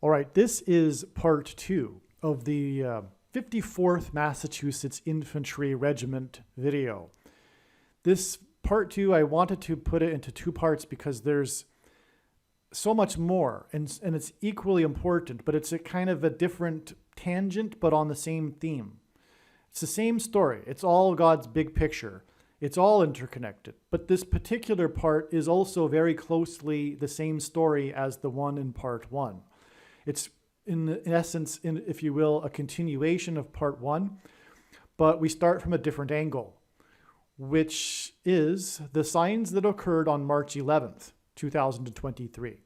All right, this is part 2 of the 54th Massachusetts Infantry Regiment video. This part 2, I wanted to put it into 2 parts because there's so much more, and it's equally important, but it's a kind of a different tangent, but on the same theme. It's the same story. It's all God's big picture. It's all interconnected. But this particular part is also very closely the same story as the one in part 1. It's in essence, if you will, a continuation of part 1, but we start from a different angle, which is the signs that occurred on March 11th, 2023.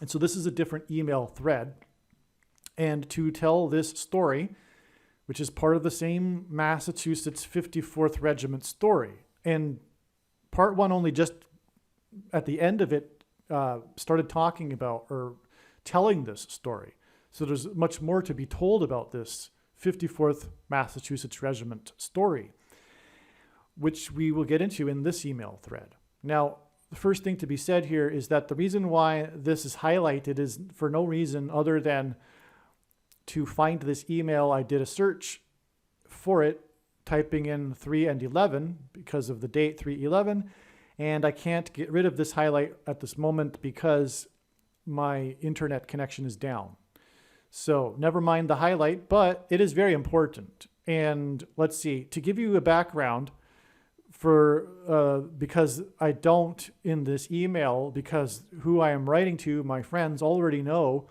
And so this is a different email thread. And to tell this story, which is part of the same Massachusetts 54th Regiment story, and part 1 only just at the end of it started talking about or telling this story. So there's much more to be told about this 54th Massachusetts Regiment story, which we will get into in this email thread. Now, the first thing to be said here is that the reason why this is highlighted is for no reason other than to find this email. I did a search for it, typing in 3 and 11 because of the date 3/11, and I can't get rid of this highlight at this moment because my internet connection is down. So never mind the highlight, but it is very important. And let's see, to give you a background for, because I don't in this email, because who I am writing to, my friends already know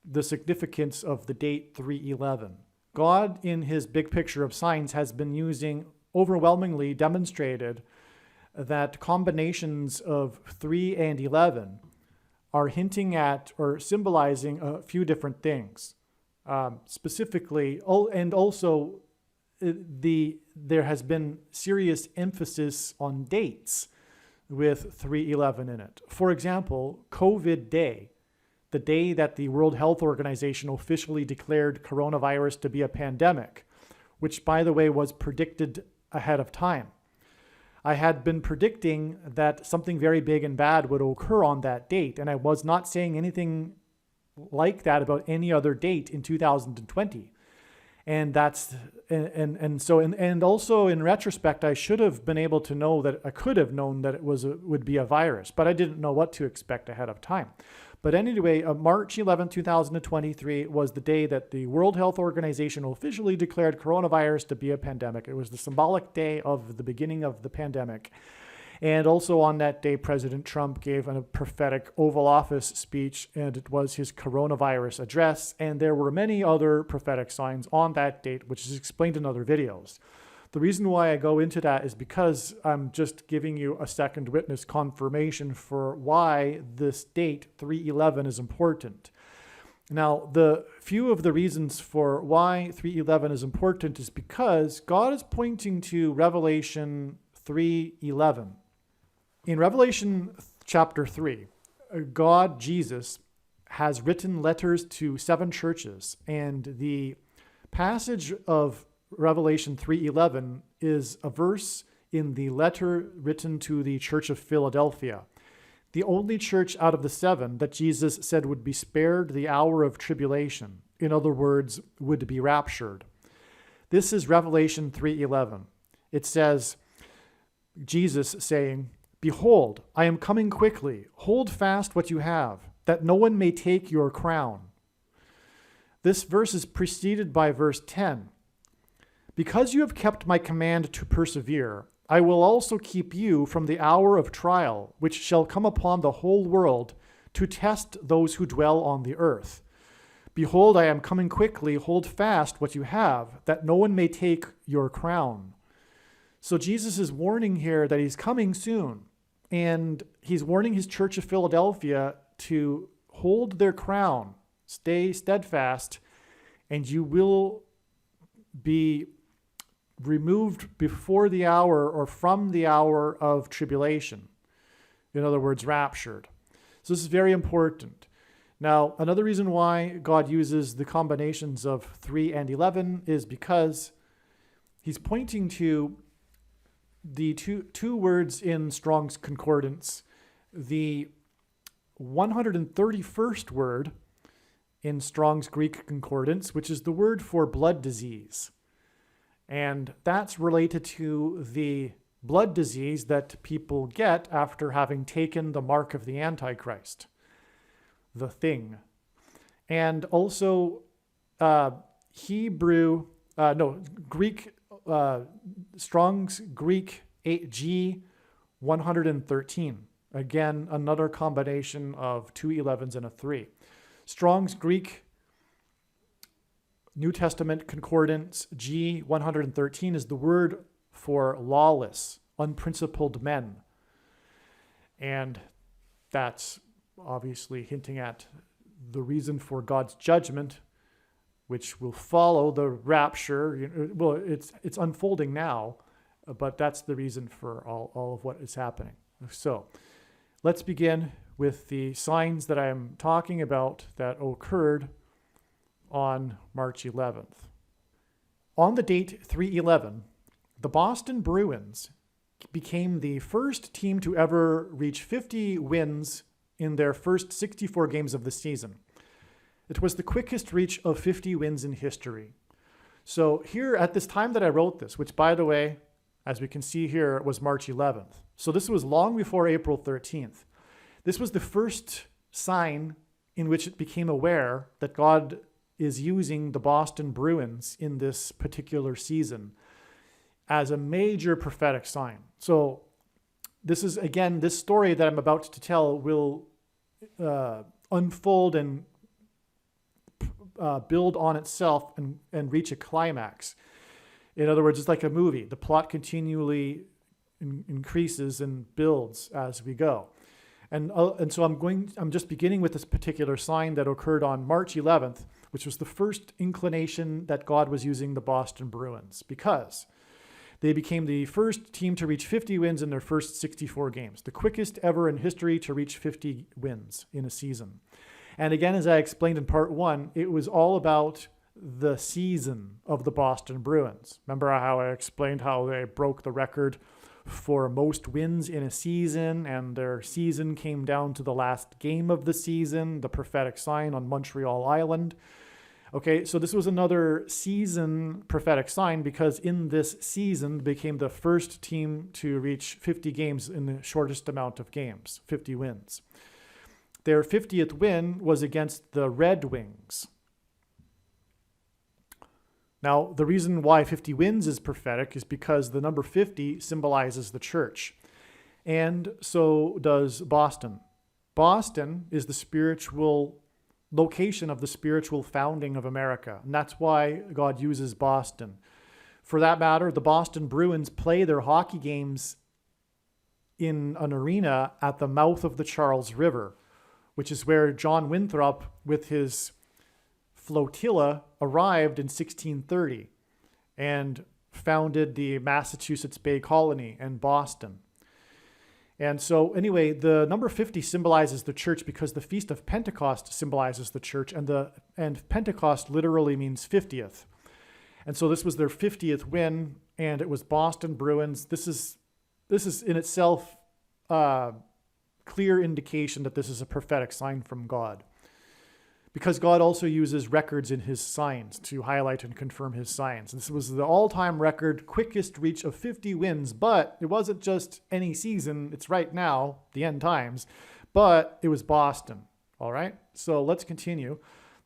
the significance of the date 3/11. God in his big picture of signs has been using, overwhelmingly demonstrated that combinations of 3 and 11 are hinting at or symbolizing a few different things. Specifically, and also there has been serious emphasis on dates with 3/11 in it. For example, COVID Day, the day that the World Health Organization officially declared coronavirus to be a pandemic, which, by the way, was predicted ahead of time. I had been predicting that something very big and bad would occur on that date, and I was not saying anything like that about any other date in 2020. And also in retrospect, I should have been able to know that, I could have known that it would be a virus, but I didn't know what to expect ahead of time. But anyway, March 11, 2023 was the day that the World Health Organization officially declared coronavirus to be a pandemic. It was the symbolic day of the beginning of the pandemic. And also on that day, President Trump gave a prophetic Oval Office speech, and it was his coronavirus address. And there were many other prophetic signs on that date, which is explained in other videos. The reason why I go into that is because I'm just giving you a second witness confirmation for why this date 3/11 is important. Now, the few of the reasons for why 3/11 is important is because God is pointing to Revelation 3:11. In Revelation chapter 3, God, Jesus, has written letters to 7 churches, and the passage of Revelation 3:11 is a verse in the letter written to the Church of Philadelphia, the only church out of the 7 that Jesus said would be spared the hour of tribulation. In other words, would be raptured. This is Revelation 3:11. It says, Jesus saying, "Behold, I am coming quickly. Hold fast what you have, that no one may take your crown." This verse is preceded by verse 10. "Because you have kept my command to persevere, I will also keep you from the hour of trial, which shall come upon the whole world to test those who dwell on the earth. Behold, I am coming quickly. Hold fast what you have, that no one may take your crown." So Jesus is warning here that he's coming soon, and he's warning his Church of Philadelphia to hold their crown, stay steadfast, and you will be removed before the hour or from the hour of tribulation. In other words, raptured. So this is very important. Now, another reason why God uses the combinations of 3 and 11 is because he's pointing to the two words in Strong's Concordance. The 131st word in Strong's Greek Concordance, which is the word for blood disease. And that's related to the blood disease that people get after having taken the mark of the Antichrist, the thing. And also Greek, Strong's Greek G 113. Again, another combination of two 11s and a 3. Strong's Greek New Testament Concordance G 113 is the word for lawless, unprincipled men. And that's obviously hinting at the reason for God's judgment, which will follow the rapture. Well, it's unfolding now, but that's the reason for all of what is happening. So let's begin with the signs that I'm talking about that occurred on March 11th. On the date 3/11, the Boston Bruins became the first team to ever reach 50 wins in their first 64 games of the season. It was the quickest reach of 50 wins in history. So here at this time that I wrote this, which by the way, as we can see here, was March 11th. So this was long before April 13th. This was the first sign in which it became aware that God is using the Boston Bruins in this particular season as a major prophetic sign. So this is, again, this story that I'm about to tell will unfold and build on itself and reach a climax. In other words, it's like a movie. The plot continually increases and builds as we go. And so I'm just beginning with this particular sign that occurred on March 11th, which was the first inclination that God was using the Boston Bruins, because they became the first team to reach 50 wins in their first 64 games, the quickest ever in history to reach 50 wins in a season. And again, as I explained in part 1, it was all about the season of the Boston Bruins. Remember how I explained how they broke the record for most wins in a season, and their season came down to the last game of the season, the prophetic sign on Montreal Island. Okay, so this was another season prophetic sign, because in this season became the first team to reach 50 games in the shortest amount of games, 50 wins. Their 50th win was against the Red Wings. Now, the reason why 50 wins is prophetic is because the number 50 symbolizes the church. And so does Boston. Boston is the spiritual location of the spiritual founding of America. And that's why God uses Boston. For that matter, the Boston Bruins play their hockey games in an arena at the mouth of the Charles River, which is where John Winthrop, with his flotilla, arrived in 1630 and founded the Massachusetts Bay Colony and Boston. And so anyway, the number 50 symbolizes the church because the Feast of Pentecost symbolizes the church, and Pentecost literally means 50th. And so this was their 50th win, and it was Boston Bruins. This is in itself clear indication that this is a prophetic sign from God, because God also uses records in his signs to highlight and confirm his signs. This was the all-time record quickest reach of 50 wins, but it wasn't just any season. It's right now, the end times, but it was Boston. All right, so let's continue.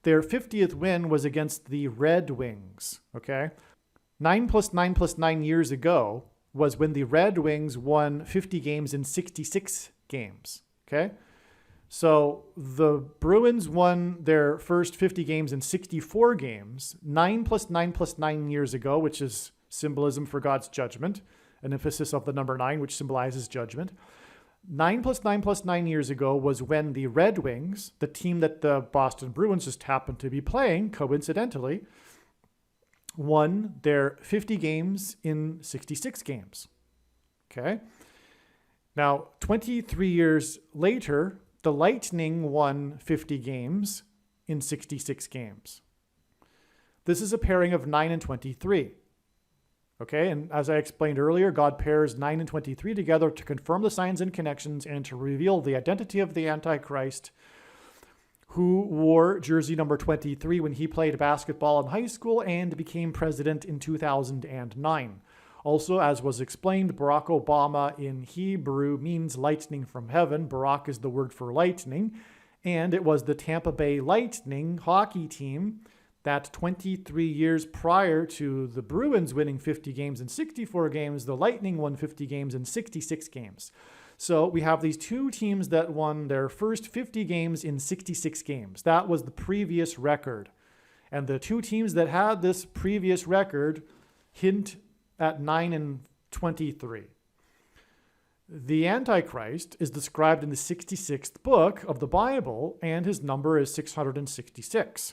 Their 50th win was against the Red Wings, okay? 9 + 9 + 9 years ago was when the Red Wings won 50 games in 66 games, okay? So the Bruins won their first 50 games in 64 games, 9 + 9 + 9 years ago, which is symbolism for God's judgment, an emphasis of the number 9, which symbolizes judgment. 9 + 9 + 9 years ago was when the Red Wings, the team that the Boston Bruins just happened to be playing, coincidentally, won their 50 games in 66 games. Okay? Now, 23 years later, the Lightning won 50 games in 66 games. This is a pairing of 9 and 23. Okay, and as I explained earlier, God pairs 9 and 23 together to confirm the signs and connections and to reveal the identity of the Antichrist, who wore jersey number 23 when he played basketball in high school and became president in 2009. Also, as was explained, Barack Obama in Hebrew means lightning from heaven. Barack is the word for lightning. And it was the Tampa Bay Lightning hockey team that 23 years prior to the Bruins winning 50 games in 64 games, the Lightning won 50 games in 66 games. So we have these two teams that won their first 50 games in 66 games. That was the previous record. And the two teams that had this previous record hint at 9-23. The Antichrist is described in the 66th book of the Bible, and his number is 666.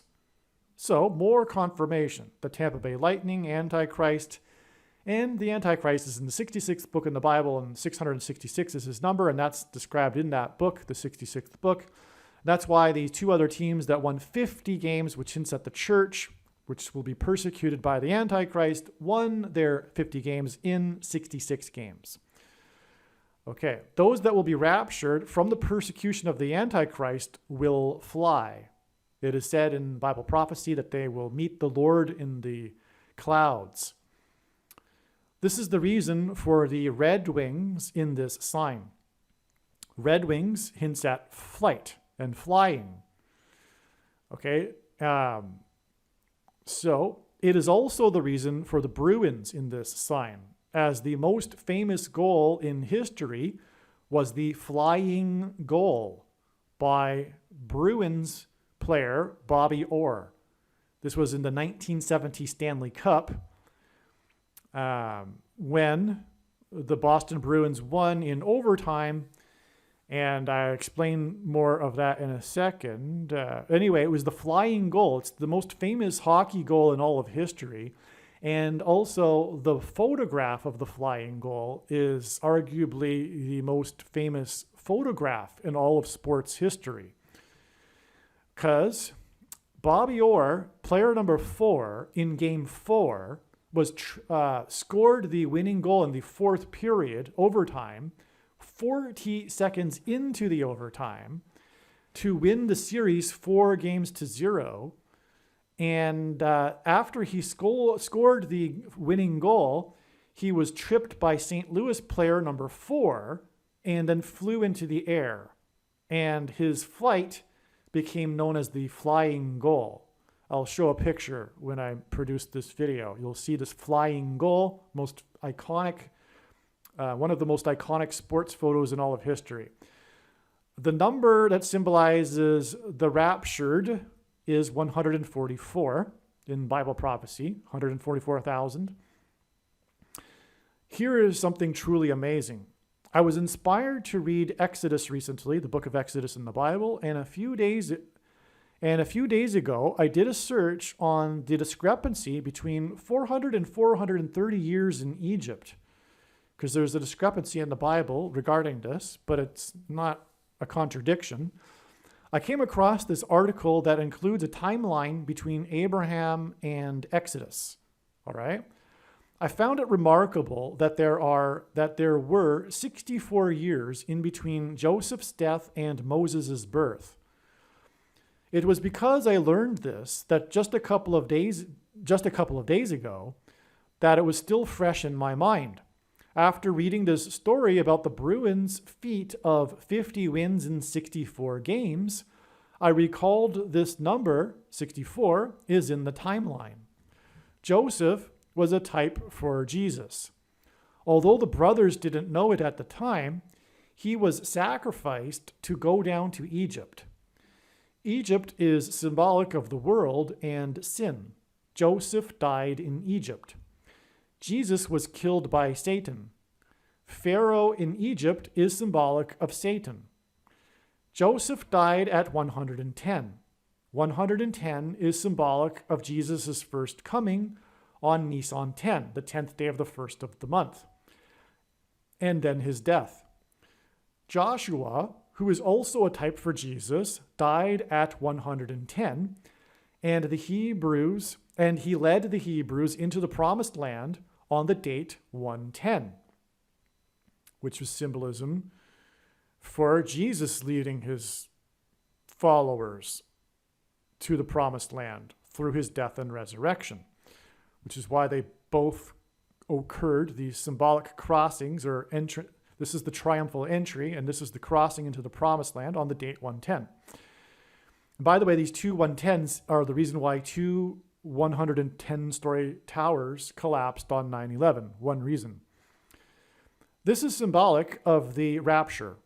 So, more confirmation. The Tampa Bay Lightning, Antichrist, and the Antichrist is in the 66th book in the Bible, and 666 is his number, and that's described in that book, the 66th book. That's why these two other teams that won 50 games, which hints at the church, which will be persecuted by the Antichrist, won their 50 games in 66 games. Okay, those that will be raptured from the persecution of the Antichrist will fly. It is said in Bible prophecy that they will meet the Lord in the clouds. This is the reason for the red wings in this sign. Red wings hints at flight and flying. Okay, so it is also the reason for the Bruins in this sign, as the most famous goal in history was the flying goal by Bruins player Bobby Orr. This was in the 1970 Stanley Cup when the Boston Bruins won in overtime, and I explain more of that in a second. Anyway, it was the flying goal. It's the most famous hockey goal in all of history. And also, the photograph of the flying goal is arguably the most famous photograph in all of sports history. Because Bobby Orr, player number 4 in Game 4, was scored the winning goal in the fourth period, overtime, 40 seconds into the overtime, to win the series 4-0. And after he scored the winning goal, he was tripped by St. Louis player number 4 and then flew into the air. And his flight became known as the flying goal. I'll show a picture when I produce this video. You'll see this flying goal, most iconic, one of the most iconic sports photos in all of history. The number that symbolizes the raptured is 144 in Bible prophecy, 144,000. Here is something truly amazing. I was inspired to read Exodus recently, the book of Exodus in the Bible, and a few days ago, I did a search on the discrepancy between 400 and 430 years in Egypt, because there's a discrepancy in the Bible regarding this, but it's not a contradiction. I came across this article that includes a timeline between Abraham and Exodus. All right. I found it remarkable that there were 64 years in between Joseph's death and Moses' birth. It was because I learned this that just a couple of days ago, that it was still fresh in my mind. After reading this story about the Bruins' feat of 50 wins in 64 games, I recalled this number, 64, is in the timeline. Joseph was a type for Jesus. Although the brothers didn't know it at the time, he was sacrificed to go down to Egypt. Egypt is symbolic of the world and sin. Joseph died in Egypt. Jesus was killed by Satan. Pharaoh in Egypt is symbolic of Satan. Joseph died at 110. 110 is symbolic of Jesus' first coming on Nisan 10, the 10th day of the first of the month, and then his death. Joshua, who is also a type for Jesus, died at 110, and he led the Hebrews into the promised land on the date 110, which was symbolism for Jesus leading his followers to the promised land through his death and resurrection, which is why they both occurred, these symbolic crossings or entry. This is the triumphal entry, and this is the crossing into the promised land on the date 110. And by the way, these two 110s are the reason why two 110-story towers collapsed on 9/11. One reason. This is symbolic of the rapture,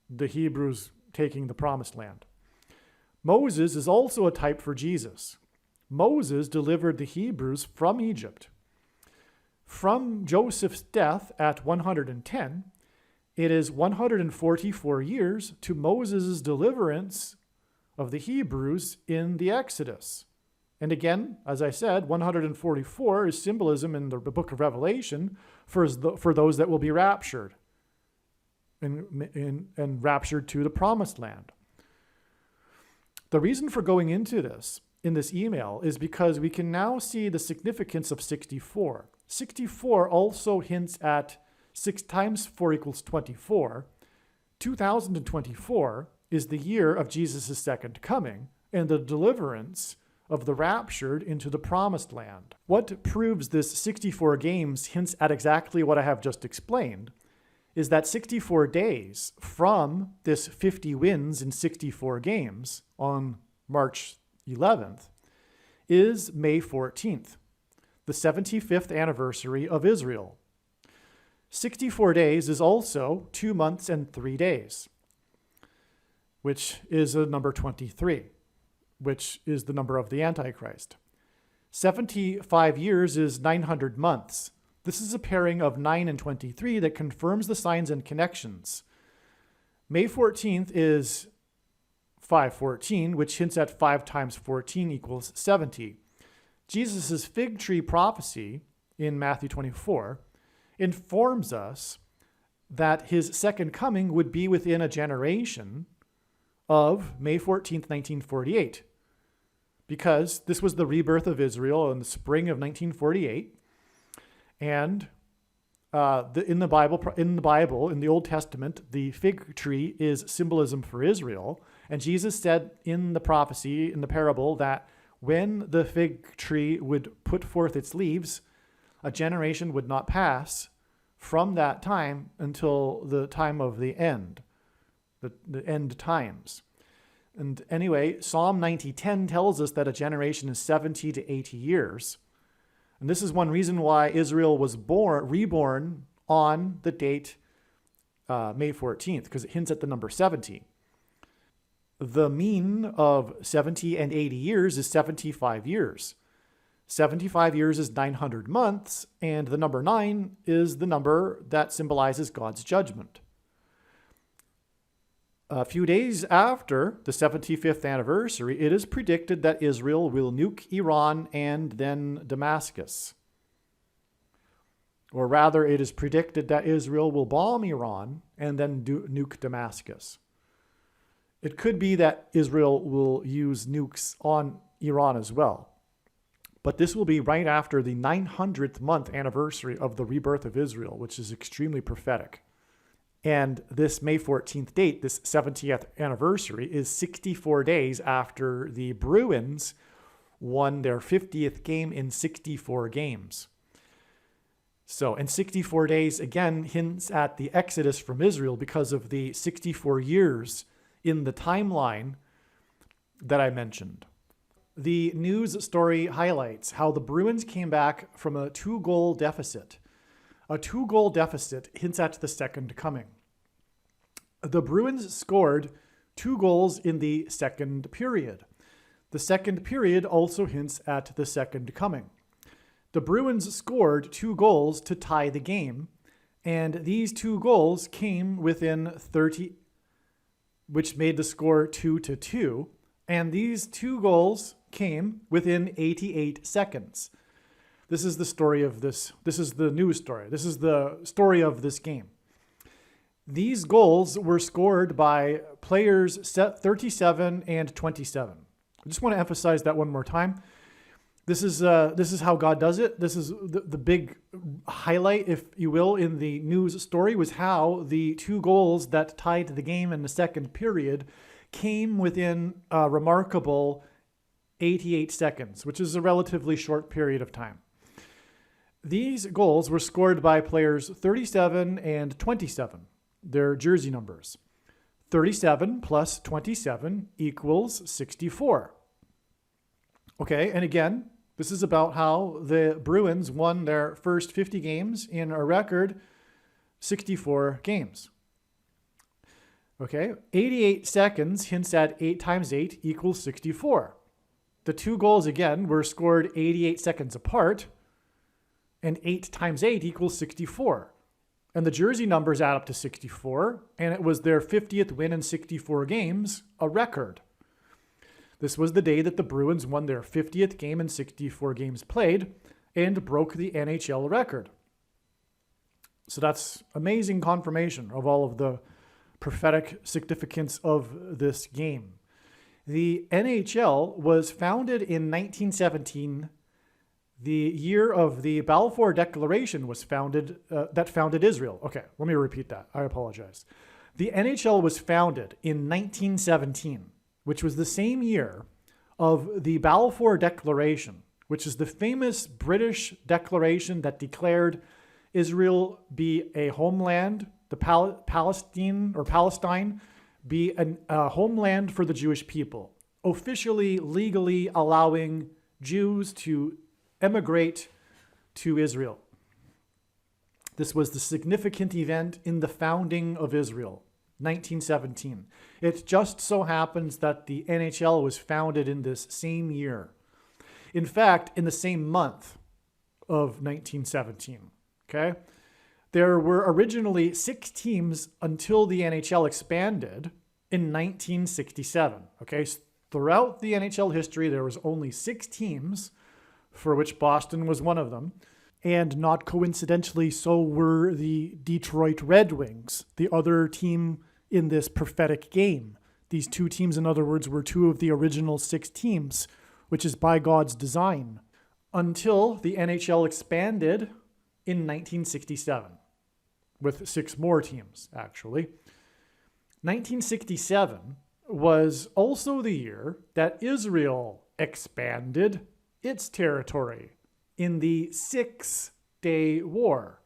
the Hebrews taking the promised land. Moses is also a type for Jesus. Moses delivered the Hebrews from Egypt. From Joseph's death at 110, it is 144 years to Moses' deliverance of the Hebrews in the Exodus. And again, as I said, 144 is symbolism in the book of Revelation for those that will be raptured and raptured to the promised land. The reason for going into this in this email is because we can now see the significance of 64. 64 also hints at 6 times 4 equals 24. 2024 is the year of Jesus' second coming and the deliverance of the raptured into the promised land. What proves this 64 games hints at exactly what I have just explained is that 64 days from this 50 wins in 64 games on March 11th is May 14th, the 75th anniversary of Israel. 64 days is also 2 months and 3 days, which is a number 23, which is the number of the Antichrist. 75 years is 900 months. This is a pairing of 9 and 23 that confirms the signs and connections. May 14th is 514, which hints at 5 times 14 equals 70. Jesus' fig tree prophecy in Matthew 24 informs us that his second coming would be within a generation of May 14th, 1948, because this was the rebirth of Israel in the spring of 1948. And in the Bible, in the Old Testament, the fig tree is symbolism for Israel. And Jesus said in the prophecy, in the parable, that when the fig tree would put forth its leaves, a generation would not pass from that time until the time of the end, the end times. And anyway, Psalm 90:10 tells us that a generation is 70 to 80 years. And this is one reason why Israel was reborn on the date May 14th, because it hints at the number 70. The mean of 70 and 80 years is 75 years. 75 years is 900 months, and the number 9 is the number that symbolizes God's judgment. A few days after the 75th anniversary, it is predicted that Israel will nuke Iran and then Damascus. Or rather, it is predicted that Israel will bomb Iran and then nuke Damascus. It could be that Israel will use nukes on Iran as well. But this will be right after the 900th month anniversary of the rebirth of Israel, which is extremely prophetic. And this May 14th date, this 70th anniversary, is 64 days after the Bruins won their 50th game in 64 games. So, and 64 days, again, hints at the exodus from Israel because of the 64 years in the timeline that I mentioned. The news story highlights how the Bruins came back from a 2-goal deficit. A 2-goal deficit hints at the second coming. The Bruins scored 2 goals in the second period. The second period also hints at the second coming. The Bruins scored 2 goals to tie the game, and these 2 goals came within 30, which made the score 2-2, and these 2 goals came within 88 seconds. This is the story of this. This is the news story. This is the story of this game. These goals were scored by players 37 and 27. I just want to emphasize that one more time. This is how God does it. This is the big highlight, if you will, in the news story, was how the 2 goals that tied the game in the second period came within a remarkable 88 seconds, which is a relatively short period of time. These goals were scored by players 37 and 27, their jersey numbers. 37 plus 27 equals 64. Okay, and again, this is about how the Bruins won their first 50 games in a record 64 games. Okay, 88 seconds hints at 8 times 8 equals 64. The two goals, again, were scored 88 seconds apart, and 8 times 8 equals 64. And the jersey numbers add up to 64, and it was their 50th win in 64 games, a record. This was the day that the Bruins won their 50th game in 64 games played and broke the NHL record. So that's amazing confirmation of all of the prophetic significance of this game. The NHL was founded in 1917. The year of the Balfour Declaration was founded, that founded Israel. Okay, let me repeat that. I apologize. The NHL was founded in 1917, which was the same year of the Balfour Declaration, which is the famous British declaration that declared Israel be a homeland, the Palestine be a homeland for the Jewish people, officially, legally allowing Jews to emigrate to Israel. This was the significant event in the founding of Israel, 1917. It just so happens that the NHL was founded in this same year. In fact, in the same month of 1917, okay? There were originally 6 teams until the NHL expanded in 1967, okay? Throughout the NHL history, there was only 6 teams, for which Boston was one of them. And not coincidentally, so were the Detroit Red Wings, the other team in this prophetic game. These 2 teams, in other words, were 2 of the original 6 teams, which is by God's design, until the NHL expanded in 1967, with 6 more teams, actually. 1967 was also the year that Israel expanded its territory in the 6-Day War.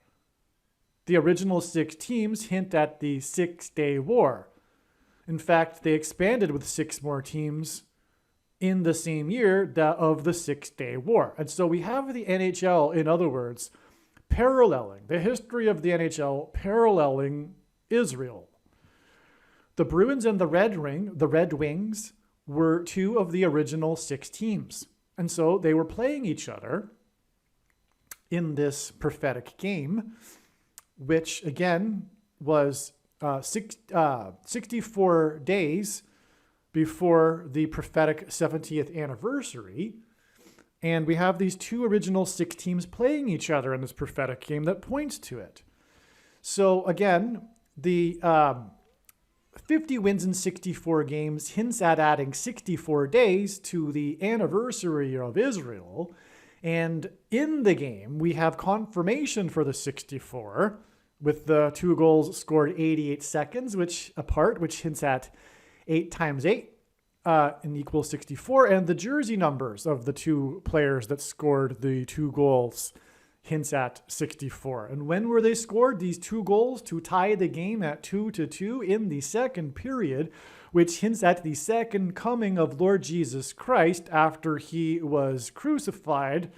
The original 6 teams hint at the 6-Day War. In fact, they expanded with 6 more teams in the same year of the 6-Day War. And so we have the NHL, in other words, paralleling, the history of the NHL paralleling Israel. The Bruins and the Red Wings were 2 of the original 6 teams. And so they were playing each other in this prophetic game, which again was 64 days before the prophetic 70th anniversary. And we have these 2 original 6 teams playing each other in this prophetic game that points to it. So again, the 50 wins in 64 games hints at adding 64 days to the anniversary of Israel. And in the game, we have confirmation for the 64 with the 2 goals scored 88 seconds, which hints at 8 times 8 and equals 64. And the jersey numbers of the 2 players that scored the 2 goals hints at 64. And when were they scored? These 2 goals to tie the game at 2-2 in the second period, which hints at the second coming of Lord Jesus Christ after he was crucified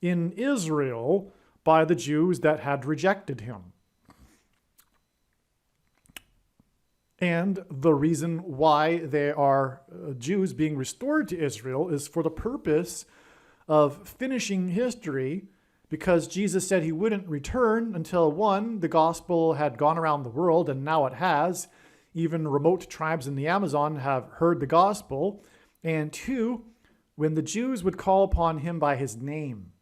in Israel by the Jews that had rejected him. And the reason why they are Jews being restored to Israel is for the purpose of finishing history, because Jesus said he wouldn't return until 1, the gospel had gone around the world, and now it has. Even remote tribes in the Amazon have heard the gospel. And 2, when the Jews would call upon him by his name.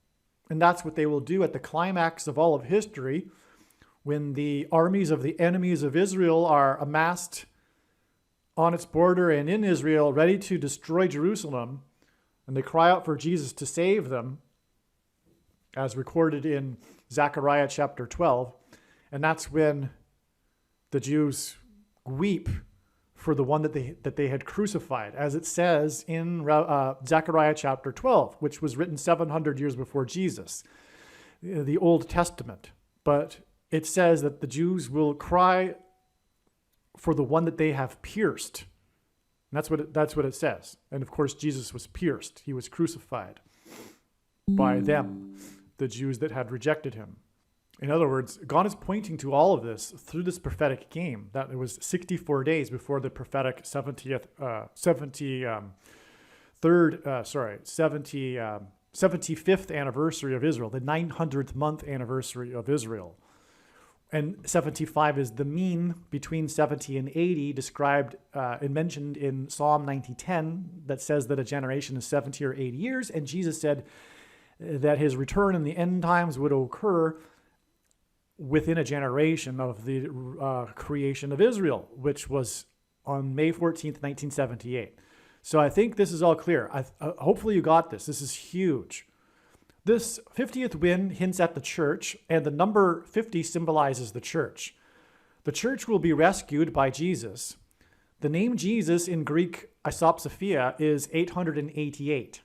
And that's what they will do at the climax of all of history, when the armies of the enemies of Israel are amassed on its border and in Israel, ready to destroy Jerusalem, and they cry out for Jesus to save them, as recorded in Zechariah chapter 12. And that's when the Jews weep for the one that they had crucified, as it says in Zechariah chapter 12, which was written 700 years before Jesus, the Old Testament. But it says that the Jews will cry for the one that they have pierced. And that's what it says. And of course, Jesus was pierced. He was crucified by them, the Jews that had rejected him. In other words, God is pointing to all of this through this prophetic game, that it was 64 days before the prophetic 75th anniversary of Israel, the 900th month anniversary of Israel. And 75 is the mean between 70 and 80, described and mentioned in Psalm 90:10, that says that a generation is 70 or 80 years. And Jesus said that his return in the end times would occur within a generation of the creation of Israel, which was on May 14th, 1978. So I think this is all clear. Hopefully you got this. This is huge. This 50th win hints at the church, and the number 50 symbolizes the church. The church will be rescued by Jesus. The name Jesus in Greek isopsophia is 888.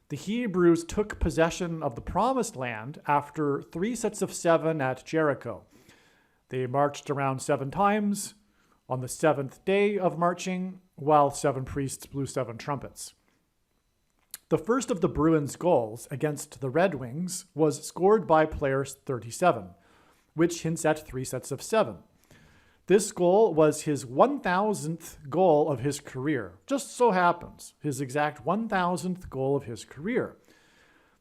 The Hebrews took possession of the promised land after 3 sets of 7 at Jericho. They marched around 7 times on the 7th day of marching, while 7 priests blew 7 trumpets. The first of the Bruins' goals against the Red Wings was scored by player 37, which hints at 3 sets of 7. This goal was his 1,000th goal of his career. Just so happens, his exact 1,000th goal of his career.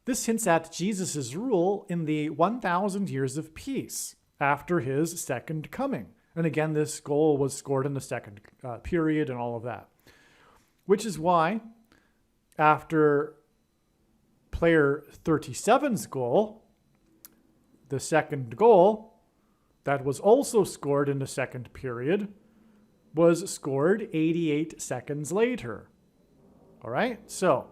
This hints at Jesus' rule in the 1,000 years of peace after his second coming. And again, this goal was scored in the second period and all of that. Which is why, after player 37's goal, the second goal that was also scored in the second period was scored 88 seconds later. All right, so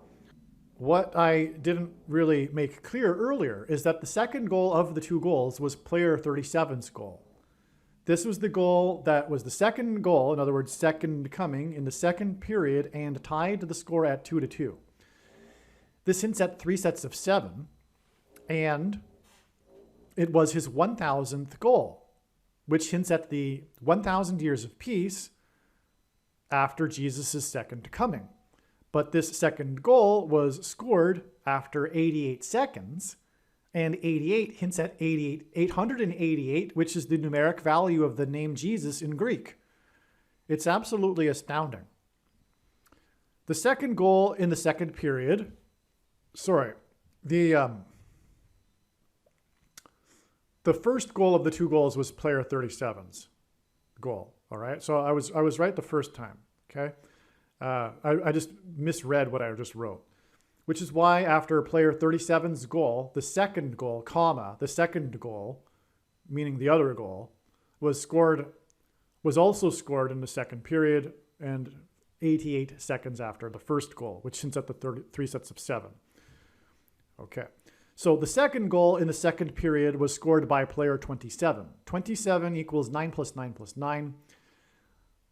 what I didn't really make clear earlier is that the second goal of the 2 goals was player 37's goal. This was the goal that was the second goal, in other words, second coming, in the second period, and tied the score at 2-2. This hints at 3 sets of 7, and it was his 1,000th goal, which hints at the 1,000 years of peace after Jesus' second coming. But this second goal was scored after 88 seconds, and 88 hints at 888, which is the numeric value of the name Jesus in Greek. It's absolutely astounding. The second goal in the second period, the first goal of the 2 goals was player 37's goal. All right, so I was right the first time. Okay, I just misread what I just wrote. Which is why after player 37's goal, the second goal, meaning the other goal, was also scored in the second period and 88 seconds after the first goal, which hints at the 3 sets of 7. Okay, so the second goal in the second period was scored by player 27. 27 equals 9 plus 9 plus 9.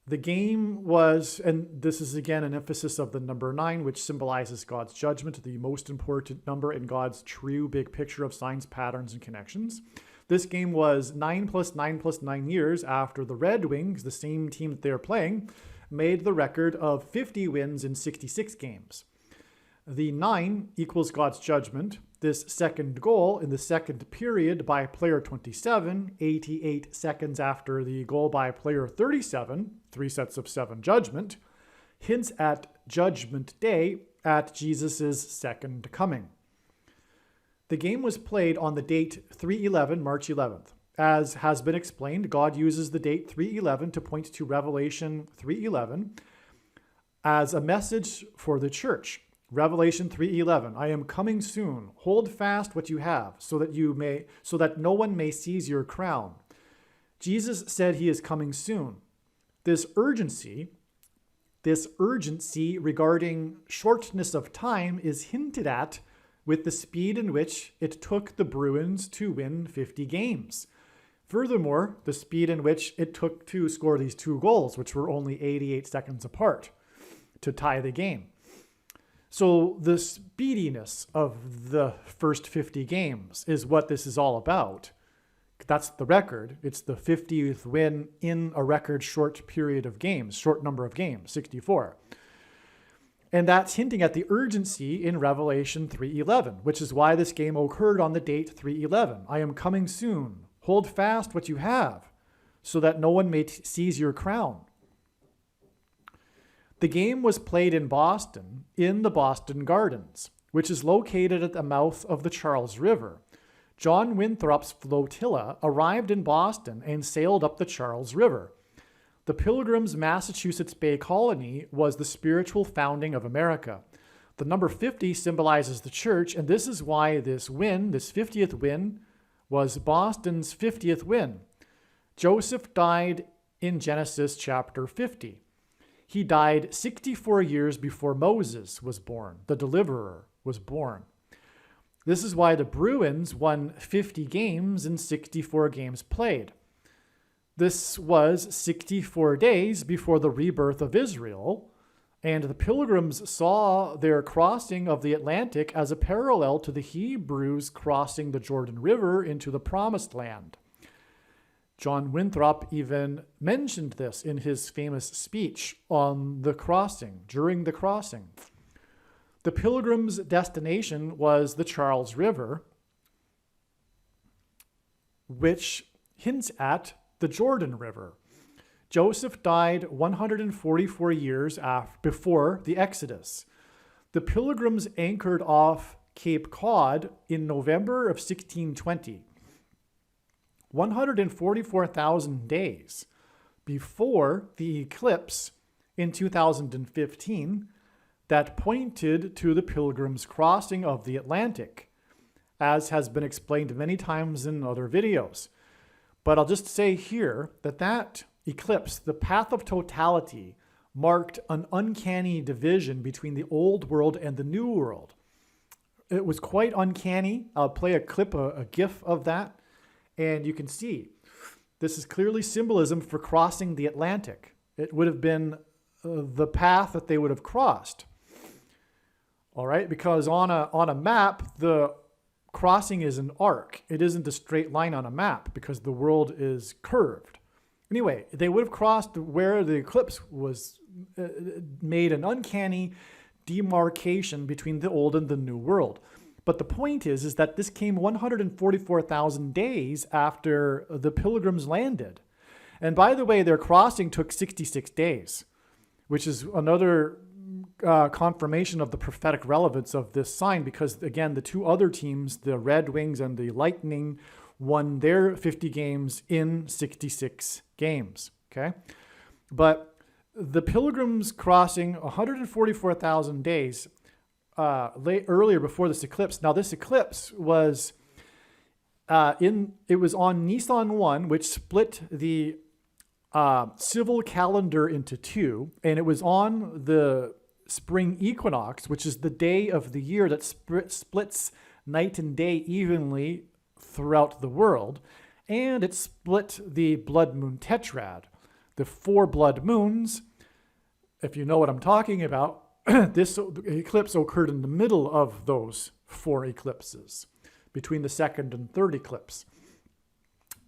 The game was, and this is again an emphasis of the number 9, which symbolizes God's judgment, the most important number in God's true big picture of signs, patterns, and connections. This game was 9 plus 9 plus 9 years after the Red Wings, the same team that they're playing, made the record of 50 wins in 66 games. The 9 equals God's judgment. This second goal in the second period by player 27, 88 seconds after the goal by player 37, 3 sets of 7 judgment, hints at Judgment Day at Jesus' second coming. The game was played on the date 3/11, March 11th. As has been explained, God uses the date 3/11 to point to Revelation 3:11 as a message for the church. Revelation 3:11, I am coming soon. Hold fast what you have, so that no one may seize your crown. Jesus said he is coming soon. This urgency regarding shortness of time is hinted at with the speed in which it took the Bruins to win 50 games. Furthermore, the speed in which it took to score these 2 goals, which were only 88 seconds apart, to tie the game. So the speediness of the first 50 games is what this is all about. That's the record. It's the 50th win in a record short period of games, short number of games, 64. And that's hinting at the urgency in Revelation 3:11, which is why this game occurred on the date 3:11. I am coming soon. Hold fast what you have, so that no one may seize your crown. The game was played in Boston, in the Boston Gardens, which is located at the mouth of the Charles River. John Winthrop's flotilla arrived in Boston and sailed up the Charles River. The Pilgrims' Massachusetts Bay Colony was the spiritual founding of America. The number 50 symbolizes the church, and this is why this win, this 50th win, was Boston's 50th win. Joseph died in Genesis chapter 50. He died 64 years before Moses was born. The deliverer was born. This is why the Bruins won 50 games in 64 games played. This was 64 days before the rebirth of Israel, and the Pilgrims saw their crossing of the Atlantic as a parallel to the Hebrews crossing the Jordan River into the Promised Land. John Winthrop even mentioned this in his famous speech on the crossing, during the crossing. The Pilgrims' destination was the Charles River, which hints at the Jordan River. Joseph died 144 years before the Exodus. The Pilgrims anchored off Cape Cod in November of 1620, 144,000 days before the eclipse in 2015 that pointed to the Pilgrims' crossing of the Atlantic, as has been explained many times in other videos. But I'll just say here that eclipse, the path of totality, marked an uncanny division between the old world and the new world. It was quite uncanny. I'll play a clip, a GIF of that, and you can see this is clearly symbolism for crossing the Atlantic. It would have been the path that they would have crossed. All right, because on a map, the crossing is an arc. It isn't a straight line on a map because the world is curved. Anyway, they would have crossed where the eclipse was made an uncanny demarcation between the old and the new world. But the point is that this came 144,000 days after the Pilgrims landed. And by the way, their crossing took 66 days, which is another confirmation of the prophetic relevance of this sign, because again, the 2 other teams, the Red Wings and the Lightning, won their 50 games in 66 games. Okay, but the Pilgrims crossing 144,000 days earlier before this eclipse. Now, this eclipse was it was on Nisan 1, which split the civil calendar into 2, and it was on the spring equinox, which is the day of the year that splits night and day evenly throughout the world, and it split the blood moon tetrad, the 4 blood moons. If you know what I'm talking about, this eclipse occurred in the middle of those 4 eclipses, between the second and third eclipse.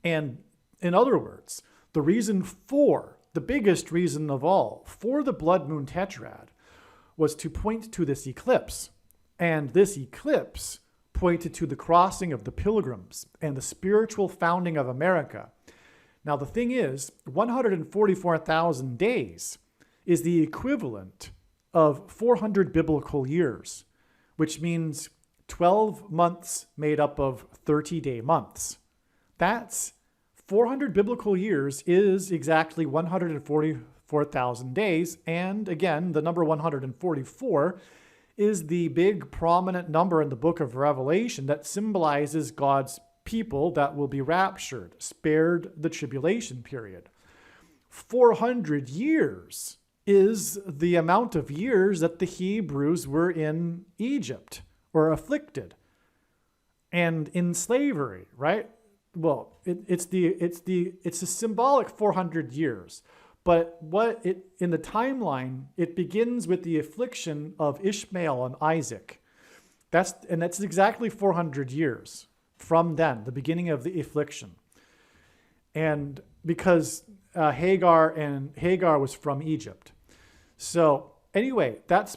And in other words, the biggest reason of all for the blood moon tetrad was to point to this eclipse. And this eclipse pointed to the crossing of the Pilgrims and the spiritual founding of America. Now, the thing is, 144,000 days is the equivalent of 400 biblical years, which means 12 months made up of 30-day months. That's 400 biblical years is exactly 144,000 days. And again, the number 144 is the big prominent number in the book of Revelation that symbolizes God's people that will be raptured, spared the tribulation period. 400 years is the amount of years that the Hebrews were in Egypt or afflicted and in slavery, right? it's a symbolic 400 years. But in the timeline, it begins with the affliction of Ishmael and Isaac. That's exactly 400 years from then, the beginning of the affliction. And because Hagar was from Egypt. So anyway, that's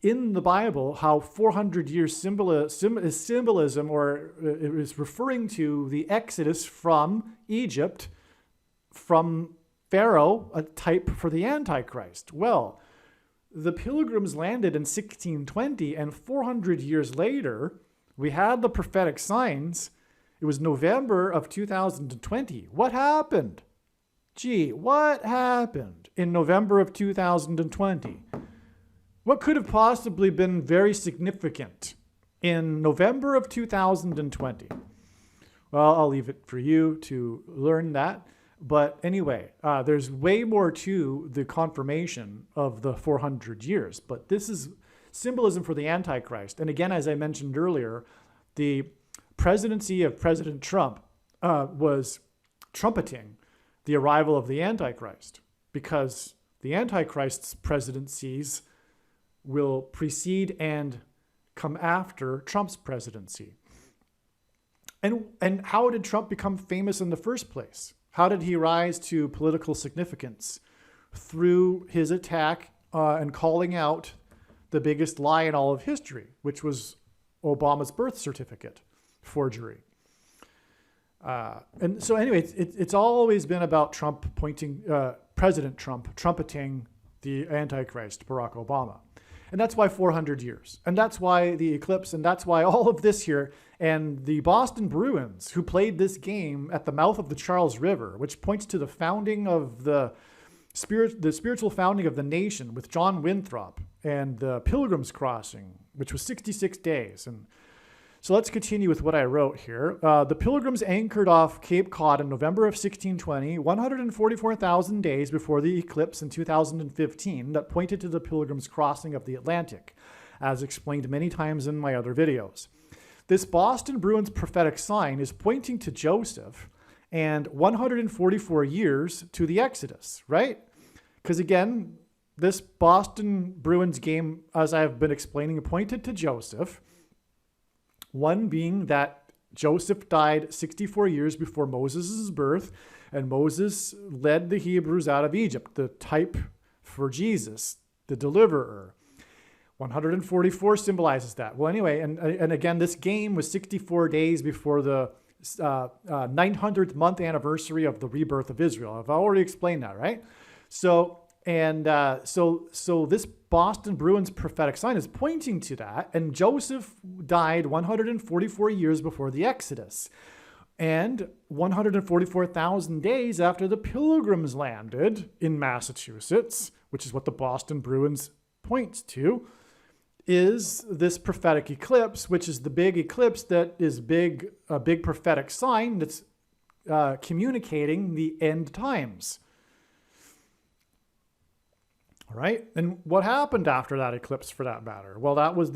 in the Bible how 400 years symbolism, or it is referring to the Exodus from Egypt, from Pharaoh, a type for the Antichrist. Well, the Pilgrims landed in 1620, and 400 years later, we had the prophetic signs. It was November of 2020. What happened? Gee, what happened in November of 2020? What could have possibly been very significant in November of 2020? Well, I'll leave it for you to learn that. But anyway, there's way more to the confirmation of the 400 years. But this is symbolism for the Antichrist. And again, as I mentioned earlier, the presidency of President Trump was trumpeting the arrival of the Antichrist, because the Antichrist's presidencies will precede and come after Trump's presidency. And how did Trump become famous in the first place? How did he rise to political significance? Through his attack and calling out the biggest lie in all of history, which was Obama's birth certificate forgery. And so anyway, it's always been about President Trump trumpeting the Antichrist, Barack Obama. And that's why 400 years. And that's why the eclipse, and that's why all of this here. And the Boston Bruins, who played this game at the mouth of the Charles River, which points to the founding of the spiritual founding of the nation with John Winthrop, and the Pilgrim's Crossing, which was 66 days. And so let's continue with what I wrote here. The Pilgrims anchored off Cape Cod in November of 1620, 144,000 days before the eclipse in 2015 that pointed to the Pilgrims' crossing of the Atlantic, as explained many times in my other videos. This Boston Bruins prophetic sign is pointing to Joseph and 144 years to the Exodus, right? Because again, this Boston Bruins game, as I've been explaining, pointed to Joseph. One being that Joseph died 64 years before Moses' birth, and Moses led the Hebrews out of Egypt, the type for Jesus, the deliverer. 144 symbolizes that. Well, anyway, and again, this game was 64 days before the 900th month anniversary of the rebirth of Israel. I've already explained that, right? So this Boston Bruins prophetic sign is pointing to that, and Joseph died 144 years before the Exodus, and 144,000 days after the Pilgrims landed in Massachusetts, which is what the Boston Bruins points to, is this prophetic eclipse, which is the big eclipse that is a big prophetic sign that's communicating the end times. All right. And what happened after that eclipse, for that matter? Well, that was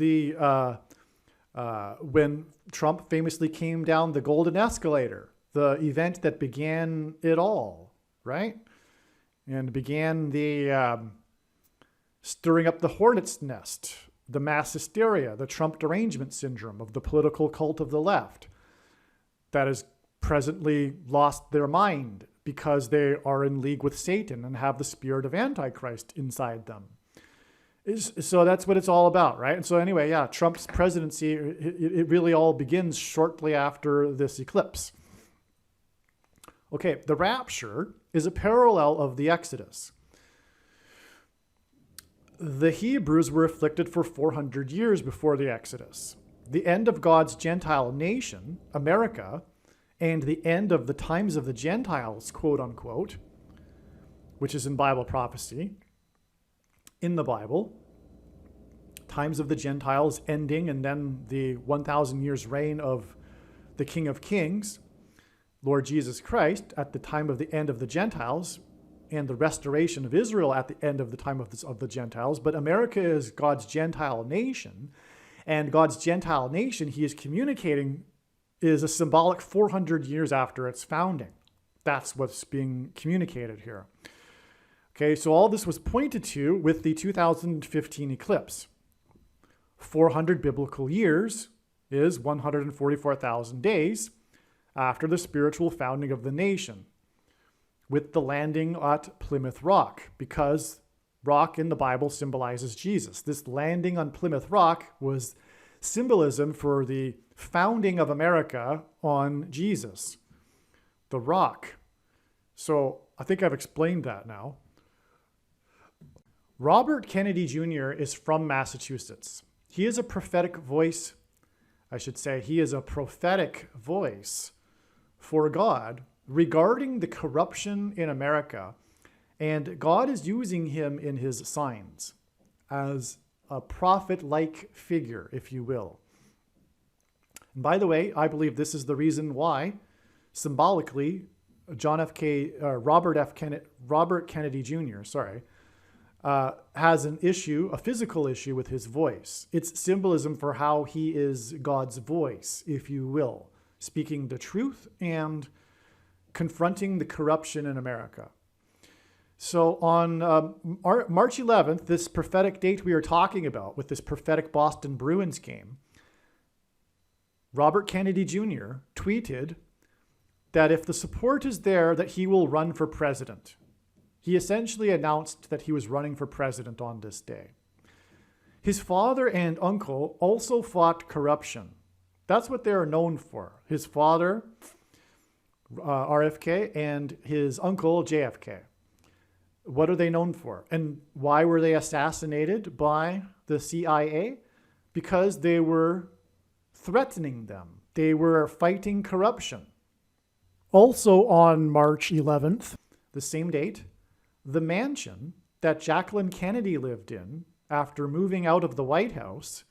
when Trump famously came down the golden escalator, the event that began it all, right? And began the stirring up the hornet's nest, the mass hysteria, the Trump derangement syndrome of the political cult of the left that has presently lost their mind because they are in league with Satan and have the spirit of Antichrist inside them. So that's what it's all about, right? And so anyway, yeah, Trump's presidency, it really all begins shortly after this eclipse. Okay, the rapture is a parallel of the Exodus. The Hebrews were afflicted for 400 years before the Exodus. The end of God's Gentile nation, America, and the end of the times of the Gentiles, quote unquote, which is in Bible prophecy, in the Bible, times of the Gentiles ending, and then the 1,000 years reign of the King of Kings, Lord Jesus Christ, at the time of the end of the Gentiles, and the restoration of Israel at the end of the time of the Gentiles. But America is God's Gentile nation, and God's Gentile nation, he is communicating is a symbolic 400 years after its founding. That's what's being communicated here. Okay, so all this was pointed to with the 2015 eclipse. 400 biblical years is 144,000 days after the spiritual founding of the nation, with the landing at Plymouth Rock, because rock in the Bible symbolizes Jesus. This landing on Plymouth Rock was symbolism for the founding of America on Jesus, the rock. So I think I've explained that now. Robert Kennedy Jr. is from Massachusetts. He is a prophetic voice, I should say, he is a prophetic voice for God regarding the corruption in America. And God is using him in his signs as a prophet-like figure, if you will. And by the way, I believe this is the reason why, symbolically, Robert Kennedy Jr., has an issue, a physical issue with his voice. It's symbolism for how he is God's voice, if you will, speaking the truth and confronting the corruption in America. So on March 11th, this prophetic date we are talking about with this prophetic Boston Bruins game, Robert Kennedy Jr. tweeted that if the support is there, that he will run for president. He essentially announced that he was running for president on this day. His father and uncle also fought corruption. That's what they are known for. His father, RFK, and his uncle, JFK. What are they known for? And why were they assassinated by the CIA? Because they were threatening them. They were fighting corruption. Also on March 11th, the same date, the mansion that Jacqueline Kennedy lived in after moving out of the White House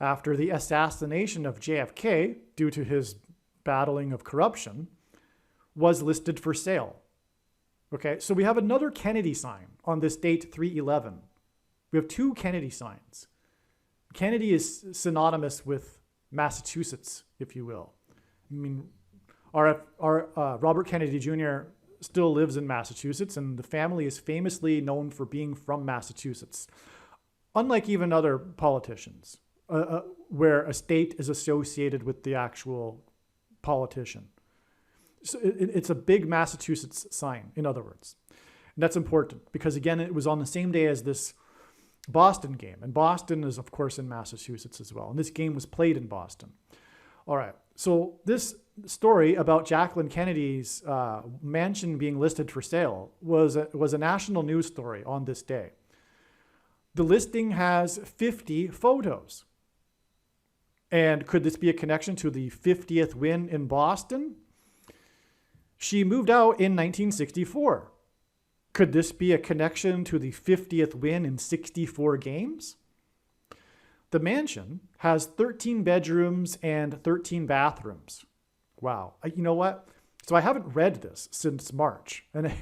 after the assassination of JFK due to his battling of corruption was listed for sale. Okay, so we have another Kennedy sign on this date 3/11. We have two Kennedy signs. Kennedy is synonymous with Massachusetts, if you will. I mean, Robert Kennedy Jr. still lives in Massachusetts, and the family is famously known for being from Massachusetts. Unlike even other politicians, where a state is associated with the actual politician. So it's a big Massachusetts sign, in other words. And that's important because, again, it was on the same day as this Boston game. And Boston is, of course, in Massachusetts as well. And this game was played in Boston. All right. So this story about Jacqueline Kennedy's mansion being listed for sale was a national news story on this day. The listing has 50 photos. And could this be a connection to the 50th win in Boston? She moved out in 1964. Could this be a connection to the 50th win in 64 games? The mansion has 13 bedrooms and 13 bathrooms. Wow. You know what? So I haven't read this since March. And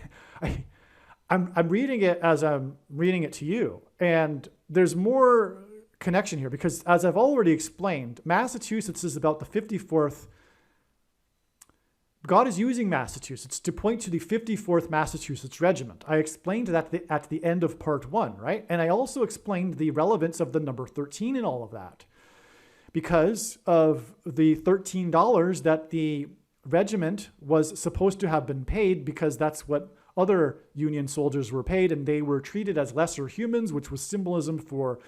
I'm reading it as I'm reading it to you. And there's more connection here because, as I've already explained, Massachusetts is about the 54th. God is using Massachusetts to point to the 54th Massachusetts Regiment. I explained that at the end of part 1, right? And I also explained the relevance of the number 13 in all of that because of the $13 that the regiment was supposed to have been paid, because that's what other Union soldiers were paid, and they were treated as lesser humans, which was symbolism for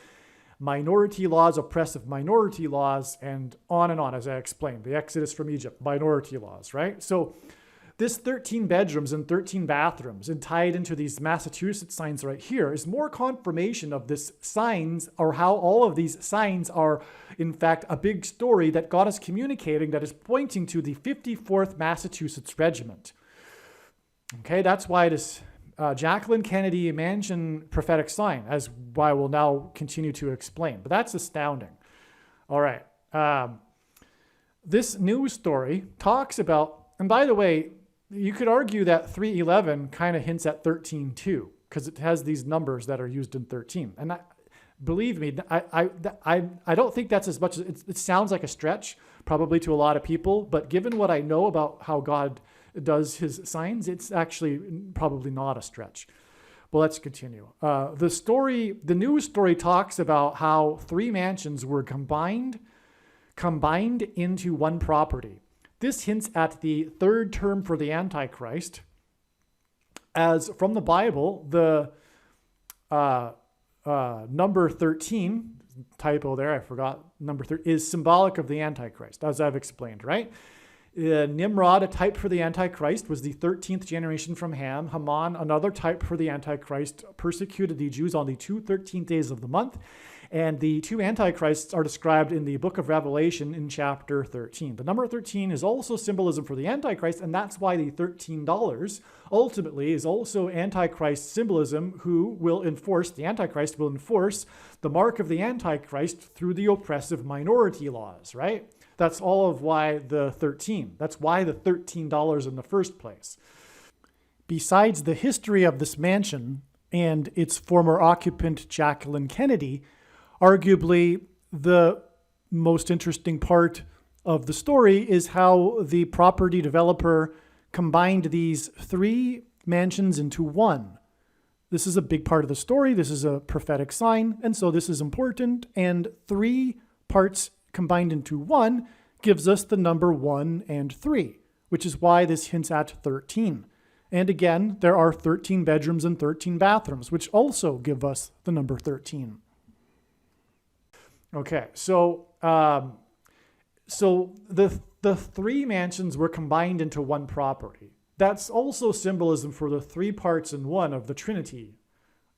minority laws, oppressive minority laws, and on, as I explained. The Exodus from Egypt, minority laws, right? So this 13 bedrooms and 13 bathrooms and tied into these Massachusetts signs right here is more confirmation of this signs, or how all of these signs are, in fact, a big story that God is communicating that is pointing to the 54th Massachusetts Regiment. Okay, that's why this Jacqueline Kennedy mansion prophetic sign, as why we'll now continue to explain. But that's astounding. All right. This news story talks about, and by the way, you could argue that 311 kind of hints at 13 too, because it has these numbers that are used in 13. And believe me, I don't think that's as much as it sounds like a stretch, probably to a lot of people. But given what I know about how God does his signs, it's actually probably not a stretch. Well, let's continue. The news story talks about how 3 mansions were combined into one property. This hints at the third term for the Antichrist, as from the Bible, the number 13, typo there, I forgot, number 13, is symbolic of the Antichrist, as I've explained, right? Nimrod, a type for the Antichrist, was the 13th generation from Ham. Haman, another type for the Antichrist, persecuted the Jews on the 13th days of the month. And the 2 Antichrists are described in the book of Revelation in chapter 13. The number 13 is also symbolism for the Antichrist, and that's why the $13 ultimately is also Antichrist symbolism, the Antichrist will enforce the mark of the Antichrist through the oppressive minority laws, right? That's all of why the 13. That's why the $13 in the first place. Besides the history of this mansion and its former occupant, Jacqueline Kennedy, arguably the most interesting part of the story is how the property developer combined these 3 mansions into one. This is a big part of the story. This is a prophetic sign, and so this is important. And 3 parts combined into one gives us the number 1 and 3, which is why this hints at 13. And again, there are 13 bedrooms and 13 bathrooms, which also give us the number 13. Okay, so the 3 mansions were combined into one property. That's also symbolism for the 3 parts in one of the Trinity,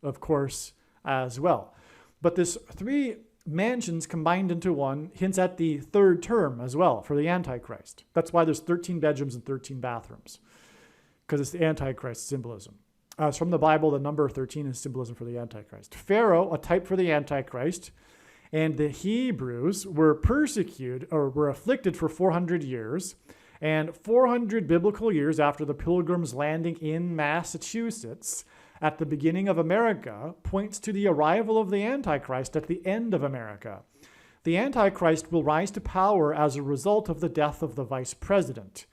of course, as well. But this 3 mansions combined into one hints at the third term as well for the Antichrist. That's why there's 13 bedrooms and 13 bathrooms, because it's the Antichrist symbolism. As from the Bible, the number 13 is symbolism for the Antichrist. Pharaoh, a type for the Antichrist, and the Hebrews were persecuted or were afflicted for 400 years, and 400 biblical years after the Pilgrims' landing in Massachusetts at the beginning of America points to the arrival of the Antichrist at the end of America. The Antichrist will rise to power as a result of the death of the vice president.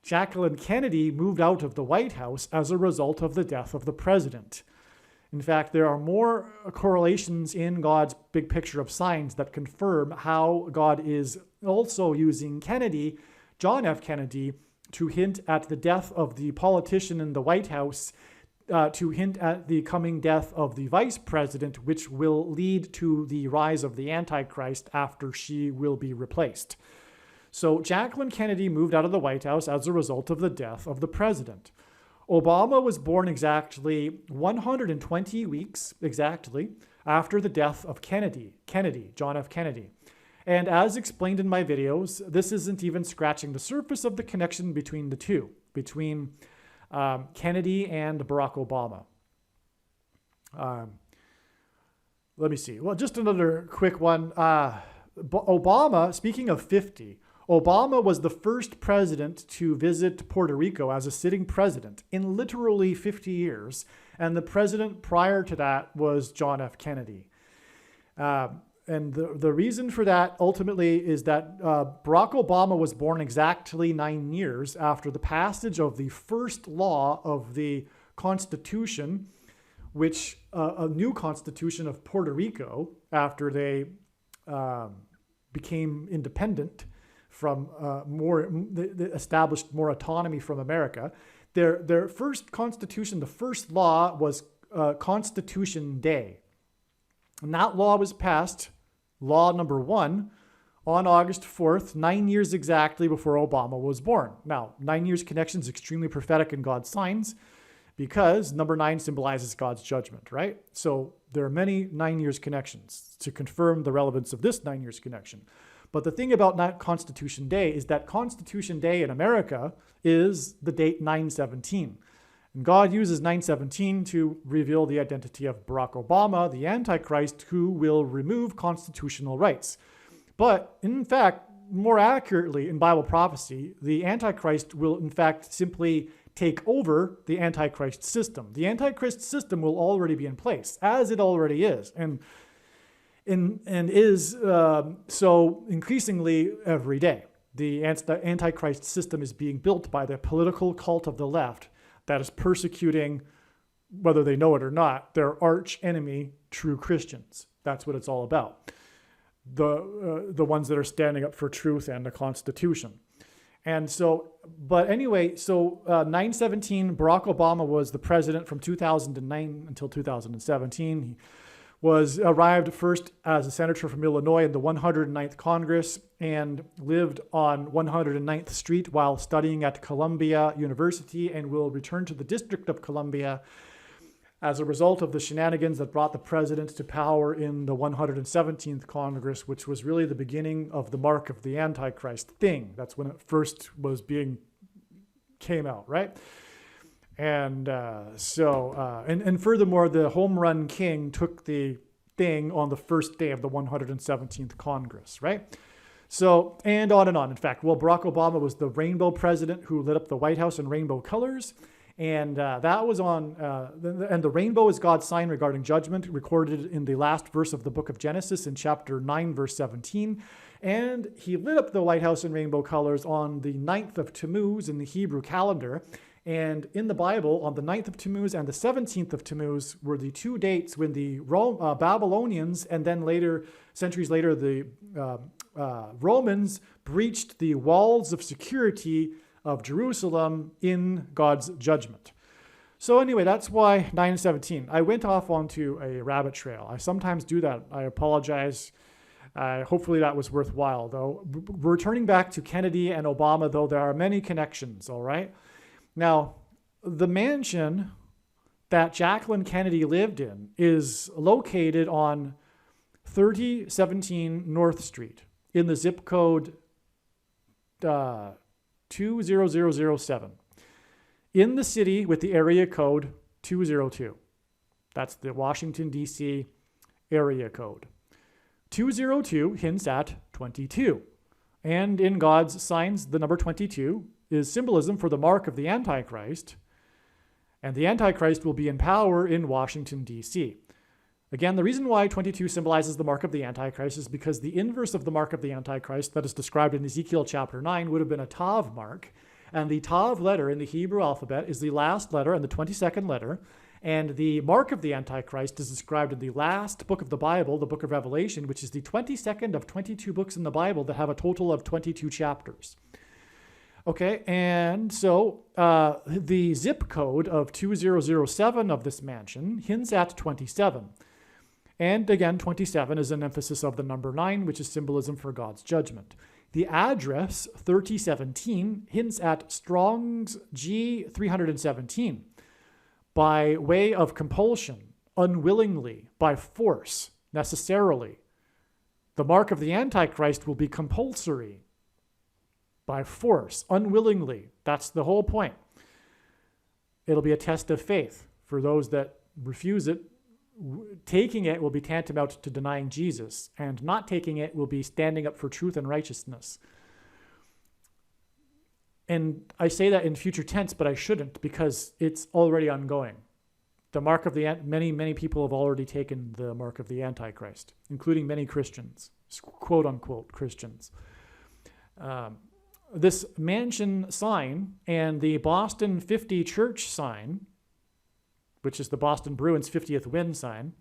Jacqueline Kennedy moved out of the White House as a result of the death of the president. In fact, there are more correlations in God's big picture of signs that confirm how God is also using Kennedy, John F. Kennedy, to hint at the death of the politician in the White House, to hint at the coming death of the vice president, which will lead to the rise of the Antichrist after she will be replaced. So Jacqueline Kennedy moved out of the White House as a result of the death of the president. Obama was born exactly 120 weeks exactly after the death of Kennedy, John F. Kennedy. And as explained in my videos, this isn't even scratching the surface of the connection between the two, between Kennedy and Barack Obama. Let me see. Well, just another quick one. Obama, speaking of 50, Obama was the first president to visit Puerto Rico as a sitting president in literally 50 years. And the president prior to that was John F. Kennedy. And the reason for that ultimately is that Barack Obama was born exactly 9 years after the passage of the first law of the Constitution, which a new Constitution of Puerto Rico, after they became independent from they established more autonomy from America. Their first constitution, the first law was Constitution Day. And that law was passed, law number 1, on August 4th, 9 years exactly before Obama was born. Now, 9 years connection is extremely prophetic in God's signs because number 9 symbolizes God's judgment, right? So there are many 9 years connections to confirm the relevance of this 9 years connection. But the thing about Constitution Day is that Constitution Day in America is the date 9/17. And God uses 9/17 to reveal the identity of Barack Obama, the Antichrist, who will remove constitutional rights. But in fact, more accurately in Bible prophecy, the Antichrist will in fact simply take over the Antichrist system. The Antichrist system will already be in place, as it already is. And and is so increasingly every day. The Antichrist system is being built by the political cult of the left that is persecuting, whether they know it or not, their arch enemy, true Christians. That's what it's all about. The ones that are standing up for truth and the Constitution. And so, but anyway, so 9/17, Barack Obama was the president from 2009 until 2017. He arrived first as a senator from Illinois in the 109th Congress and lived on 109th Street while studying at Columbia University, and will return to the District of Columbia as a result of the shenanigans that brought the president to power in the 117th Congress, which was really the beginning of the mark of the Antichrist thing. That's when it first came out, right? And and furthermore, the home run king took the thing on the first day of the 117th Congress, right? So, and on and on. In fact, well, Barack Obama was the rainbow president who lit up the White House in rainbow colors. And that was on, and the rainbow is God's sign regarding judgment, recorded in the last verse of the book of Genesis in chapter 9, verse 17. And he lit up the White House in rainbow colors on the 9th of Tammuz in the Hebrew calendar. And in the Bible, on the 9th of Tammuz and the 17th of Tammuz were the two dates when the Babylonians, and then later, centuries later, the Romans breached the walls of security of Jerusalem in God's judgment. So anyway, that's why 9/17. I went off onto a rabbit trail. I sometimes do that. I apologize. Hopefully that was worthwhile, though. Returning back to Kennedy and Obama, though, there are many connections, all right? Now, the mansion that Jacqueline Kennedy lived in is located on 3017 North Street in the zip code 20007 in the city with the area code 202. That's the Washington, D.C. area code. 202 hints at 22. And in God's signs, the number 22 is symbolism for the mark of the Antichrist. And the Antichrist will be in power in Washington, D.C. Again, the reason why 22 symbolizes the mark of the Antichrist is because the inverse of the mark of the Antichrist that is described in Ezekiel chapter 9 would have been a Tav mark. And the Tav letter in the Hebrew alphabet is the last letter and the 22nd letter. And the mark of the Antichrist is described in the last book of the Bible, the book of Revelation, which is the 22nd of 22 books in the Bible that have a total of 22 chapters. Okay, and so the zip code of 2007 of this mansion hints at 27. And again, 27 is an emphasis of the number 9, which is symbolism for God's judgment. The address, 3017, hints at Strong's G317, by way of compulsion, unwillingly, by force, necessarily. The mark of the Antichrist will be compulsory, by force, unwillingly. That's the whole point. It'll be a test of faith for those that refuse it. Taking it will be tantamount to denying Jesus, and not taking it will be standing up for truth and righteousness. And I say that in future tense, but I shouldn't, because it's already ongoing. The mark of the many people have already taken the mark of the Antichrist, including many Christians, quote unquote Christians. This mansion sign and the Boston 50 church sign, which is the Boston Bruins 50th win sign,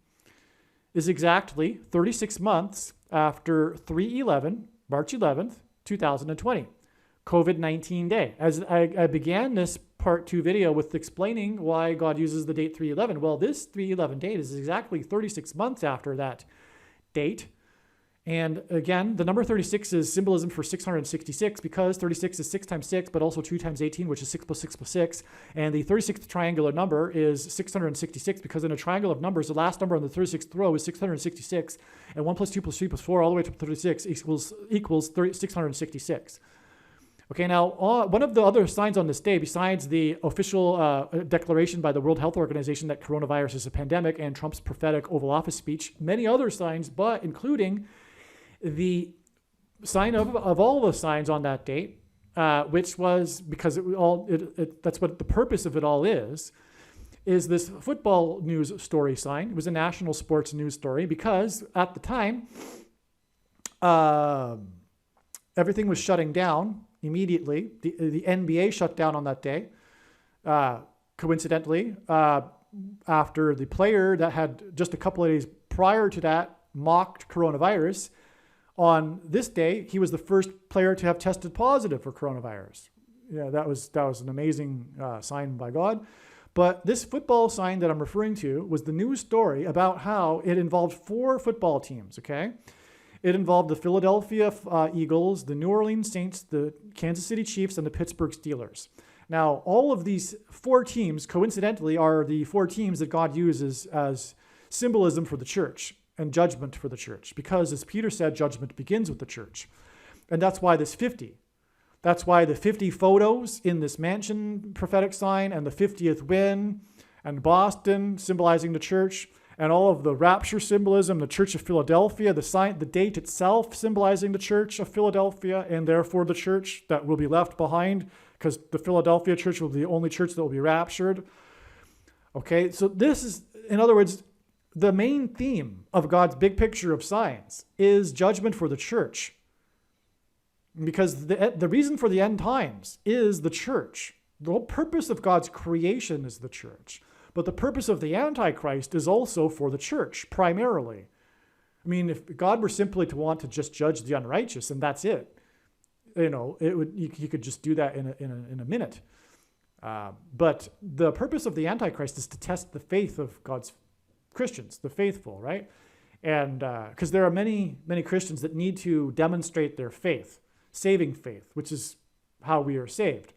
is exactly 36 months after 3/11, March 11th, 2020, COVID-19 day. As I began this part 2 video with explaining why God uses the date 3/11. Well, this 3/11 date is exactly 36 months after that date. And again, the number 36 is symbolism for 666, because 36 is 6 times 6, but also 2 times 18, which is 6 plus 6 plus 6. And the 36th triangular number is 666, because in a triangle of numbers, the last number on the 36th row is 666. And 1 plus 2 plus 3 plus 4 all the way to 36 equals 666. Okay, now one of the other signs on this day, besides the official declaration by the World Health Organization that coronavirus is a pandemic and Trump's prophetic Oval Office speech, many other signs, but including the sign of all the signs on that date, which was, because that's what the purpose of it all is is this football news story sign. It was a national sports news story because at the time, everything was shutting down immediately. The NBA shut down on that day, coincidentally, after the player that had just a couple of days prior to that mocked coronavirus. On this day, he was the first player to have tested positive for coronavirus. Yeah, that was an amazing sign by God. But this football sign that I'm referring to was the news story about how it involved 4 football teams, okay? It involved the Philadelphia Eagles, the New Orleans Saints, the Kansas City Chiefs, and the Pittsburgh Steelers. Now, all of these 4 teams, coincidentally, are the 4 teams that God uses as symbolism for the church and judgment for the church. Because, as Peter said, judgment begins with the church. And that's why there's 50. That's why the 50 photos in this mansion prophetic sign and the 50th win and Boston symbolizing the church and all of the rapture symbolism, the Church of Philadelphia, the sign, the date itself symbolizing the Church of Philadelphia and therefore the church that will be left behind because the Philadelphia church will be the only church that will be raptured. Okay, so this is, in other words, the main theme of God's big picture of signs is judgment for the church. Because the reason for the end times is the church. The whole purpose of God's creation is the church. But the purpose of the Antichrist is also for the church, primarily. I mean, if God were simply to want to just judge the unrighteous, and that's it, he could just do that in a minute. But the purpose of the Antichrist is to test the faith of God's Christians, the faithful, right? And because there are many Christians that need to demonstrate their faith. Saving faith, which is how we are saved.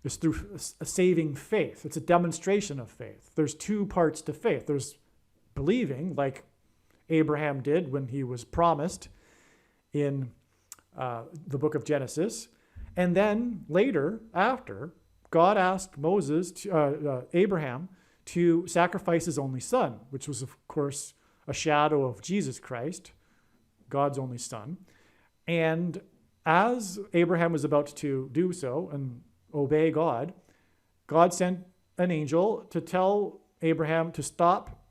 It's through a saving faith. It's a demonstration of faith. There's 2 parts to faith. There's believing, like Abraham did when he was promised in the book of Genesis. And then later, after, God asked Abraham to sacrifice his only son, which was, of course, a shadow of Jesus Christ, God's only son. And as Abraham was about to do so and obey God, God sent an angel to tell Abraham to stop.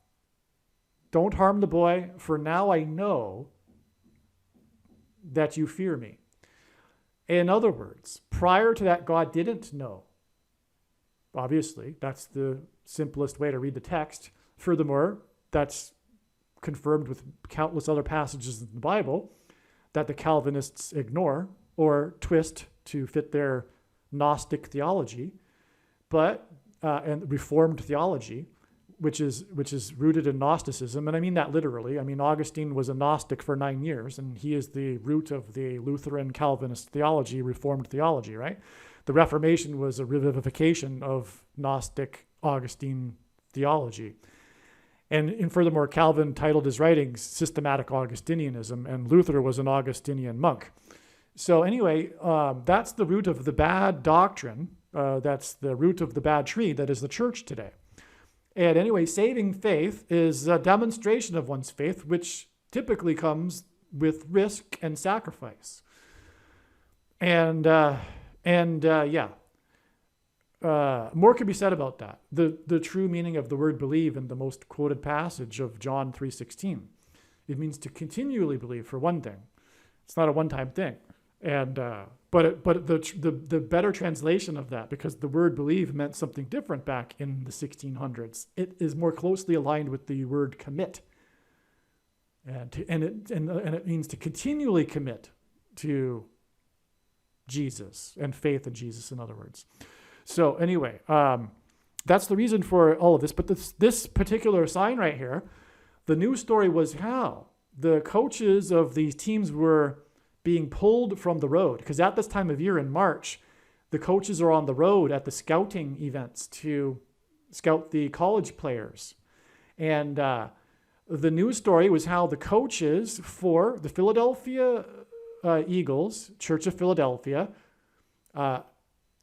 Don't harm the boy, for now I know that you fear me. In other words, prior to that, God didn't know. Obviously, that's the simplest way to read the text. Furthermore, that's confirmed with countless other passages in the Bible that the Calvinists ignore or twist to fit their Gnostic theology, and Reformed theology, which is rooted in Gnosticism. And I mean that literally. I mean, Augustine was a Gnostic for 9 years, and he is the root of the Lutheran Calvinist theology, Reformed theology, right? The Reformation was a revivification of Gnostic Augustine theology. And furthermore, Calvin titled his writings Systematic Augustinianism, and Luther was an Augustinian monk. So anyway, that's the root of the bad doctrine. That's the root of the bad tree that is the church today. And anyway, saving faith is a demonstration of one's faith, which typically comes with risk and sacrifice. More can be said about that. The true meaning of the word believe in the most quoted passage of John 3:16. It means to continually believe, for one thing. It's not a one-time thing. And but the better translation of that, because the word believe meant something different back in the 1600s, it is more closely aligned with the word commit. And it means to continually commit to Jesus and faith in Jesus, in other words. So anyway, that's the reason for all of this. But this particular sign right here, the news story was how the coaches of these teams were being pulled from the road. Because at this time of year in March, the coaches are on the road at the scouting events to scout the college players. And the news story was how the coaches for the Philadelphia Eagles, Church of Philadelphia,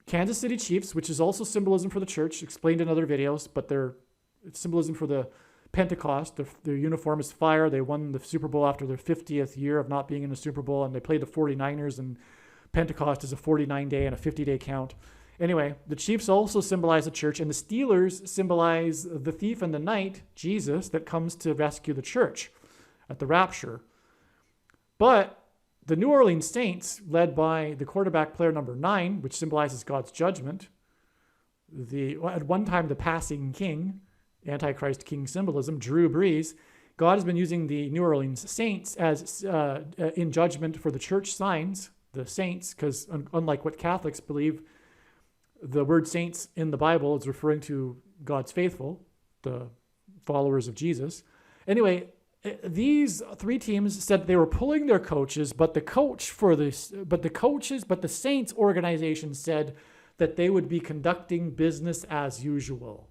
Kansas City Chiefs, which is also symbolism for the church, explained in other videos, but it's symbolism for the Pentecost. Their uniform is fire. They won the Super Bowl after their 50th year of not being in the Super Bowl, and they played the 49ers, and Pentecost is a 49-day and a 50-day count. Anyway, the chiefs also symbolize the church, and the Steelers symbolize the thief in the night, Jesus, that comes to rescue the church at the rapture. But the New Orleans Saints, led by the quarterback player number 9, which symbolizes God's judgment, at one time the passing king, Antichrist king symbolism, Drew Brees, God has been using the New Orleans Saints as in judgment for the church signs, the saints, because unlike what Catholics believe, the word saints in the Bible is referring to God's faithful, the followers of Jesus. Anyway, these 3 teams said they were pulling their coaches, but the Saints organization said that they would be conducting business as usual,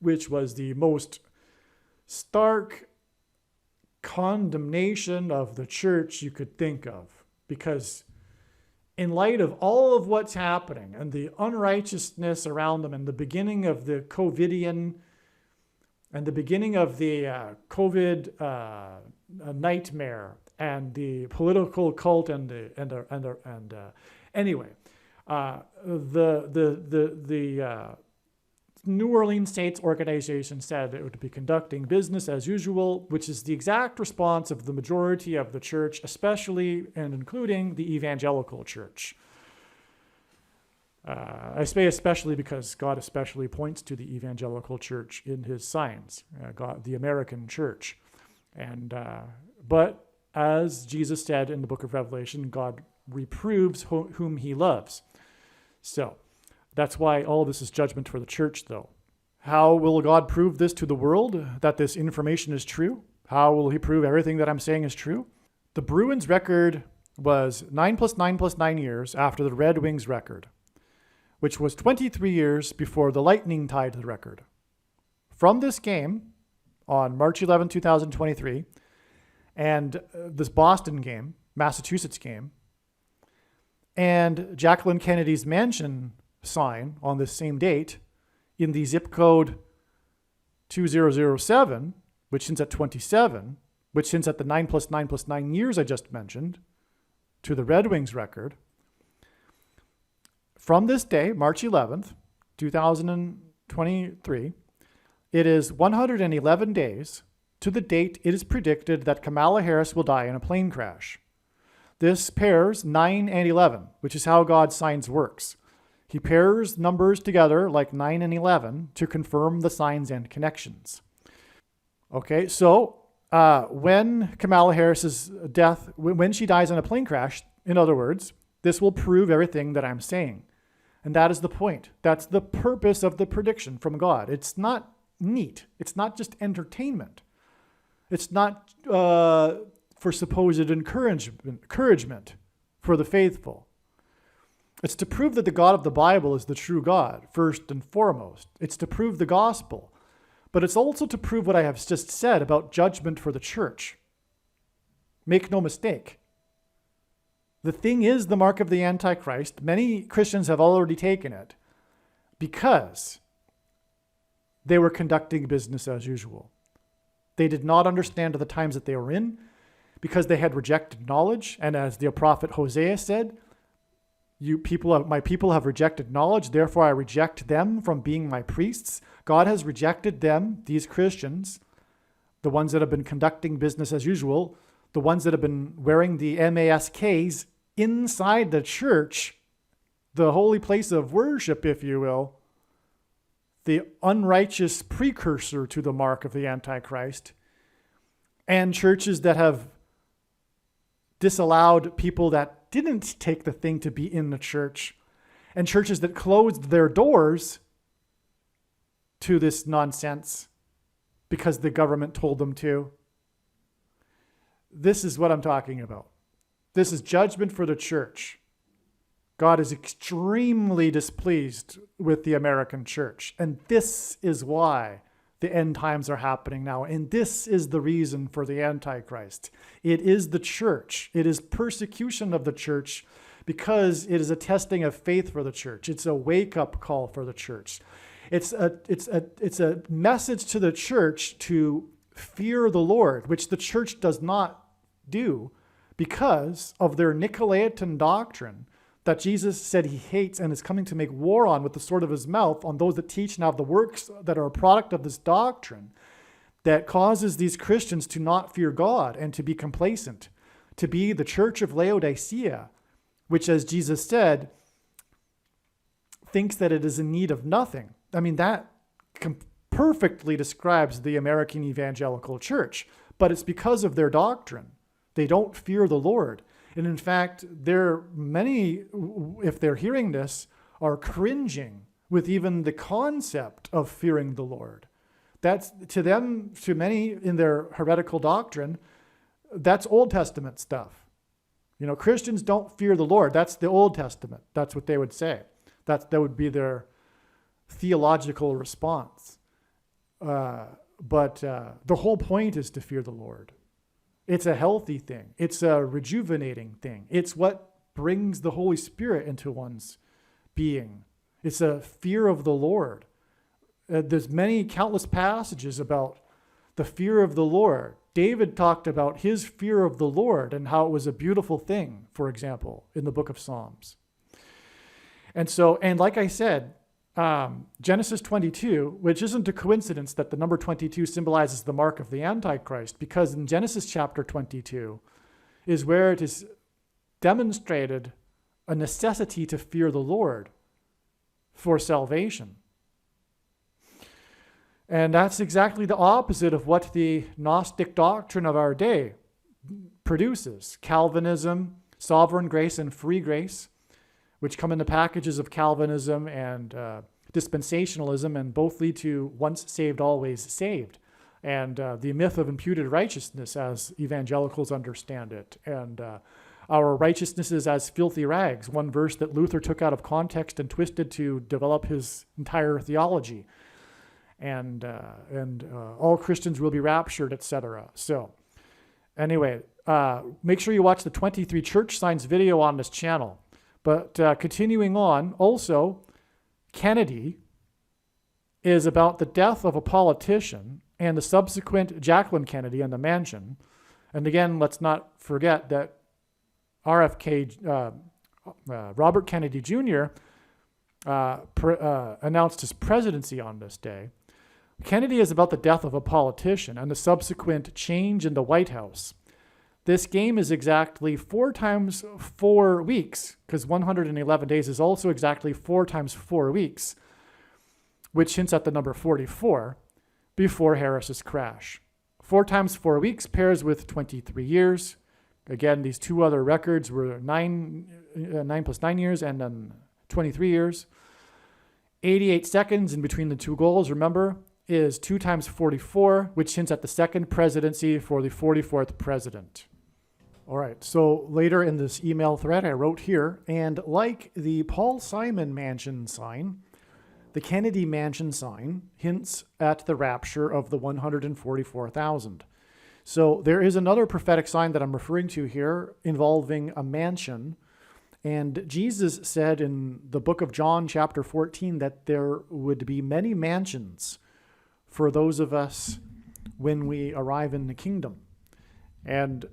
which was the most stark condemnation of the church you could think of, because in light of all of what's happening and the unrighteousness around them and the beginning of the COVIDian and the beginning of the COVID nightmare and the political cult anyway, the New Orleans Saints organization said it would be conducting business as usual, which is the exact response of the majority of the church, especially and including the evangelical church. I say especially because God especially points to the evangelical church in his signs, God, the American church. But as Jesus said in the book of Revelation, God reproves whom he loves. So that's why all this is judgment for the church, though. How will God prove this to the world, that this information is true? How will he prove everything that I'm saying is true? The Bruins record was 9 + 9 + 9 years after the Red Wings record, which was 23 years before the Lightning tied the record. From this game on March 11, 2023, and this Boston game, Massachusetts game, and Jacqueline Kennedy's mansion sign on this same date in the zip code 2007, which hints at 27, which hints at the 9 + 9 + 9 years I just mentioned, to the Red Wings record. From this day, March 11th, 2023, it is 111 days to the date it is predicted that Kamala Harris will die in a plane crash. This pairs 9 and 11, which is how God's signs works. He pairs numbers together like 9 and 11 to confirm the signs and connections. Okay, so when Kamala Harris's death, when she dies in a plane crash, in other words, this will prove everything that I'm saying. And that is the point. That's the purpose of the prediction from God. It's not neat. It's not just entertainment. It's not for supposed encouragement for the faithful. It's to prove that the God of the Bible is the true God, first and foremost. It's to prove the gospel. But it's also to prove what I have just said about judgment for the church. Make no mistake. The thing is the mark of the Antichrist. Many Christians have already taken it because they were conducting business as usual. They did not understand the times that they were in because they had rejected knowledge. And as the prophet Hosea said, my people have rejected knowledge, therefore I reject them from being my priests. God has rejected them, these Christians, the ones that have been conducting business as usual, the ones that have been wearing the MASKs inside the church, the holy place of worship, if you will, the unrighteous precursor to the mark of the Antichrist, and churches that have disallowed people that didn't take the thing to be in the church, and churches that closed their doors to this nonsense because the government told them to. This is what I'm talking about. This is judgment for the church. God is extremely displeased with the American church, and this is why the end times are happening now. And this is the reason for the Antichrist. It is the church. It is persecution of the church because it is a testing of faith for the church. It's a wake-up call for the church. It's a message to the church to fear the Lord, which the church does not do because of their Nicolaitan doctrine that Jesus said he hates and is coming to make war on with the sword of his mouth on those that teach and have the works that are a product of this doctrine that causes these Christians to not fear God and to be complacent, to be the church of Laodicea, which, as Jesus said, thinks that it is in need of nothing. I mean, that perfectly describes the American evangelical church, but it's because of their doctrine. They don't fear the Lord. And in fact, many, if they're hearing this, are cringing with even the concept of fearing the Lord. That's, to them, to many in their heretical doctrine, that's Old Testament stuff. You know, Christians don't fear the Lord. That's the Old Testament. That's what they would say. That would be their theological response. But the whole point is to fear the Lord. It's a healthy thing. It's a rejuvenating thing. It's what brings the Holy Spirit into one's being. It's a fear of the Lord. There's countless passages about the fear of the Lord. David talked about his fear of the Lord and how it was a beautiful thing, for example, in the book of Psalms. And like I said, Genesis 22, which isn't a coincidence that the number 22 symbolizes the mark of the Antichrist, because in Genesis chapter 22 is where it is demonstrated a necessity to fear the Lord for salvation. And that's exactly the opposite of what the Gnostic doctrine of our day produces. Calvinism, sovereign grace, and free grace, which come in the packages of Calvinism and dispensationalism, and both lead to once saved, always saved, and the myth of imputed righteousness as evangelicals understand it, and our righteousness is as filthy rags, one verse that Luther took out of context and twisted to develop his entire theology, and all Christians will be raptured, etc. So anyway, make sure you watch the 23 church signs video on this channel. But continuing on, also, Kennedy is about the death of a politician and the subsequent Jacqueline Kennedy and the mansion. And again, let's not forget that Robert Kennedy Jr. Announced his presidency on this day. Kennedy is about the death of a politician and the subsequent change in the White House. This game is exactly 4 times 4 weeks, because 111 days is also exactly 4 times 4 weeks, which hints at the number 44, before Harris's crash. 4 times 4 weeks pairs with 23 years. Again, these two other records were 9 plus 9 years and then 23 years. 88 seconds in between the two goals, remember, is 2 times 44, which hints at the second presidency for the 44th president. All right, so later in this email thread, I wrote here, and like the Paul Simon Mansion sign, the Kennedy Mansion sign hints at the rapture of the 144,000. So there is another prophetic sign that I'm referring to here involving a mansion. And Jesus said in the book of John, chapter 14, that there would be many mansions for those of us when we arrive in the kingdom. And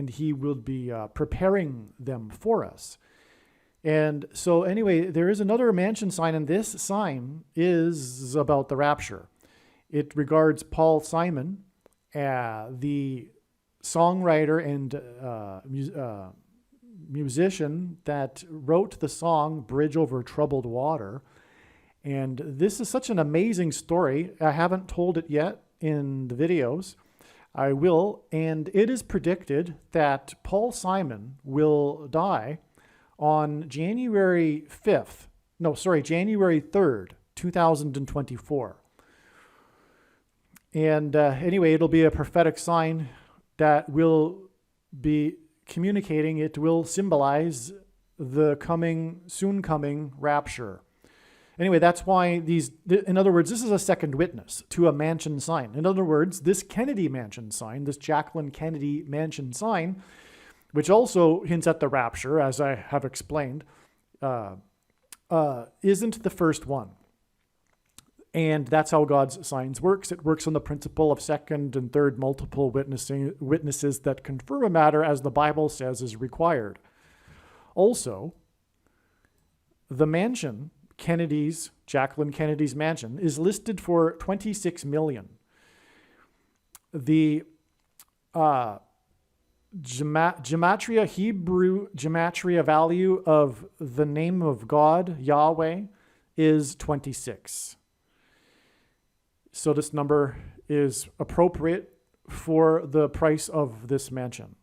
he will be preparing them for us. And so anyway, there is another mansion sign, and this sign is about the rapture. It regards Paul Simon, the songwriter and musician that wrote the song Bridge Over Troubled Water. And this is such an amazing story. I haven't told it yet in the videos. I will, and it is predicted that Paul Simon will die on January 3rd, 2024. And anyway, it'll be a prophetic sign that will be communicating, it will symbolize the soon coming rapture. Anyway, that's why in other words, this is a second witness to a mansion sign. In other words, this Kennedy mansion sign, this Jacqueline Kennedy mansion sign, which also hints at the rapture, as I have explained, isn't the first one. And that's how God's signs works. It works on the principle of second and third multiple witnesses that confirm a matter as the Bible says is required. Also, the mansion, Jacqueline Kennedy's mansion, is listed for $26 million. The Hebrew gematria value of the name of God, Yahweh, is 26. So this number is appropriate for the price of this mansion.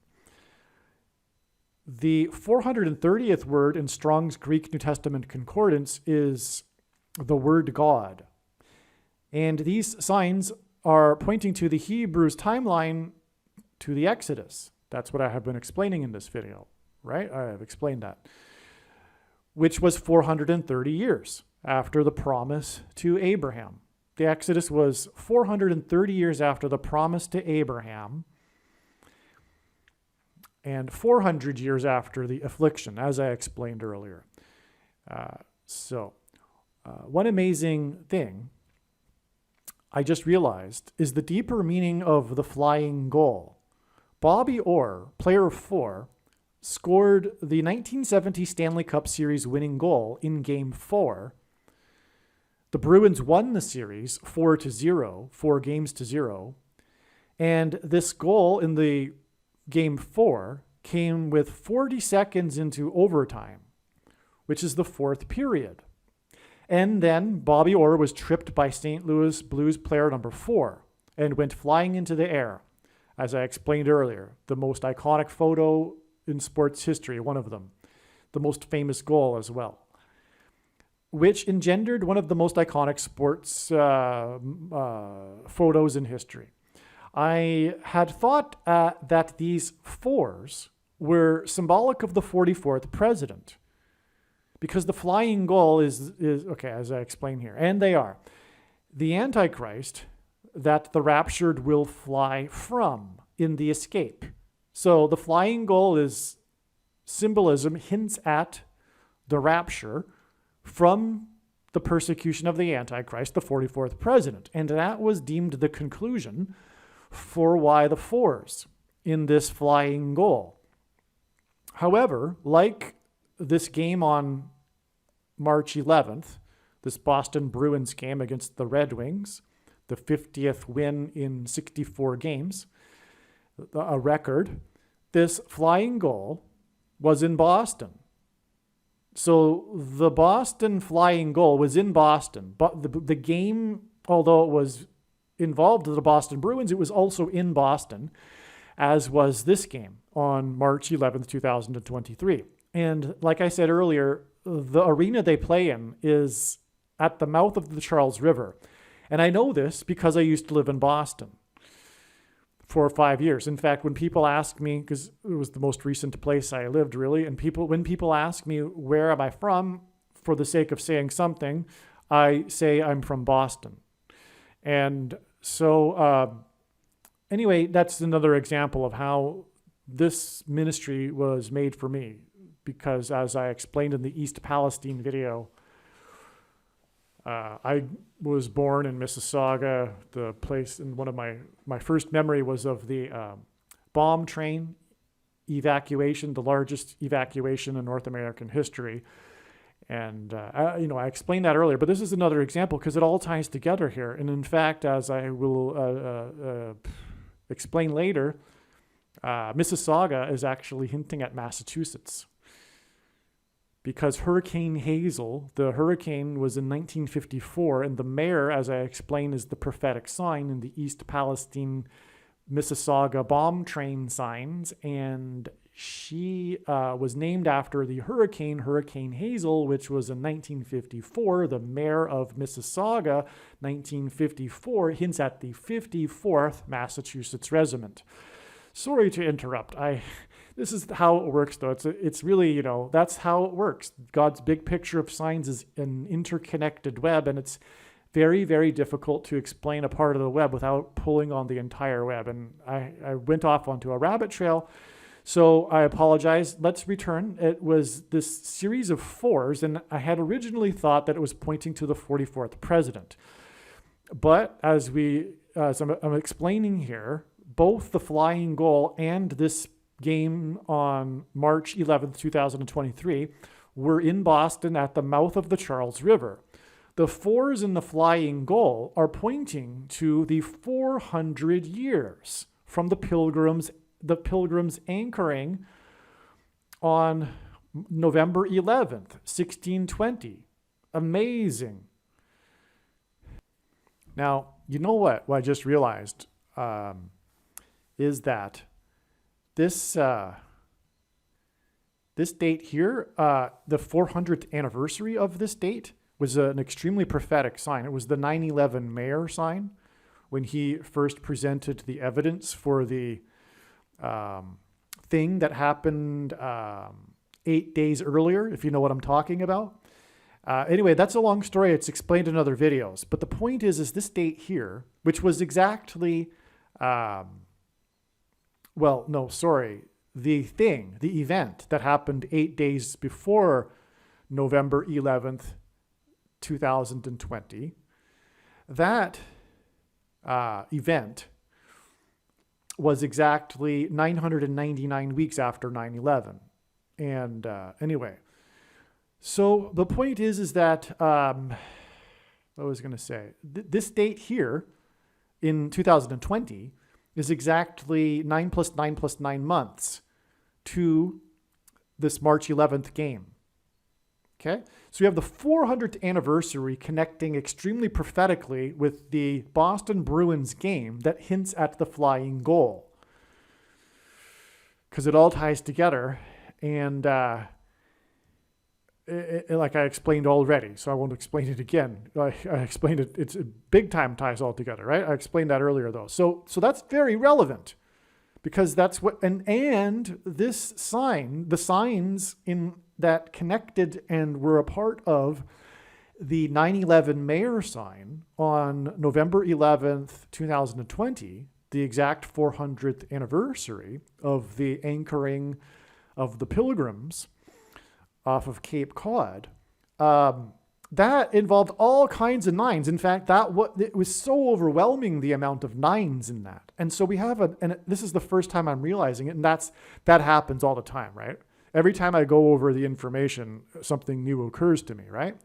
The 430th word in Strong's Greek New Testament Concordance is the word God. And these signs are pointing to the Hebrews' timeline to the Exodus. That's what I have been explaining in this video, right? I have explained that. Which was 430 years after the promise to Abraham. The Exodus was 430 years after the promise to Abraham and 400 years after the affliction, as I explained earlier. One amazing thing I just realized is the deeper meaning of the flying goal. Bobby Orr, player 4, scored the 1970 Stanley Cup Series winning goal in Game 4. The Bruins won the series 4-0, 4 games to 0. And this goal in the Game 4 came with 40 seconds into overtime, which is the 4th period. And then Bobby Orr was tripped by St. Louis Blues player number 4 and went flying into the air. As I explained earlier, the most iconic photo in sports history, one of them, the most famous goal as well, which engendered one of the most iconic sports photos in history. I had thought that these 4s were symbolic of the 44th president, because the flying goal is okay, as I explain here, and they are the Antichrist that the raptured will fly from in the escape. So the flying goal is symbolism, hints at the rapture from the persecution of the Antichrist, the 44th president. And that was deemed the conclusion for why the 4s in this flying goal. However, like this game on March 11th, this Boston Bruins game against the Red Wings, the 50th win in 64 games, a record, this flying goal was in Boston. So the Boston flying goal was in Boston, but the game, although it was involved the Boston Bruins, it was also in Boston, as was this game on March 11th, 2023. And like I said earlier, the arena they play in is at the mouth of the Charles River. And I know this because I used to live in Boston for 5 years. In fact, when people ask me, because it was the most recent place I lived really, and when people ask me where am I from, for the sake of saying something, I say I'm from Boston. And so anyway, that's another example of how this ministry was made for me, because as I explained in the East Palestine video, I was born in Mississauga, the place, and one of my first memory was of the bomb train evacuation, the largest evacuation in North American history. And, I explained that earlier, but this is another example because it all ties together here. And in fact, as I will explain later, Mississauga is actually hinting at Massachusetts. Because Hurricane Hazel, the hurricane was in 1954, and the mayor, as I explained, is the prophetic sign in the East Palestine Mississauga bomb train signs, and she was named after the Hurricane Hazel, which was in 1954. The mayor of Mississauga, 1954, hints at the 54th Massachusetts regiment. Sorry to interrupt. This is how it works, though. It's really, that's how it works. God's big picture of signs is an interconnected web, and it's very, very difficult to explain a part of the web without pulling on the entire web. And I went off onto a rabbit trail, so I apologize. Let's return. It was this series of 4s, and I had originally thought that it was pointing to the 44th president. But as I'm explaining here, both the flying goal and this game on March 11th, 2023 were in Boston at the mouth of the Charles River. The 4s in the flying goal are pointing to the 400 years from the pilgrims anchoring on November 11th, 1620. Amazing. Now, you know what I just realized is that this date here, the 400th anniversary of this date, was an extremely prophetic sign. It was the 9/11 mayor sign when he first presented the evidence for the thing that happened 8 days earlier, if you know what I'm talking about. Anyway, that's a long story. It's explained in other videos. But the point is this date here, which was exactly, the event that happened 8 days before November 11th, 2020, that event was exactly 999 weeks after 9/11. And anyway, so the point is that, what I was going to say, this date here in 2020 is exactly 9 plus 9 plus 9 months to this March 11th game. Okay, so you have the 400th anniversary connecting extremely prophetically with the Boston Bruins game that hints at the flying goal. Because it all ties together, and like I explained already, so I won't explain it again. I explained it, it's a big time ties all together, right? I explained that earlier though. So that's very relevant because that's what, and this sign, the signs in that connected and were a part of the 9/11 mayor sign on November 11th, 2020, the exact 400th anniversary of the anchoring of the Pilgrims off of Cape Cod, that involved all kinds of nines. In fact, it was so overwhelming, the amount of nines in that. And so we have and this is the first time I'm realizing it, and that happens all the time, right? Every time I go over the information, something new occurs to me, right?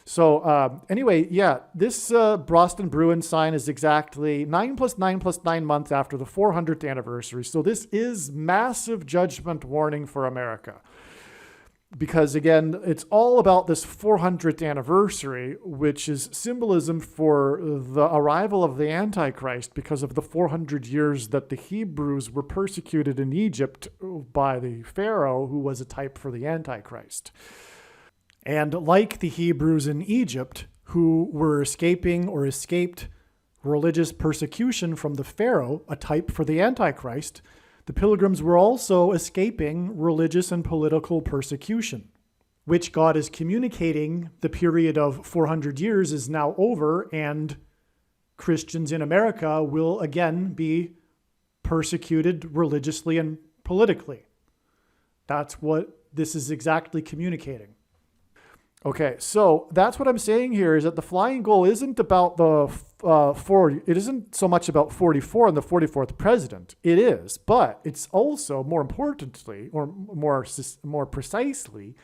So anyway, yeah, this Boston Bruins sign is exactly 9 plus 9 plus 9 months after the 400th anniversary. So this is massive judgment warning for America. Because again, it's all about this 400th anniversary, which is symbolism for the arrival of the Antichrist because of the 400 years that the Hebrews were persecuted in Egypt by the Pharaoh, who was a type for the Antichrist. And like the Hebrews in Egypt, who were escaped religious persecution from the Pharaoh, a type for the Antichrist, the Pilgrims were also escaping religious and political persecution, which God is communicating the period of 400 years is now over, and Christians in America will again be persecuted religiously and politically. That's what this is exactly communicating. Okay, so that's what I'm saying here is that the flying goal isn't about the it isn't so much about 44 and the 44th president. It is, but it's also more importantly, or more precisely,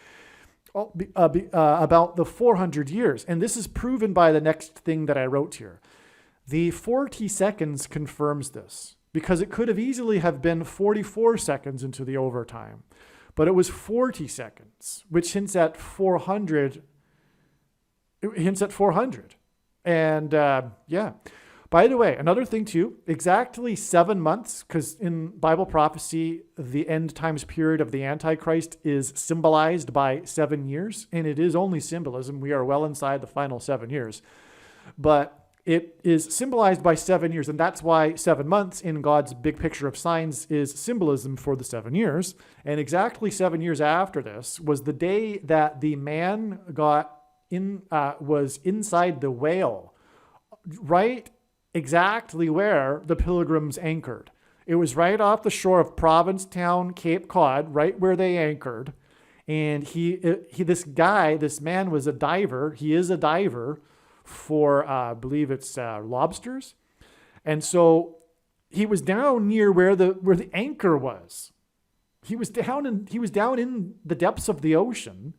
about the 400 years. And this is proven by the next thing that I wrote here. The 40 seconds confirms this, because it could have easily have been 44 seconds into the overtime. But it was 40 seconds, which hints at 400. It hints at 400. And yeah. By the way, another thing too, exactly 7 months, because in Bible prophecy, the end times period of the Antichrist is symbolized by 7 years. And it is only symbolism. We are well inside the final 7 years. But it is symbolized by 7 years, and that's why 7 months in God's big picture of signs is symbolism for the 7 years. And exactly 7 years after this was the day that the man was inside the whale, right exactly where the Pilgrims anchored. It was right off the shore of Provincetown, Cape Cod, right where they anchored. And this man was a diver. He is a diver for, I believe it's lobsters. And so he was down near where the anchor was. He was down in the depths of the ocean,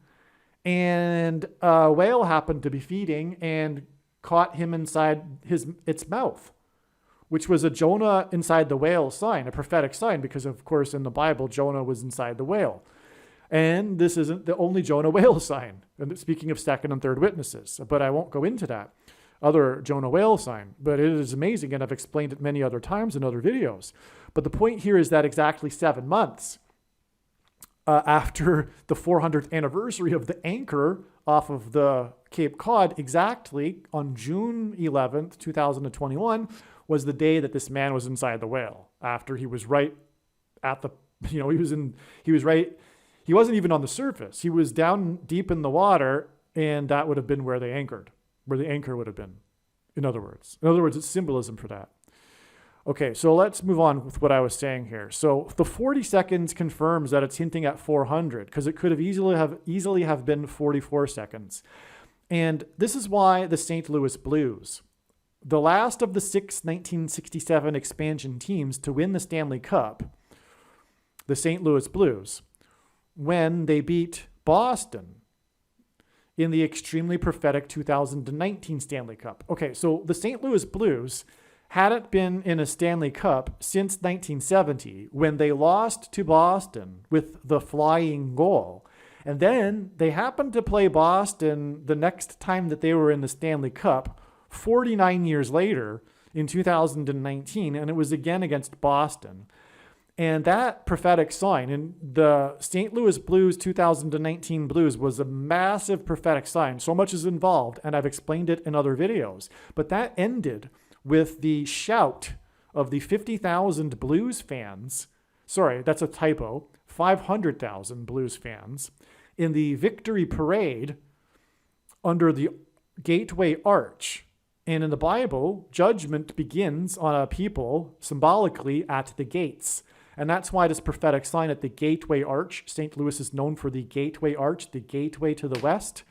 and a whale happened to be feeding and caught him inside its mouth, which was a Jonah inside the whale sign, a prophetic sign, because of course in the Bible, Jonah was inside the whale. And this isn't the only Jonah whale sign. And speaking of second and third witnesses, but I won't go into that other Jonah whale sign, but it is amazing. And I've explained it many other times in other videos. But the point here is that exactly 7 months after the 400th anniversary of the anchor off of the Cape Cod, exactly on June 11th, 2021, was the day that this man was inside the whale, after he was right at the, he wasn't even on the surface. He was down deep in the water, and that would have been where they anchored, where the anchor would have been, in other words. In other words, it's symbolism for that. Okay, so let's move on with what I was saying here. So the 40 seconds confirms that it's hinting at 400, because it could have easily have been 44 seconds. And this is why the St. Louis Blues, the last of the 6 1967 expansion teams to win the Stanley Cup, the St. Louis Blues, when they beat Boston in the extremely prophetic 2019 Stanley Cup. Okay, so the St. Louis Blues hadn't been in a Stanley Cup since 1970, when they lost to Boston with the flying goal. And then they happened to play Boston the next time that they were in the Stanley Cup, 49 years later in 2019, and it was again against Boston. And that prophetic sign in the St. Louis Blues 2019 Blues was a massive prophetic sign. So much is involved, and I've explained it in other videos. But that ended with the shout of the 50,000 Blues fans. Sorry, that's a typo. 500,000 Blues fans in the victory parade under the Gateway Arch. And in the Bible, judgment begins on a people symbolically at the gates. And that's why this prophetic sign at the Gateway Arch, St. Louis is known for the Gateway Arch, the gateway to the west,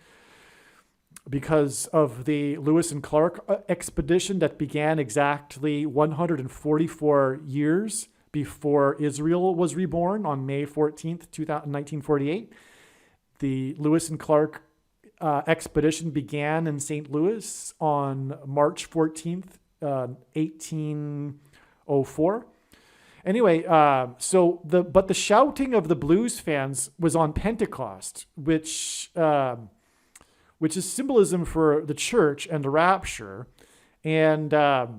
because of the Lewis and Clark expedition that began exactly 144 years before Israel was reborn on May 14th, 1948. The Lewis and Clark expedition began in St. Louis on March 14th, 1804. Anyway, but the shouting of the Blues fans was on Pentecost, which is symbolism for the church and the rapture, and the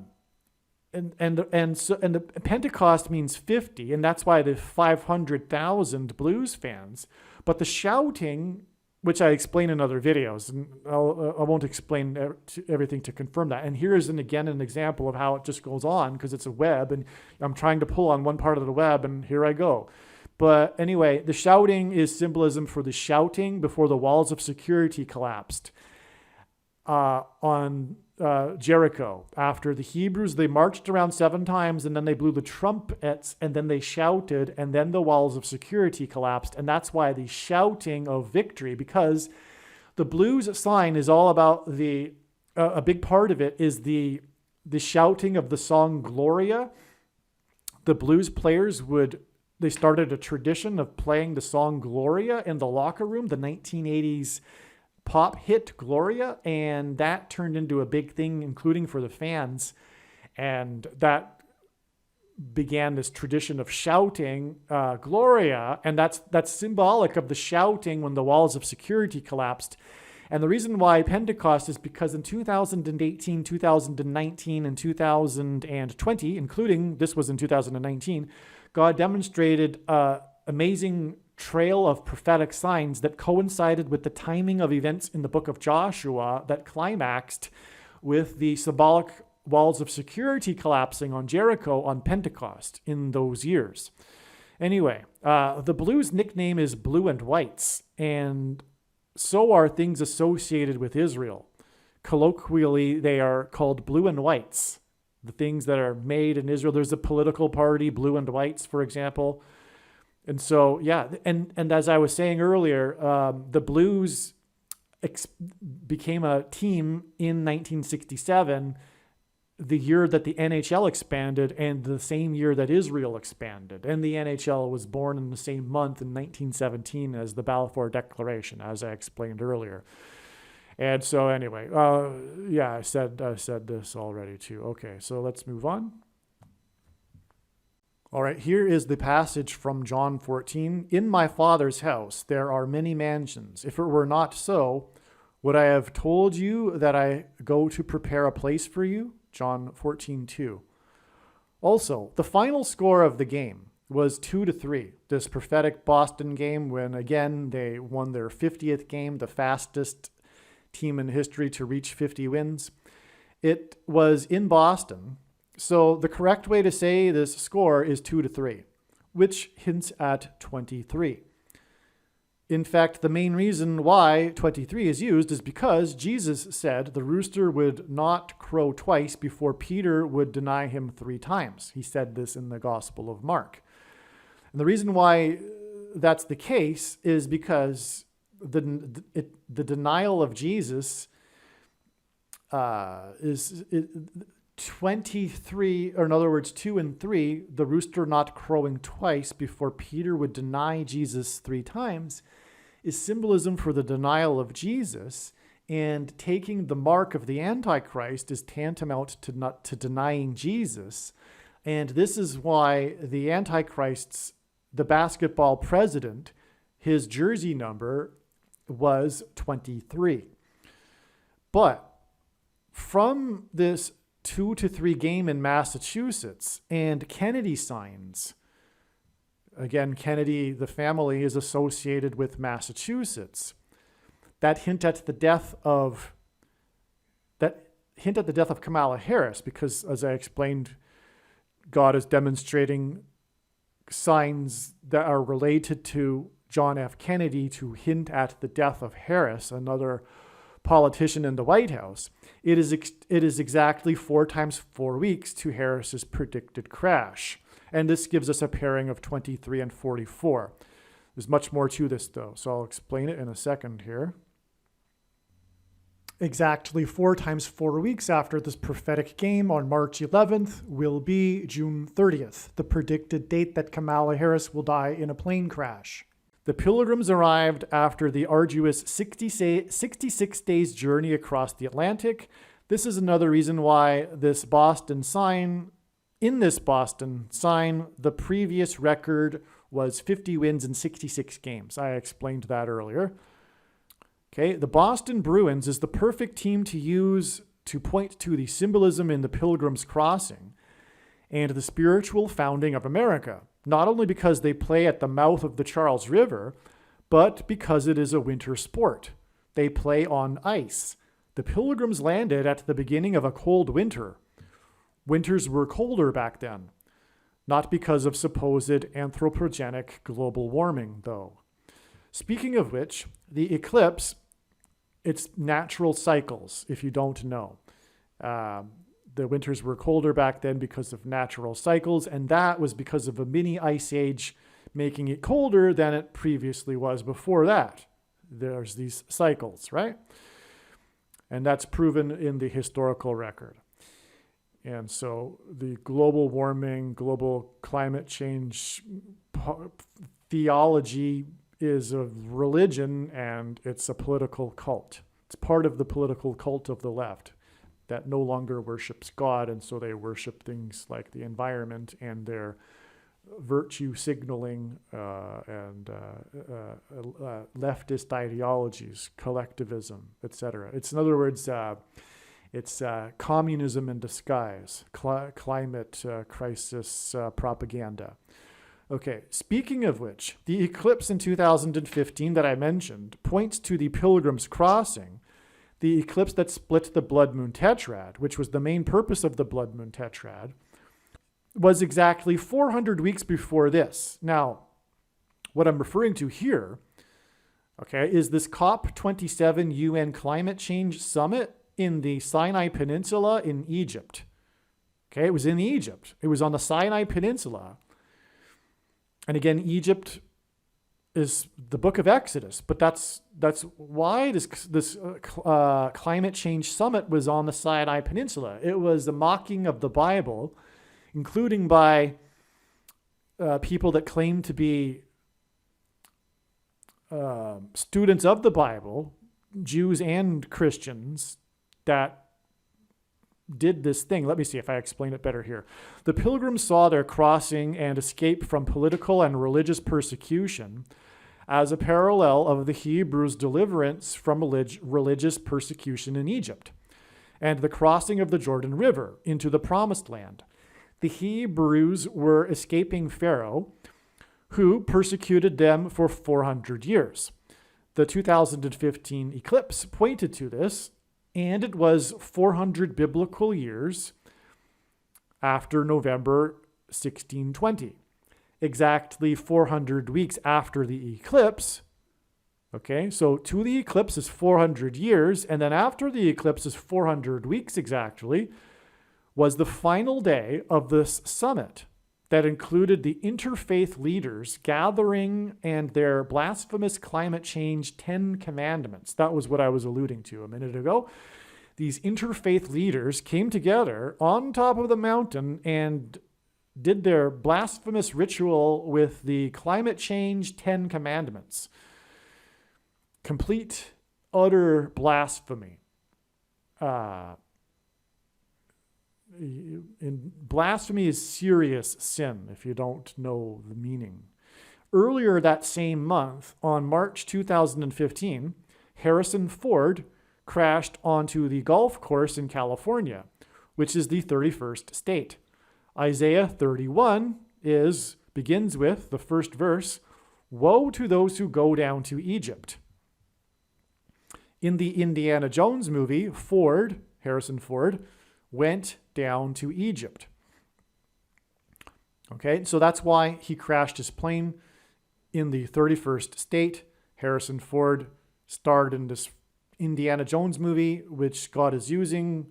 Pentecost means 50, and that's why the 500,000 Blues fans. But the shouting, which I explain in other videos, and I won't explain everything to confirm that. And here is an example of how it just goes on, because it's a web, and I'm trying to pull on one part of the web, and here I go. But anyway, the shouting is symbolism for the shouting before the walls of security collapsed on Jericho. After the Hebrews, they marched around 7 times, and then they blew the trumpets, and then they shouted, and then the walls of security collapsed. And that's why the shouting of victory, because the Blues sign is all about a big part of it is the shouting of the song Gloria. The Blues players they started a tradition of playing the song Gloria in the locker room, the 1980s pop hit Gloria, and that turned into a big thing, including for the fans. And that began this tradition of shouting Gloria, and that's symbolic of the shouting when the walls of security collapsed. And the reason why Pentecost is because in 2018, 2019, and 2020, including this was in 2019, God demonstrated an amazing trail of prophetic signs that coincided with the timing of events in the book of Joshua that climaxed with the symbolic walls of security collapsing on Jericho on Pentecost in those years. Anyway, the Blues nickname is Blue and Whites, and so are things associated with Israel. Colloquially, they are called Blue and Whites. The things that are made in Israel. There's a political party, Blue and Whites, for example. And so, yeah, and as I was saying earlier, the Blues became a team in 1967 the year that the NHL expanded and the same year that Israel expanded. And the NHL was born in the same month in 1917 as the Balfour Declaration, as I explained earlier. And so anyway, yeah, I said this already too. Okay, so let's move on. All right, here is the passage from John 14. In my Father's house there are many mansions. If it were not so, would I have told you that I go to prepare a place for you? John 14:2. Also, the final score of the game was 2-3. This prophetic Boston game, when again they won their 50th game, the fastest team in history to reach 50 wins. It was in Boston. So the correct way to say this score is 2-3, which hints at 23. In fact, the main reason why 23 is used is because Jesus said the rooster would not crow twice before Peter would deny him 3 times. He said this in the Gospel of Mark. And the reason why that's the case is because the denial of Jesus is 23, or in other words, 2 and 3, the rooster not crowing twice before Peter would deny Jesus 3 times, is symbolism for the denial of Jesus, and taking the mark of the Antichrist is tantamount to denying Jesus. And this is why the Antichrist's, the basketball president, his jersey number was 23. But from this 2-3 game in Massachusetts and Kennedy signs, again, Kennedy, the family, is associated with Massachusetts, that hint at the death of Kamala Harris, because as I explained, God is demonstrating signs that are related to John F. Kennedy to hint at the death of Harris, another politician in the White House. It is exactly 4 times 4 weeks to Harris's predicted crash. And this gives us a pairing of 23 and 44. There's much more to this, though, so I'll explain it in a second here. Exactly 4 times 4 weeks after this prophetic game on March 11th will be June 30th, the predicted date that Kamala Harris will die in a plane crash. The Pilgrims arrived after the arduous 66 days journey across the Atlantic. This is another reason why in this Boston sign, the previous record was 50 wins in 66 games. I explained that earlier. Okay, the Boston Bruins is the perfect team to use to point to the symbolism in the Pilgrim's Crossing and the spiritual founding of America, not only because they play at the mouth of the Charles River, but because it is a winter sport. They play on ice. The Pilgrims landed at the beginning of a cold winter. Winters were colder back then, not because of supposed anthropogenic global warming, though. Speaking of which, the eclipse, it's natural cycles, if you don't know. The winters were colder back then because of natural cycles, and that was because of a mini ice age making it colder than it previously was before that. There's these cycles, right? And that's proven in the historical record. And so the global warming, global climate change theology is a religion, and it's a political cult. It's part of the political cult of the left that no longer worships God, and so they worship things like the environment and their virtue signaling and leftist ideologies, collectivism, etc. It's, in other words, it's communism in disguise, climate crisis propaganda. Okay, speaking of which, the eclipse in 2015 that I mentioned points to the Pilgrim's Crossing, the eclipse that split the blood moon tetrad, which was the main purpose of the blood moon tetrad, was exactly 400 weeks before this. Now, what I'm referring to here, okay, is this COP27 UN Climate Change Summit in the Sinai Peninsula in Egypt. Okay, it was in Egypt. It was on the Sinai Peninsula. And again, Egypt is the book of Exodus. But that's why this climate change summit was on the Sinai Peninsula. It was a mocking of the Bible, including by people that claim to be students of the Bible, Jews and Christians, that did this thing. Let me see if I explain it better here. The pilgrims saw their crossing and escape from political and religious persecution as a parallel of the Hebrews' deliverance from religious persecution in Egypt and the crossing of the Jordan River into the Promised Land. The Hebrews were escaping Pharaoh, who persecuted them for 400 years. The 2015 eclipse pointed to this, and it was 400 biblical years after November 1620. Exactly 400 weeks after the eclipse. Okay, so to the eclipse is 400 years, and then after the eclipse is 400 weeks exactly, was the final day of this summit that included the interfaith leaders gathering and their blasphemous climate change 10 commandments. That was what I was alluding to a minute ago. These interfaith leaders came together on top of the mountain and did their blasphemous ritual with the climate change 10 commandments. Complete, utter blasphemy. And blasphemy is serious sin if you don't know the meaning. Earlier that same month, on March 2015, Harrison Ford crashed onto the golf course in California, which is the 31st state. Isaiah 31 begins with the first verse, "Woe to those who go down to Egypt." In the Indiana Jones movie, Harrison Ford, went down to Egypt. Okay, so that's why he crashed his plane in the 31st state. Harrison Ford starred in this Indiana Jones movie, which God is using.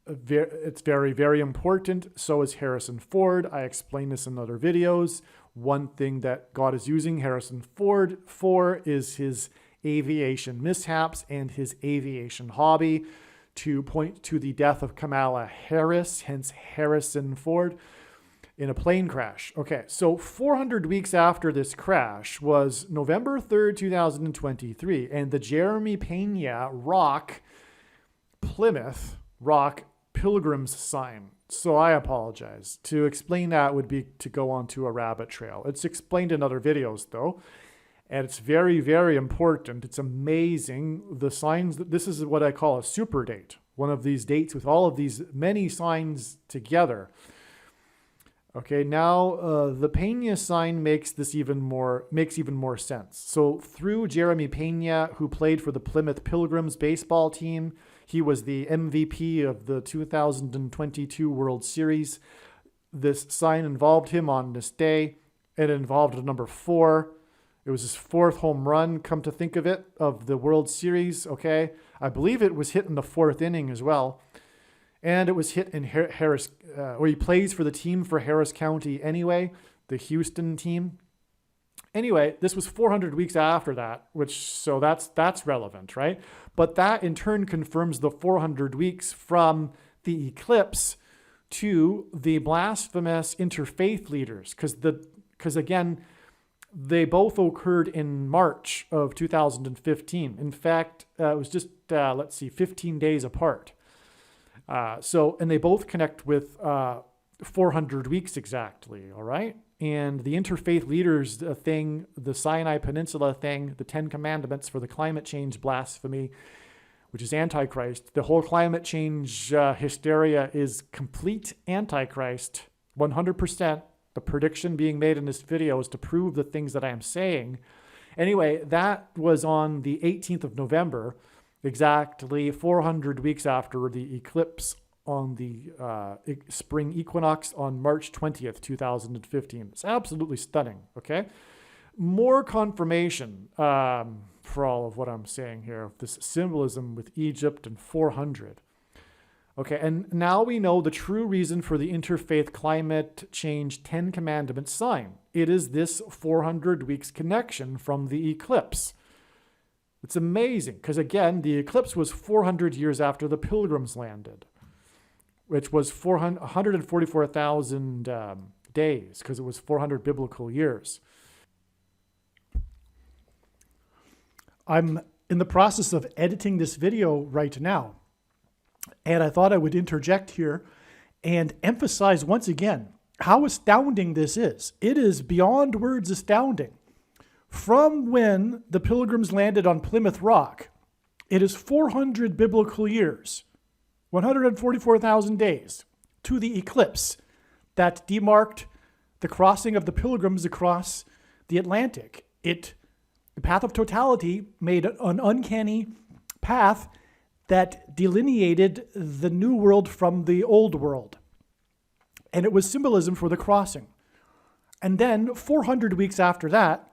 It's very, very important. So is Harrison Ford. I explain this in other videos. One thing that God is using Harrison Ford for is his aviation mishaps and his aviation hobby, to point to the death of Kamala Harris, hence Harrison Ford, in a plane crash. Okay, so 400 weeks after this crash was November 3rd, 2023, and the Jeremy Pena Plymouth Rock Pilgrim's sign. So I apologize. To explain that would be to go onto a rabbit trail. It's explained in other videos, though. And it's very, very important. It's amazing. The signs, this is what I call a super date. One of these dates with all of these many signs together. Okay, now the Pena sign makes even more sense. So through Jeremy Pena, who played for the Plymouth Pilgrims baseball team, he was the MVP of the 2022 World Series. This sign involved him on this day. It involved number 4. It was his 4th home run, come to think of it, of the World Series, okay? I believe it was hit in the 4th inning as well. And it was hit in Harris, where he plays for the team for Harris County anyway, the Houston team. Anyway, this was 400 weeks after that, so that's relevant, right? But that in turn confirms the 400 weeks from the eclipse to the blasphemous interfaith leaders, because again, they both occurred in March of 2015. In fact, it was just, 15 days apart. And they both connect with 400 weeks exactly, all right? And the interfaith leaders thing, the Sinai Peninsula thing, the 10 commandments for the climate change blasphemy, which is Antichrist. The whole climate change hysteria is complete Antichrist, 100%. The prediction being made in this video is to prove the things that I am saying. Anyway, that was on the 18th of November, exactly 400 weeks after the eclipse on the spring equinox on March 20th, 2015. It's absolutely stunning, okay? More confirmation for all of what I'm saying here, of this symbolism with Egypt and 400. Okay, and now we know the true reason for the interfaith climate change 10 commandments sign. It is this 400 weeks connection from the eclipse. It's amazing because, again, the eclipse was 400 years after the Pilgrims landed, which was 144,000 days because it was 400 biblical years. I'm in the process of editing this video right now, and I thought I would interject here and emphasize once again how astounding this is. It is beyond words astounding. From when the Pilgrims landed on Plymouth Rock, it is 400 biblical years, 144,000 days, to the eclipse that demarked the crossing of the Pilgrims across the Atlantic. The path of totality made an uncanny path that delineated the new world from the old world. And it was symbolism for the crossing. And then 400 weeks after that,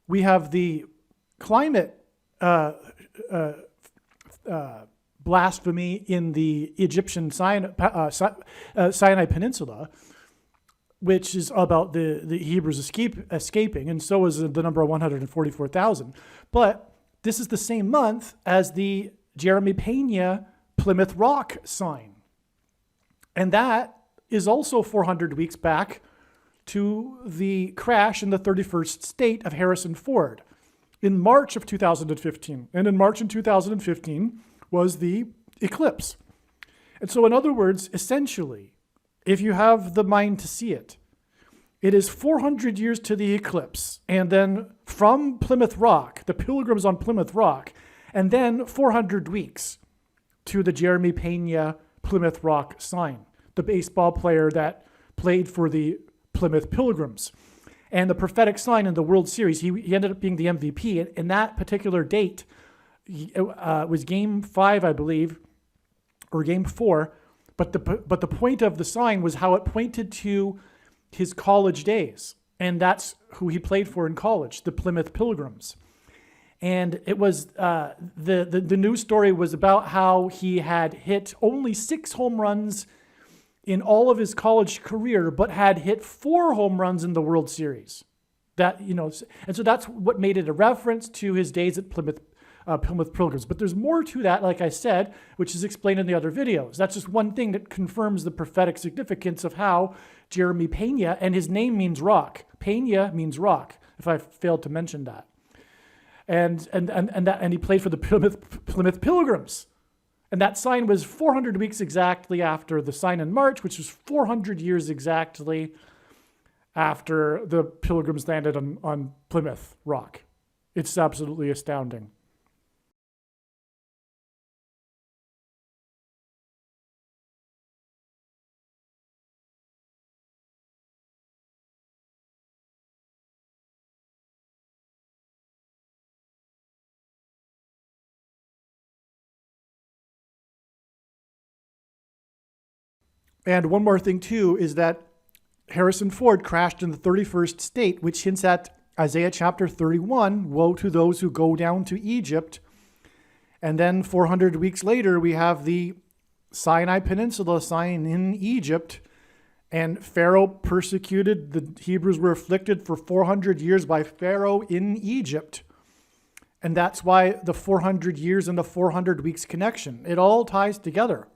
we have the climate blasphemy in the Egyptian Sinai Peninsula, which is about the Hebrews escaping, and so is the number 144,000. But this is the same month as the Jeremy Pena Plymouth Rock sign. And that is also 400 weeks back to the crash in the 31st state of Harrison Ford in March of 2015. And in March in 2015 was the eclipse. And so in other words, essentially, if you have the mind to see it, it is 400 years to the eclipse, and then from Plymouth Rock, the Pilgrims on Plymouth Rock, and then 400 weeks to the Jeremy Pena Plymouth Rock sign, the baseball player that played for the Plymouth Pilgrims. And the prophetic sign in the World Series, he ended up being the MVP. And that particular date was Game 5, I believe, or Game 4. But the point of the sign was how it pointed to his college days. And that's who he played for in college, the Plymouth Pilgrims. And it was the news story was about how he had hit only 6 home runs in all of his college career, but had hit 4 home runs in the World Series. And so that's what made it a reference to his days at Plymouth Pilgrims. But there's more to that, like I said, which is explained in the other videos. That's just one thing that confirms the prophetic significance of how Jeremy Pena, and his name means rock. Pena means rock, if I failed to mention that. And he played for the Plymouth Pilgrims. And that sign was 400 weeks exactly after the sign in March, which was 400 years exactly after the Pilgrims landed on Plymouth Rock. It's absolutely astounding. And one more thing, too, is that Harrison Ford crashed in the 31st state, which hints at Isaiah chapter 31, woe to those who go down to Egypt. And then 400 weeks later, we have the Sinai Peninsula sign in Egypt, and Pharaoh persecuted. The Hebrews were afflicted for 400 years by Pharaoh in Egypt. And that's why the 400 years and the 400 weeks connection. It all ties together.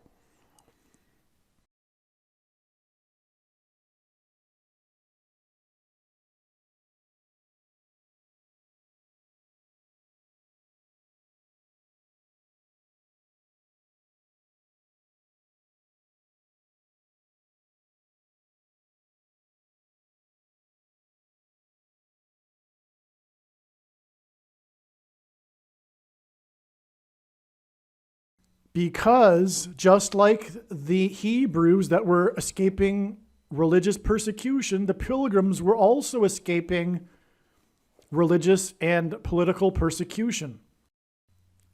Because just like the Hebrews that were escaping religious persecution, the Pilgrims were also escaping religious and political persecution.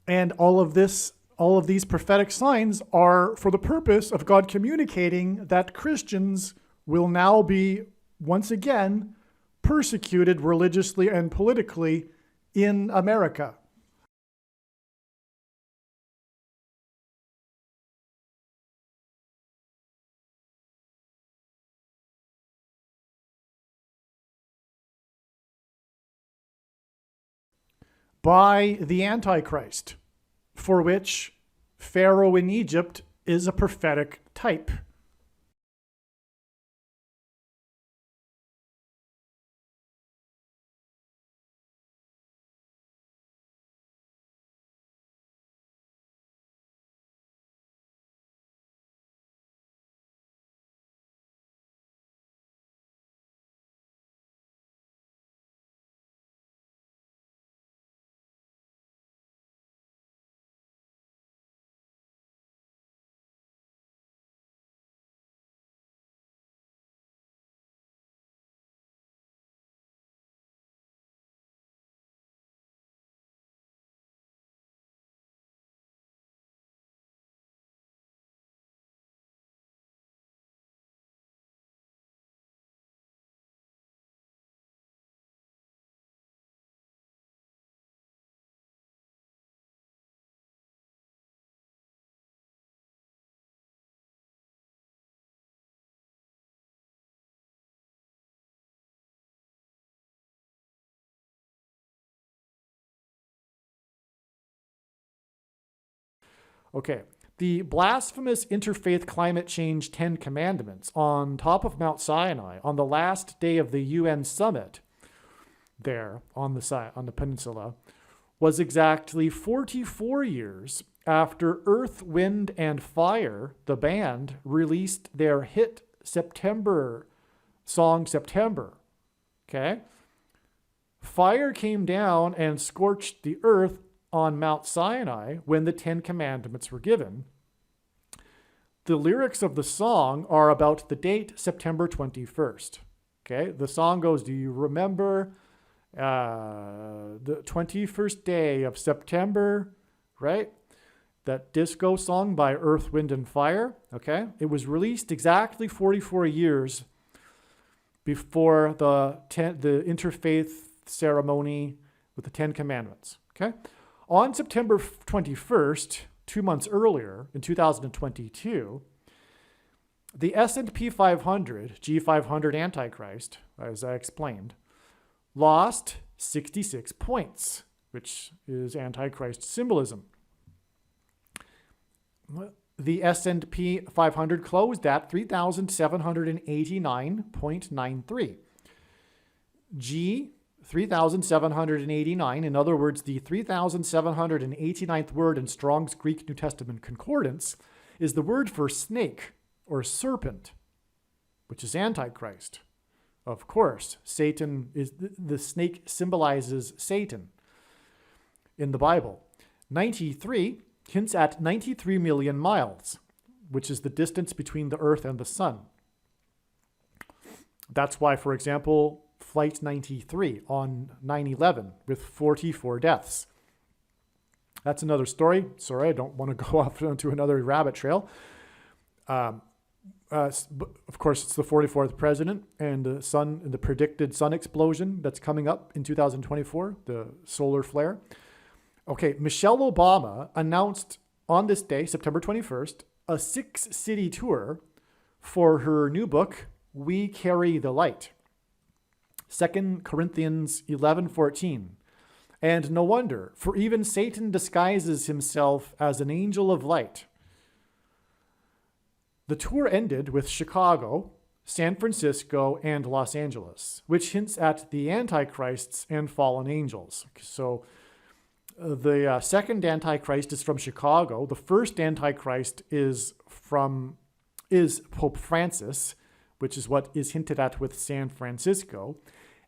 And all of these prophetic signs are for the purpose of God communicating that Christians will now be once again persecuted religiously and politically in America. by the Antichrist, for which Pharaoh in Egypt is a prophetic type. Okay, the blasphemous interfaith climate change 10 commandments on top of Mount Sinai on the last day of the UN summit there on the peninsula was exactly 44 years after Earth, Wind, and Fire, the band, released their hit song September. Okay? Fire came down and scorched the earth on Mount Sinai when the 10 Commandments were given. The lyrics of the song are about the date September 21st. Okay? The song goes, do you remember the 21st day of September, right? That disco song by Earth, Wind, and Fire, okay? It was released exactly 44 years before the interfaith ceremony with the 10 Commandments, okay? On September 21st, 2 months earlier, in 2022, the S&P 500, G500 Antichrist, as I explained, lost 66 points, which is Antichrist symbolism. The S&P 500 closed at 3,789.93. G, 3,789, in other words, the 3,789th word in Strong's Greek New Testament Concordance, is the word for snake or serpent, which is Antichrist. Of course, Satan is the snake symbolizes Satan in the Bible. 93 hints at 93 million miles, which is the distance between the Earth and the Sun. That's why, for example, Flight 93 on 9/11 with 44 deaths. That's another story. Sorry, I don't want to go off onto another rabbit trail. Of course, it's the 44th president and the predicted sun explosion that's coming up in 2024, the solar flare. Okay, Michelle Obama announced on this day, September 21st, a 6-city tour for her new book, We Carry the Light. 2 Corinthians 11:14. And no wonder, for even Satan disguises himself as an angel of light. The tour ended with Chicago, San Francisco, and Los Angeles, which hints at the Antichrists and fallen angels. So the second Antichrist is from Chicago. The first Antichrist is Pope Francis, which is what is hinted at with San Francisco.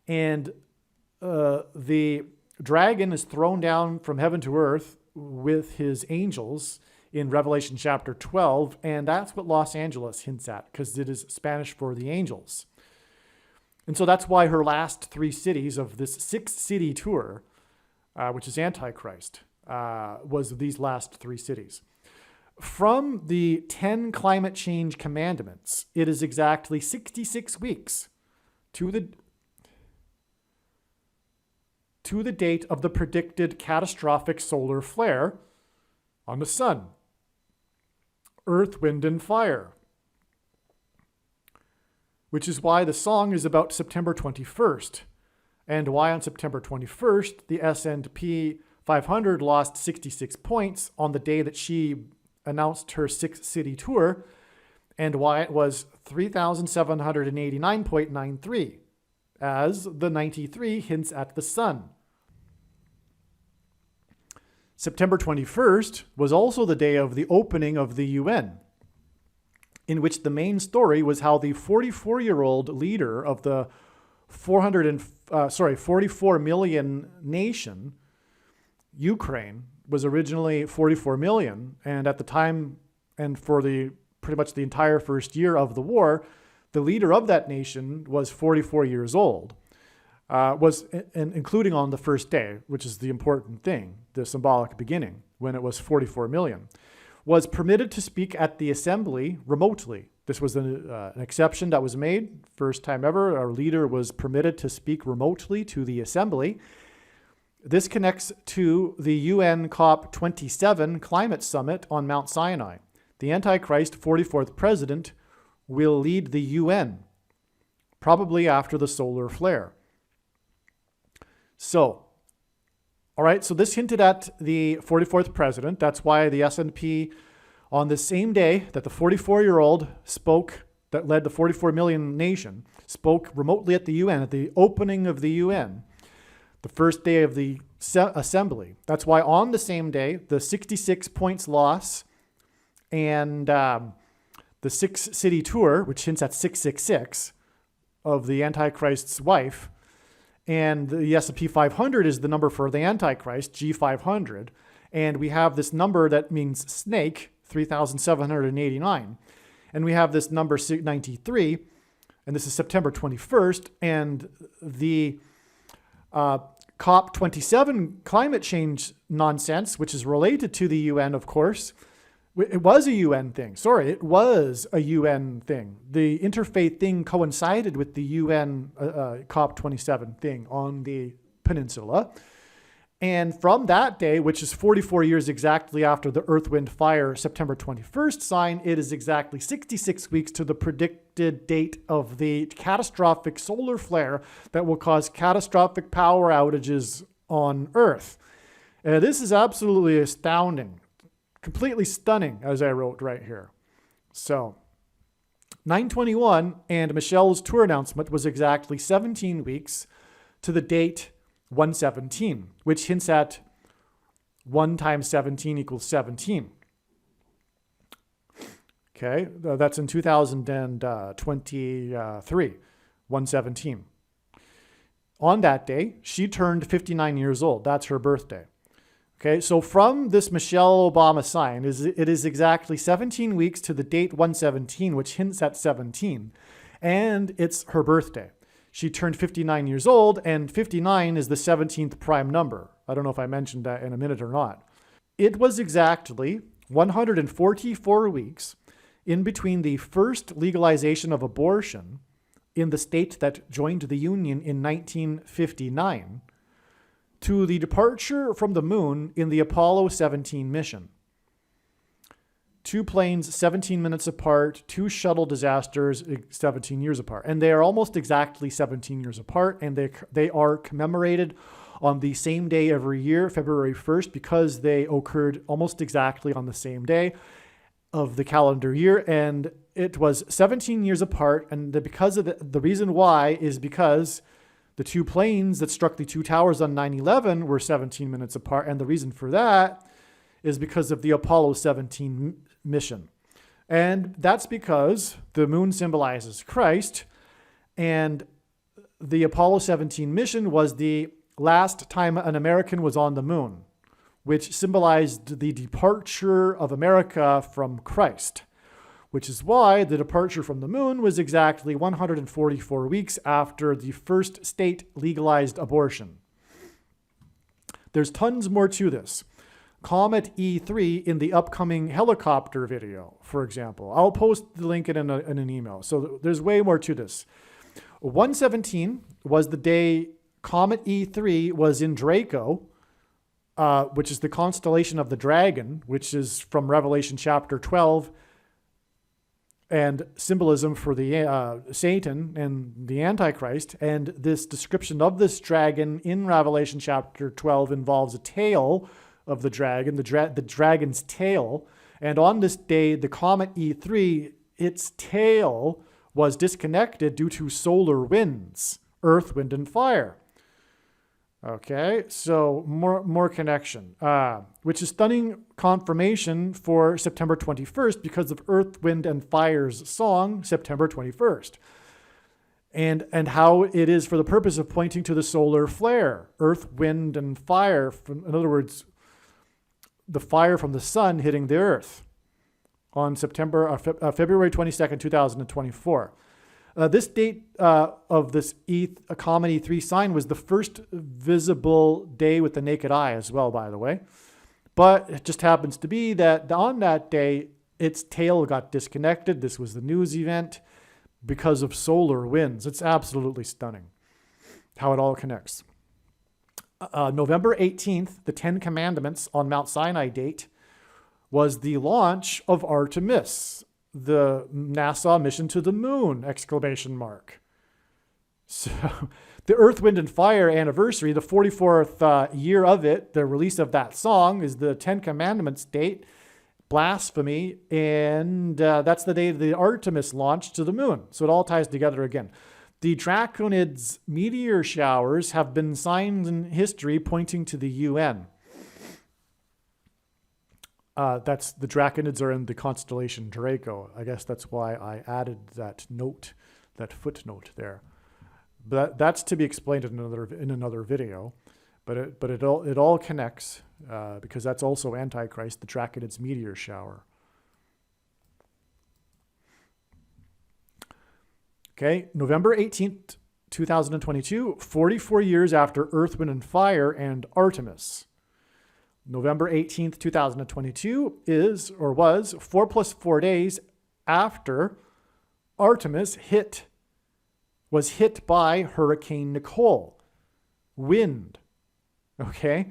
And the dragon is thrown down from heaven to earth with his angels in Revelation chapter 12, and that's what Los Angeles hints at, because it is Spanish for the angels. And so that's why her last 3 cities of this 6-city tour, which is Antichrist, was these last 3 cities. From the 10 climate change commandments, it is exactly 66 weeks to the date of the predicted catastrophic solar flare on the sun. Earth, Wind, and Fire. Which is why the song is about September 21st, and why on September 21st, the S&P 500 lost 66 points on the day that she announced her 6-city tour, and why it was 3,789.93, as the 93 hints at the sun. September 21st was also the day of the opening of the UN, in which the main story was how the 44-year-old leader of the 44 million nation, Ukraine, was originally 44 million, and at the time, and for the pretty much the entire first year of the war, the leader of that nation was 44 years old, including on the first day, which is the important thing, the symbolic beginning, when it was 44 million, was permitted to speak at the assembly remotely. This was an exception that was made. First time ever, our leader was permitted to speak remotely to the assembly. This connects to the UN COP27 climate summit on Mount Sinai. The Antichrist 44th president will lead the UN, probably after the solar flare. So, all right, so this hinted at the 44th president. That's why the S&P on the same day that the 44-year-old spoke, that led the 44 million nation, spoke remotely at the UN, at the opening of the UN, the first day of the assembly. That's why on the same day, the 66 points loss and the 6-city tour, which hints at 666 of the Antichrist's wife, and the S&P 500 is the number for the Antichrist, G500, and we have this number that means snake, 3,789, and we have this number 93, and this is September 21st, and the COP27 climate change nonsense, which is related to the UN, of course. It was a UN thing. Sorry, it was a UN thing. The interfaith thing coincided with the UN COP27 thing on the peninsula. And from that day, which is 44 years exactly after the Earth, Wind, Fire September 21st sign, it is exactly 66 weeks to the predicted date of the catastrophic solar flare that will cause catastrophic power outages on Earth. This is absolutely astounding. Completely stunning, as I wrote right here. So, 9/21, and Michelle's tour announcement was exactly 17 weeks to the date 117, which hints at 1 times 17 equals 17. Okay, that's in 2023, 117. On that day, she turned 59 years old. That's her birthday. Okay, so from this Michelle Obama sign, it is exactly 17 weeks to the date 117, which hints at 17, and it's her birthday. She turned 59 years old, and 59 is the 17th prime number. I don't know if I mentioned that in a minute or not. It was exactly 144 weeks in between the first legalization of abortion in the state that joined the Union in 1959 to the departure from the moon in the Apollo 17 mission. 2 planes, 17 minutes apart, 2 shuttle disasters, 17 years apart. And they are almost exactly 17 years apart, and they are commemorated on the same day every year, February 1st, because they occurred almost exactly on the same day of the calendar year. And it was 17 years apart, and because of the reason why is because the 2 planes that struck the 2 towers on 9/11 were 17 minutes apart. And the reason for that is because of the Apollo 17 mission. And that's because the moon symbolizes Christ. And the Apollo 17 mission was the last time an American was on the moon, which symbolized the departure of America from Christ, which is why the departure from the moon was exactly 144 weeks after the first state legalized abortion. There's tons more to this. Comet E3 in the upcoming helicopter video, for example. I'll post the link in an email. So there's way more to this. 117 was the day Comet E3 was in Draco, which is the constellation of the dragon, which is from Revelation chapter 12, and symbolism for the Satan and the Antichrist. And this description of this dragon in Revelation chapter 12 involves a tail of the dragon, the dragon's tail. And on this day, the comet E3, its tail was disconnected due to solar winds, earth, wind, and fire. Okay, so more connection, which is stunning confirmation for September 21st because of Earth, Wind, and Fire's song, September 21st. And how it is for the purpose of pointing to the solar flare, Earth, Wind, and Fire. In other words, the fire from the sun hitting the Earth on February 22nd, 2024. This date of this comet E3 sign was the first visible day with the naked eye as well, by the way. But it just happens to be that on that day, its tail got disconnected. This was the news event because of solar winds. It's absolutely stunning how it all connects. November 18th, the 10 Commandments on Mount Sinai date, was the launch of Artemis, the NASA mission to the moon, ! So the Earth, Wind, and Fire anniversary, the 44th year of it, the release of that song, is the 10 Commandments date, blasphemy, and that's the day the Artemis launched to the moon. So it all ties together again. The Draconids meteor showers have been signs in history pointing to the UN. That's the Draconids are in the constellation Draco. I guess that's why I added that note, that footnote there. But that's to be explained in another video. But it all connects because that's also Antichrist, the Draconids meteor shower. Okay, November 18th, 2022, 44 years after Earth, Wind, and Fire and Artemis. November 18th, 2022 was 4 plus 4 days after Artemis was hit by Hurricane Nicole. Wind. Okay.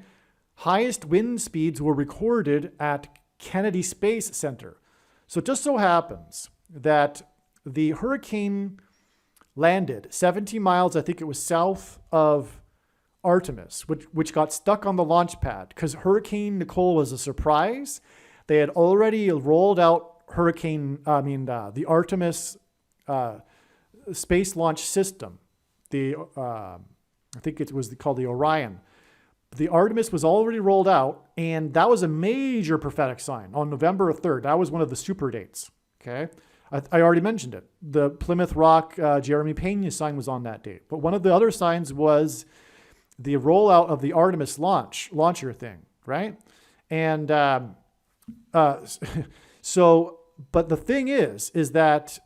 Highest wind speeds were recorded at Kennedy Space Center. So it just so happens that the hurricane landed 70 miles, I think it was south of Artemis, which got stuck on the launch pad because Hurricane Nicole was a surprise. They had already rolled out the Artemis space launch system. I think it was called the Orion. The Artemis was already rolled out, and that was a major prophetic sign on November 3rd. That was one of the super dates. Okay, I already mentioned it. The Plymouth Rock Jeremy Pena sign was on that date. But one of the other signs was the rollout of the Artemis launcher thing, right? And so, but the thing is that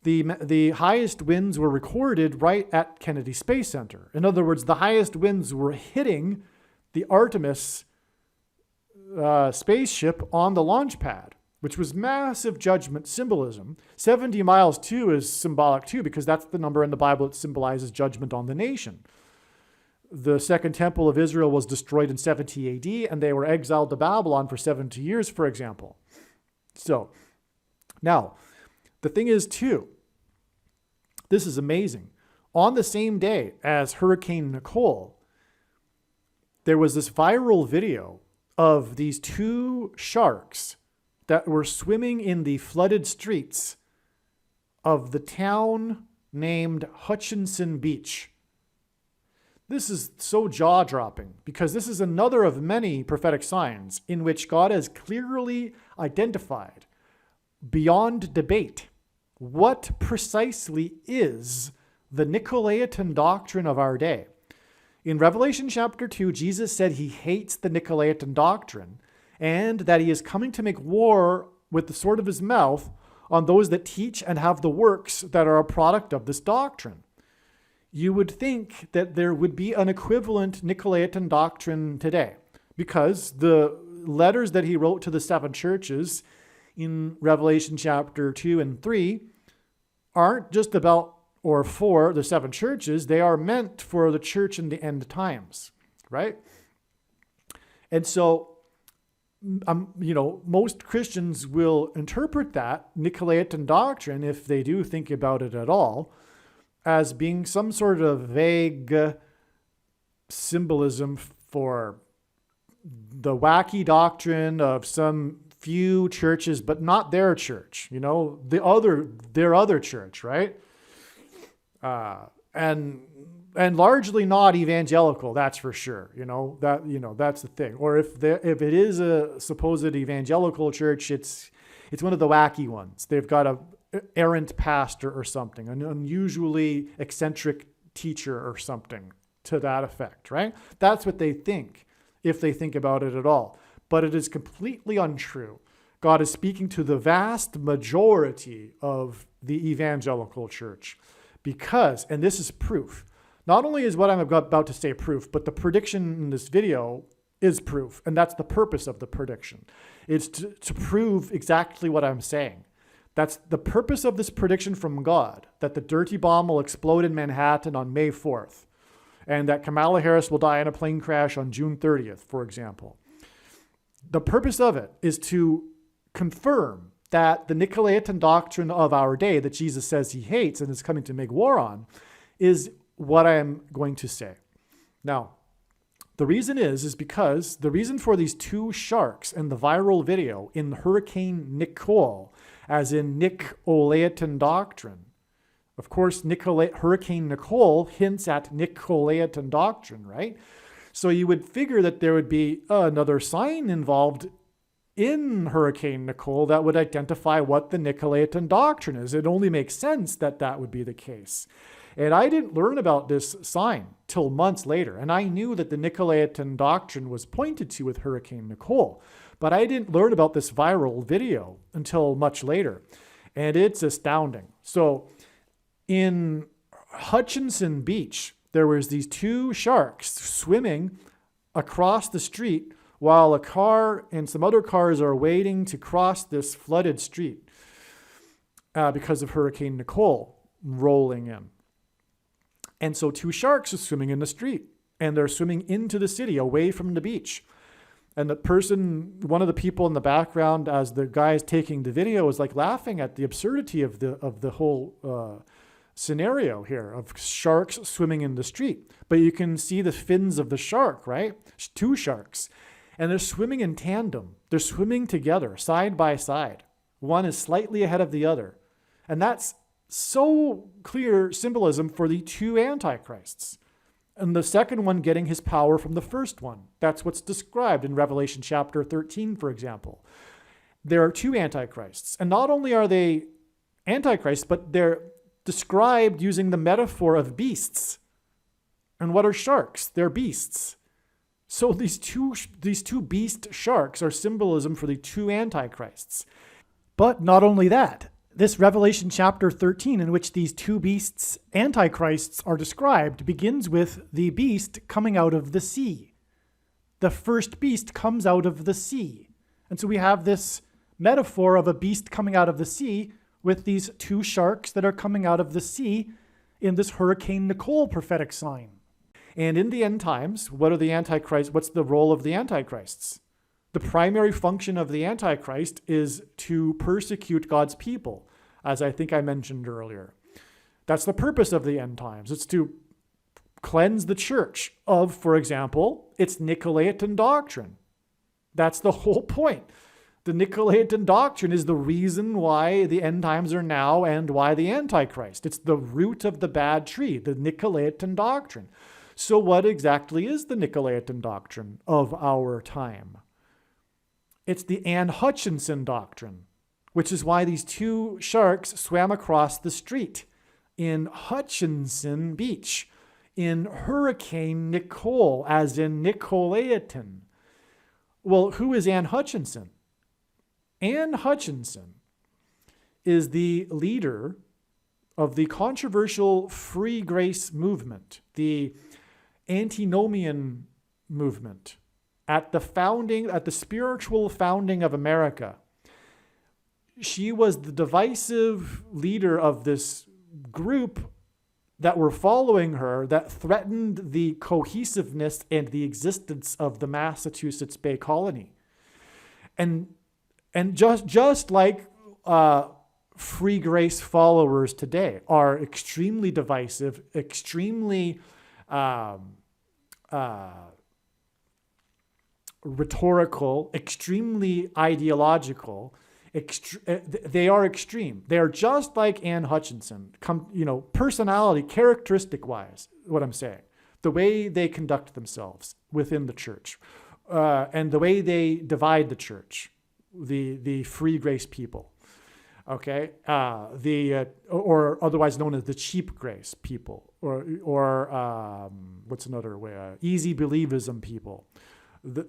the highest winds were recorded right at Kennedy Space Center. In other words, the highest winds were hitting the Artemis spaceship on the launch pad, which was massive judgment symbolism. 70 miles too is symbolic too, because that's the number in the Bible that symbolizes judgment on the nation. The Second Temple of Israel was destroyed in 70 AD, and they were exiled to Babylon for 70 years, for example. So, now, the thing is, too, this is amazing. On the same day as Hurricane Nicole, there was this viral video of these two sharks that were swimming in the flooded streets of the town named Hutchinson Beach. This is so jaw-dropping because this is another of many prophetic signs in which God has clearly identified, beyond debate, what precisely is the Nicolaitan doctrine of our day. In Revelation chapter 2, Jesus said he hates the Nicolaitan doctrine and that he is coming to make war with the sword of his mouth on those that teach and have the works that are a product of this doctrine. You would think that there would be an equivalent Nicolaitan doctrine today because the letters that he wrote to the 7 churches in Revelation chapter 2 and 3 aren't just about or for the 7 churches. They are meant for the church in the end times, right? And so most Christians will interpret that Nicolaitan doctrine, if they do think about it at all, as being some sort of vague symbolism for the wacky doctrine of some few churches, but not their church, their other church, right? And largely not evangelical, that's for sure. That's the thing. Or if it is a supposed evangelical church, it's one of the wacky ones. They've got a errant pastor or something, an unusually eccentric teacher or something to that effect, right? That's what they think, if they think about it at all. But it is completely untrue. God is speaking to the vast majority of the evangelical church because, and this is proof, not only is what I'm about to say proof, but the prediction in this video is proof. And that's the purpose of the prediction. It's to prove exactly what I'm saying. That's the purpose of this prediction from God, that the dirty bomb will explode in Manhattan on May 4th, and that Kamala Harris will die in a plane crash on June 30th, for example. The purpose of it is to confirm that the Nicolaitan doctrine of our day that Jesus says he hates and is coming to make war on is what I am going to say. Now, the reason is because the reason for these two sharks in the viral video in Hurricane Nicole, as in Nicolaitan doctrine. Of course, Hurricane Nicole hints at Nicolaitan doctrine, right? So you would figure that there would be another sign involved in Hurricane Nicole that would identify what the Nicolaitan doctrine is. It only makes sense that that would be the case. And I didn't learn about this sign till months later. And I knew that the Nicolaitan doctrine was pointed to with Hurricane Nicole. But I didn't learn about this viral video until much later. And it's astounding. So in Hutchinson Beach, there was these two sharks swimming across the street while a car and some other cars are waiting to cross this flooded street because of Hurricane Nicole rolling in. And so two sharks are swimming in the street, and they're swimming into the city away from the beach. And one of the people in the background, as the guy is taking the video, is like laughing at the absurdity of the whole scenario here of sharks swimming in the street. But you can see the fins of the shark, right? Two sharks. And they're swimming in tandem. They're swimming together, side by side. One is slightly ahead of the other. And that's so clear symbolism for the two antichrists. And the second one getting his power from the first one. That's what's described in Revelation chapter 13, for example. There are two antichrists. And not only are they antichrists, but they're described using the metaphor of beasts. And what are sharks? They're beasts. So these two beast sharks are symbolism for the two antichrists. But not only that, this Revelation chapter 13, in which these two beasts, antichrists, are described, begins with the beast coming out of the sea. The first beast comes out of the sea. And so we have this metaphor of a beast coming out of the sea with these two sharks that are coming out of the sea in this Hurricane Nicole prophetic sign. And in the end times, what are the antichrists? What's the role of the antichrists? The primary function of the Antichrist is to persecute God's people, as I think I mentioned earlier. That's the purpose of the end times. It's to cleanse the church of, for example, its Nicolaitan doctrine. That's the whole point. The Nicolaitan doctrine is the reason why the end times are now and why the Antichrist. It's the root of the bad tree, the Nicolaitan doctrine. So what exactly is the Nicolaitan doctrine of our time? It's the Ann Hutchinson doctrine, which is why these two sharks swam across the street in Hutchinson Beach, in Hurricane Nicole, as in Nicolaitan. Well, who is Ann Hutchinson? Ann Hutchinson is the leader of the controversial free grace movement, the antinomian movement. At the spiritual founding of America, she was the divisive leader of this group that were following her that threatened the cohesiveness and the existence of the Massachusetts Bay Colony. and just like free grace followers today are extremely divisive, extremely rhetorical, extremely ideological. They are extreme. They are just like Ann Hutchinson, personality, characteristic-wise, what I'm saying. The way they conduct themselves within the church, and the way they divide the church, the free grace people, okay? Or otherwise known as the cheap grace people, or what's another way? Easy believism people. They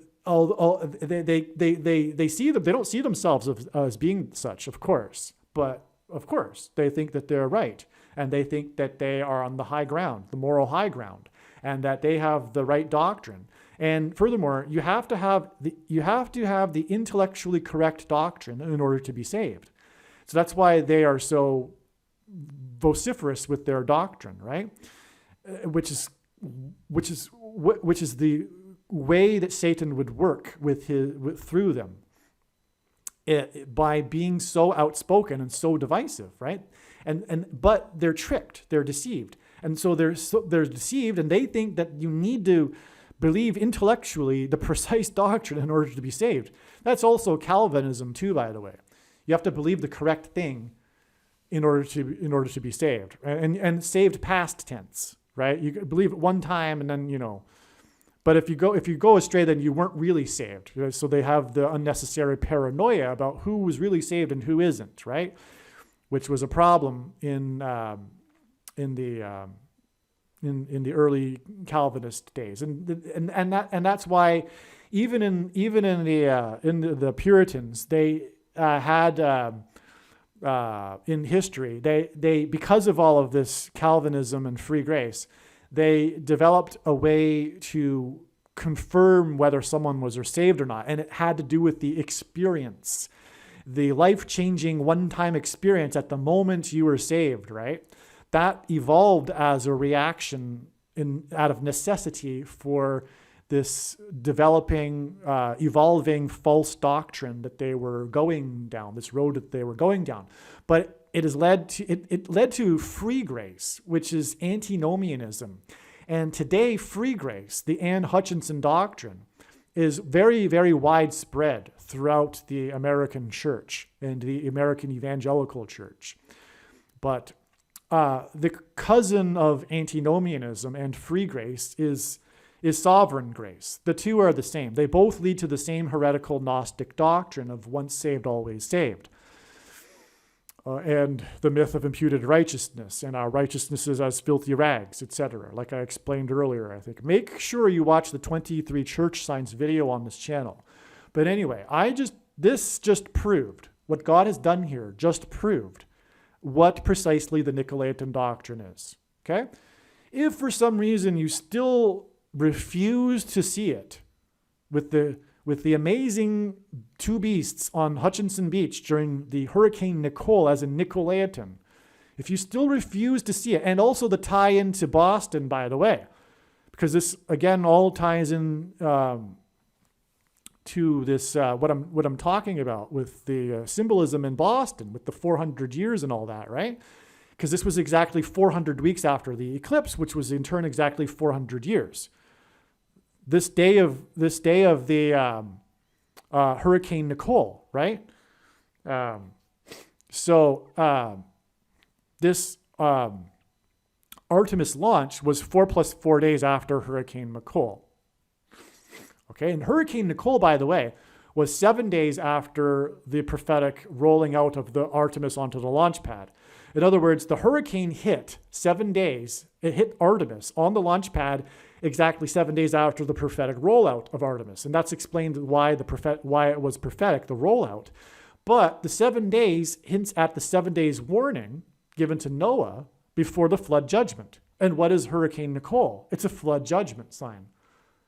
see them. They don't see themselves as being such, of course, but of course they think that they're right, and they think that they are on the high ground, the moral high ground, and that they have the right doctrine. And furthermore, you have to have the intellectually correct doctrine in order to be saved. So that's why they are so vociferous with their doctrine, right? Which is the way that Satan would work through them, by being so outspoken and so divisive, right? But they're tricked, they're deceived, and so they're deceived, and they think that you need to believe intellectually the precise doctrine in order to be saved. That's also Calvinism too, by the way. You have to believe the correct thing in order to be saved, and saved past tense, right? You believe it one time, and then But if you go astray, then you weren't really saved. So they have the unnecessary paranoia about who was really saved and who isn't, right? Which was a problem in the early Calvinist days, and that's why even in the Puritans, they had in history they because of all of this Calvinism and free grace, they developed a way to confirm whether someone was saved or not. And it had to do with the experience, the life-changing one-time experience at the moment you were saved, right? That evolved as a reaction out of necessity for this developing, evolving false doctrine that they were going down, this road that they were going down. But it led to free grace, which is antinomianism. And today, free grace, the Ann Hutchinson doctrine, is very, very widespread throughout the American church and the American evangelical church. But the cousin of antinomianism and free grace is sovereign grace. The two are the same. They both lead to the same heretical Gnostic doctrine of once saved, always saved. And the myth of imputed righteousness, and our righteousness is as filthy rags, etc. Like I explained earlier, I think. Make sure you watch the 23 church signs video on this channel. But anyway, this just proved, what God has done here just proved what precisely the Nicolaitan doctrine is. Okay? If for some reason you still refuse to see it with the amazing two beasts on Hutchinson Beach during the Hurricane Nicole as a Nicolaitan, if you still refuse to see it, and also the tie-in to Boston, by the way, because this again all ties in to this what I'm talking about with the symbolism in Boston with the 400 years and all that, right? Because this was exactly 400 weeks after the eclipse, which was in turn exactly 400 years. This day of the Hurricane Nicole, right? This Artemis launch was 4 + 4 days after Hurricane Nicole. Okay, and Hurricane Nicole, by the way, was 7 days after the prophetic rolling out of the Artemis onto the launch pad. In other words, the hurricane hit 7 days. It hit Artemis on the launch pad exactly 7 days after the prophetic rollout of Artemis. And that's explained why it was prophetic, the rollout. But the 7 days hints at the 7 days warning given to Noah before the flood judgment. And what is Hurricane Nicole? It's a flood judgment sign.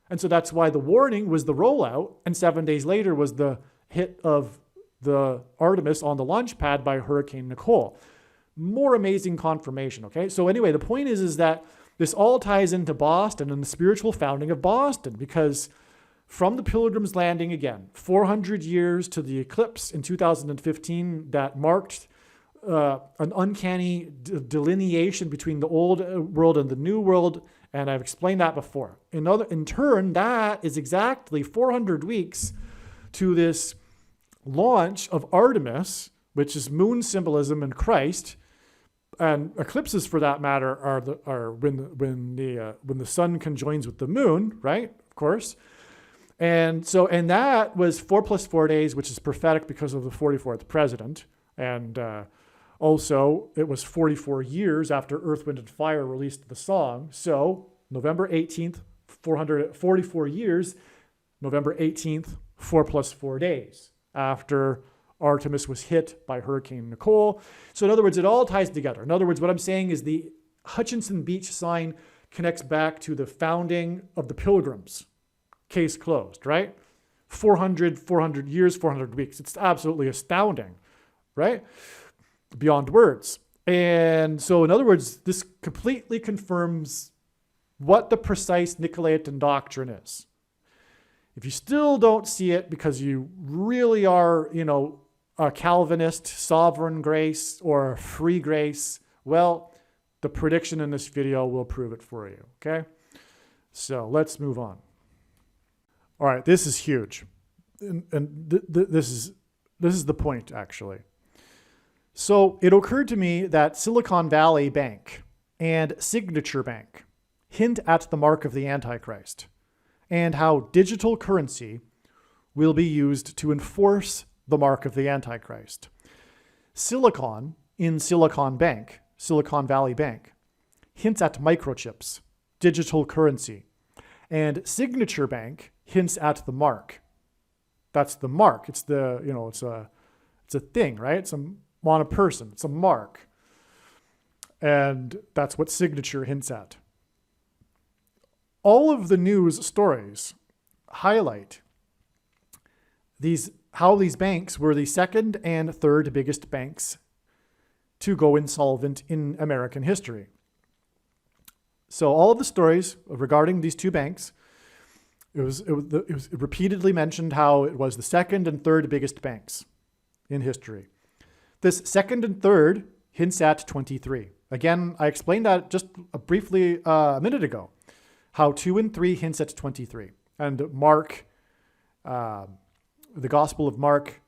And so that's why the warning was the rollout, and 7 days later was the hit of the Artemis on the launch pad by Hurricane Nicole. More amazing confirmation, okay? So anyway, the point is that this all ties into Boston and the spiritual founding of Boston, because from the Pilgrim's Landing again, 400 years to the eclipse in 2015 that marked an uncanny delineation between the old world and the new world, and I've explained that before. In turn, that is exactly 400 weeks to this launch of Artemis, which is moon symbolism and Christ, and eclipses, for that matter, are when the sun conjoins with the moon, right? Of course. And that was 4 plus 4 days, which is prophetic because of the 44th president. And also, it was 44 years after Earth, Wind, and Fire released the song. So November 18th, 444 years, November 18th, 4 plus 4 days after Artemis was hit by Hurricane Nicole. So in other words, it all ties together. In other words, what I'm saying is the Hutchinson Beach sign connects back to the founding of the Pilgrims. Case closed, right? 400 years, 400 weeks. It's absolutely astounding, right? Beyond words. And so in other words, this completely confirms what the precise Nicolaitan doctrine is. If you still don't see it because you really are, a Calvinist, sovereign grace, or free grace, well, the prediction in this video will prove it for you, okay? So let's move on. All right, this is huge. This is the point, actually. So it occurred to me that Silicon Valley Bank and Signature Bank hint at the mark of the Antichrist and how digital currency will be used to enforce the mark of the Antichrist. Silicon in Silicon Valley Bank, hints at microchips, digital currency, and Signature Bank hints at the mark. That's the mark. It's it's a thing, right? It's on a person. It's a mark. And that's what Signature hints at. All of the news stories highlight how these banks were the second and third biggest banks to go insolvent in American history. So all of the stories regarding these two banks, it was repeatedly mentioned how it was the second and third biggest banks in history. This second and third hints at 23. Again, I explained that just briefly a minute ago, how 2 and 3 hints at 23. And Mark, the Gospel of Mark,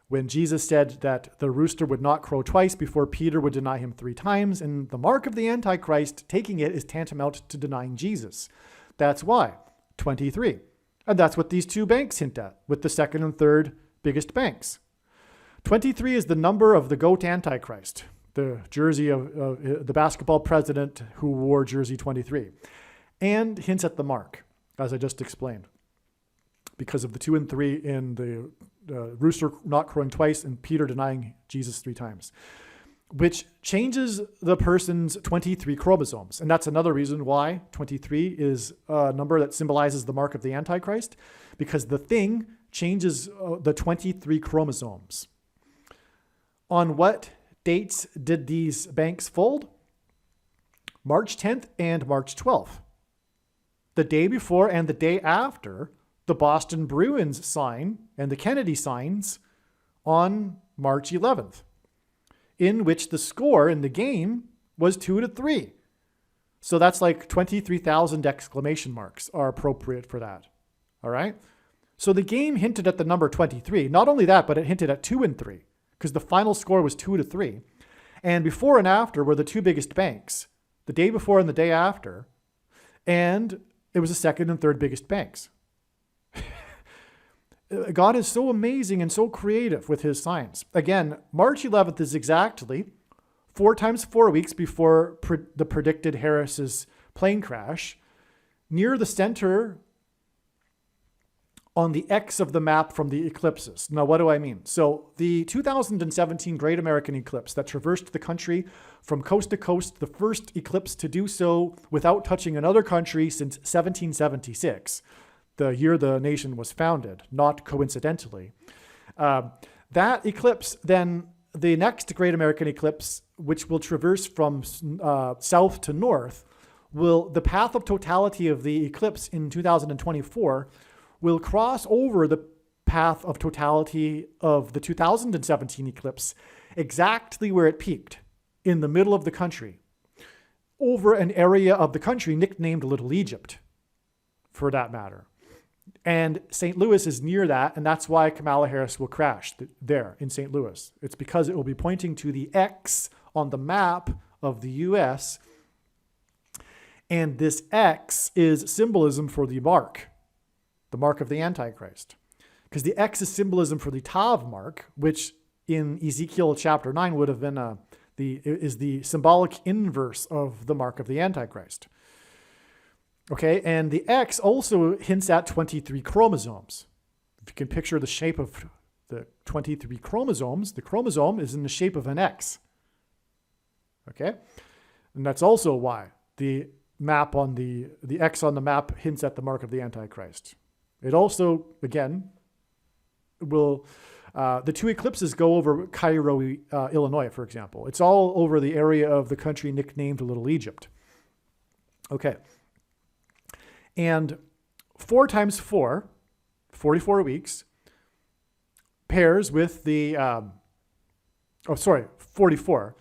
when Jesus said that the rooster would not crow twice before Peter would deny him 3 times, and the mark of the Antichrist, taking it, is tantamount to denying Jesus. That's why, 23. And that's what these two banks hint at, with the second and third biggest banks. 23 is the number of the GOAT Antichrist, the jersey of the basketball president who wore jersey 23, and hints at the mark, as I just explained, because of the 2 and 3 in the rooster not crowing twice and Peter denying Jesus 3 times, which changes the person's 23 chromosomes. And that's another reason why 23 is a number that symbolizes the mark of the Antichrist, because the thing changes the 23 chromosomes. On what dates did these banks fold? March 10th and March 12th. The day before and the day after the Boston Bruins sign and the Kennedy signs on March 11th, in which the score in the game was 2-3. So that's like 23,000 exclamation marks are appropriate for that. All right. So the game hinted at the number 23. Not only that, but it hinted at 2 and 3 because the final score was 2-3. And before and after were the two biggest banks, the day before and the day after. And it was the second and third biggest banks. God is so amazing and so creative with his signs. Again, March 11th is exactly 4 times 4 weeks before the predicted Harris's plane crash, near the center on the X of the map from the eclipses. Now, what do I mean? So the 2017 Great American Eclipse that traversed the country from coast to coast, the first eclipse to do so without touching another country since 1776. The year the nation was founded, not coincidentally. That eclipse, then the next Great American Eclipse, which will traverse from south to north, the path of totality of the eclipse in 2024 will cross over the path of totality of the 2017 eclipse exactly where it peaked, in the middle of the country, over an area of the country nicknamed Little Egypt, for that matter. And St. Louis is near that, and that's why Kamala Harris will crash there in St. Louis. It's because it will be pointing to the X on the map of the US, and this X is symbolism for the mark of the Antichrist. Because the X is symbolism for the Tav mark, which in Ezekiel chapter 9 would have been is the symbolic inverse of the mark of the Antichrist. Okay, and the X also hints at 23 chromosomes. If you can picture the shape of the 23 chromosomes, the chromosome is in the shape of an X. Okay, and that's also why the map on the X on the map hints at the mark of the Antichrist. It also, again, will, the two eclipses go over Cairo, Illinois, for example. It's all over the area of the country nicknamed Little Egypt. Okay. And 4 times 4, 44 weeks, pairs with the, 44.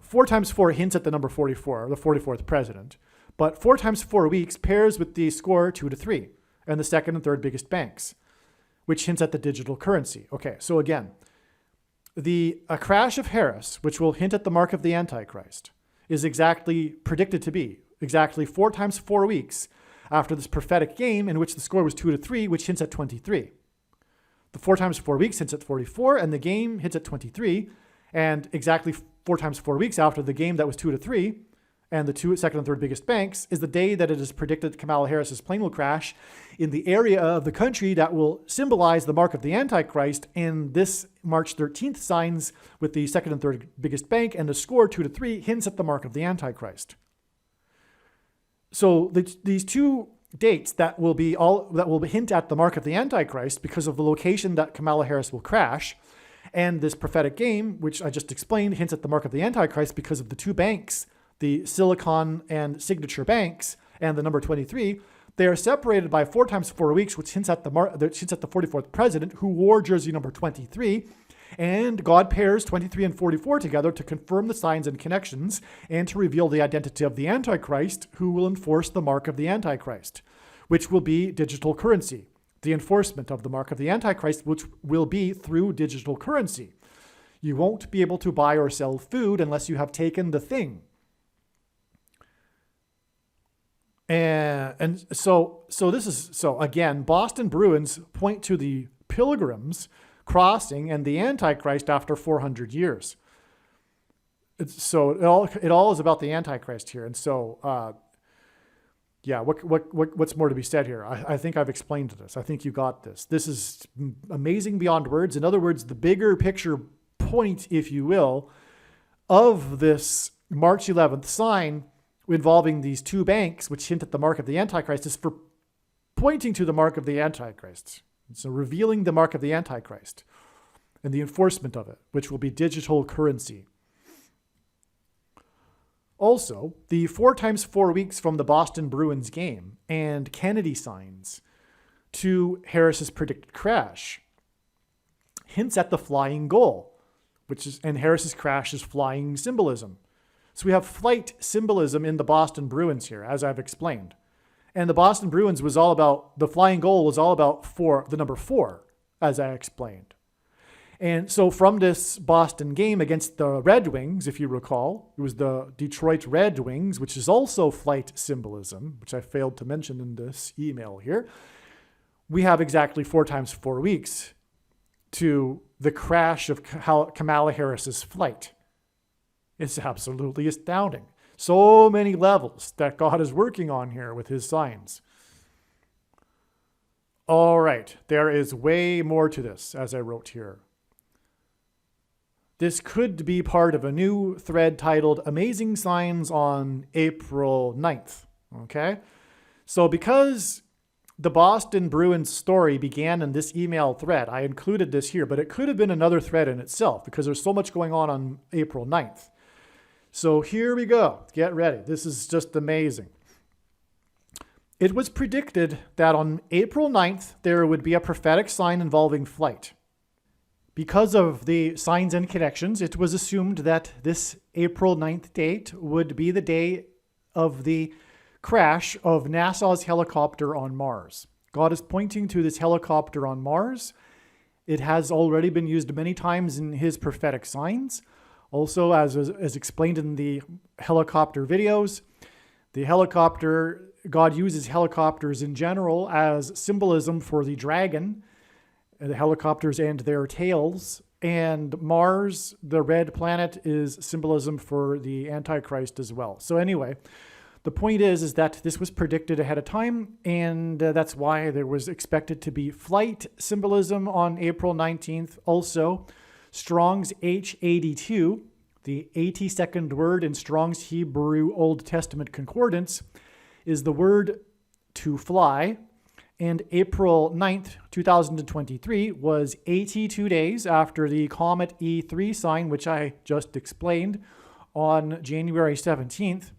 4 times 4 hints at the number 44, the 44th president. But 4 times 4 weeks pairs with the score 2 to 3, and the second and third biggest banks, which hints at the digital currency. Okay, so again, a crash of Harris, which will hint at the mark of the Antichrist, is exactly predicted to be exactly 4 times 4 weeks after this prophetic game in which the score was 2 to 3, which hints at 23. The 4 times 4 weeks hints at 44, and the game hints at 23, and exactly 4 times 4 weeks after the game that was 2 to 3, and the second and third biggest banks, is the day that it is predicted that Kamala Harris's plane will crash in the area of the country that will symbolize the mark of the Antichrist. And this March 13th signs with the second and third biggest bank, and the score 2 to 3 hints at the mark of the Antichrist. So these two dates that will hint at the mark of the Antichrist because of the location that Kamala Harris will crash, and this prophetic game, which I just explained, hints at the mark of the Antichrist because of the two banks, the Silicon and Signature banks, and the number 23. They are separated by 4 times 4 weeks, which hints at the 44th president, who wore jersey number 23. And God pairs 23 and 44 together to confirm the signs and connections and to reveal the identity of the Antichrist, who will enforce the mark of the Antichrist, which will be digital currency. The enforcement of the mark of the Antichrist, which will be through digital currency. You won't be able to buy or sell food unless you have taken the thing. And so again, Boston Bruins point to the pilgrims crossing and the Antichrist after 400 years. So it all is about the Antichrist here. And so, what's more to be said here? I think I've explained this. I think you got this. This is amazing beyond words. In other words, the bigger picture point, if you will, of this March 11th sign involving these two banks, which hint at the mark of the Antichrist, is for pointing to the mark of the Antichrist. So revealing the mark of the Antichrist and the enforcement of it, which will be digital currency. Also, the 4 times 4 weeks from the Boston Bruins game and Kennedy signs to Harris's predicted crash hints at the flying goal, and Harris's crash is flying symbolism. So we have flight symbolism in the Boston Bruins here, as I've explained. And the Boston Bruins was all about, the flying goal was all about the number 4, as I explained. And so from this Boston game against the Red Wings, if you recall, it was the Detroit Red Wings, which is also flight symbolism, which I failed to mention in this email here. We have exactly 4 times 4 weeks to the crash of Kamala Harris's flight. It's absolutely astounding. So many levels that God is working on here with his signs. All right, there is way more to this, as I wrote here. This could be part of a new thread titled Amazing Signs on April 9th. Okay? So because the Boston Bruins story began in this email thread, I included this here, but it could have been another thread in itself because there's so much going on April 9th. So here we go. Get ready. This is just amazing. It was predicted that on April 9th, there would be a prophetic sign involving flight. Because of the signs and connections, it was assumed that this April 9th date would be the day of the crash of NASA's helicopter on Mars. God is pointing to this helicopter on Mars. It has already been used many times in his prophetic signs. Also, as explained in the helicopter videos, God uses helicopters in general as symbolism for the dragon, the helicopters and their tails. And Mars, the red planet, is symbolism for the Antichrist as well. So anyway, the point is that this was predicted ahead of time, and that's why there was expected to be flight symbolism on April 19th. Also, Strong's H82, the 82nd word in Strong's Hebrew Old Testament Concordance, is the word to fly. And April 9th, 2023 was 82 days after the Comet E3 sign, which I just explained, on January 17th.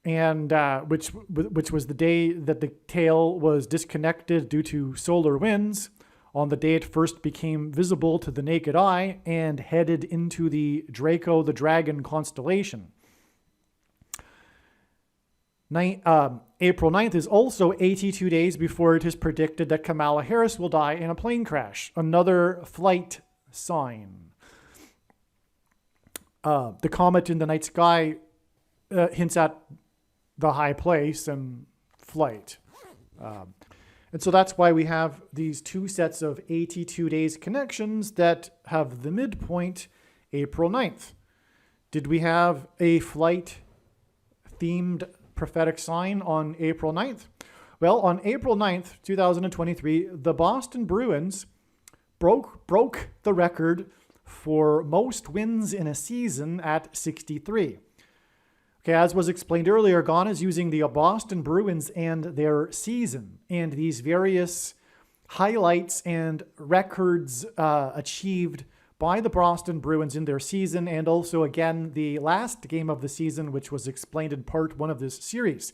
And which was the day that the tail was disconnected due to solar winds, on the day it first became visible to the naked eye and headed into the Draco, the dragon constellation. April 9th is also 82 days before it is predicted that Kamala Harris will die in a plane crash, another flight sign. The comet in the night sky hints at the high place and flight. And so that's why we have these two sets of 82 days connections that have the midpoint April 9th. Did we have a flight-themed prophetic sign on April 9th? Well, on April 9th, 2023, the Boston Bruins broke the record for most wins in a season at 63. Okay, as was explained earlier, Gon is using the Boston Bruins and their season and these various highlights and records achieved by the Boston Bruins in their season, and also, again, the last game of the season, which was explained in part 1 of this series.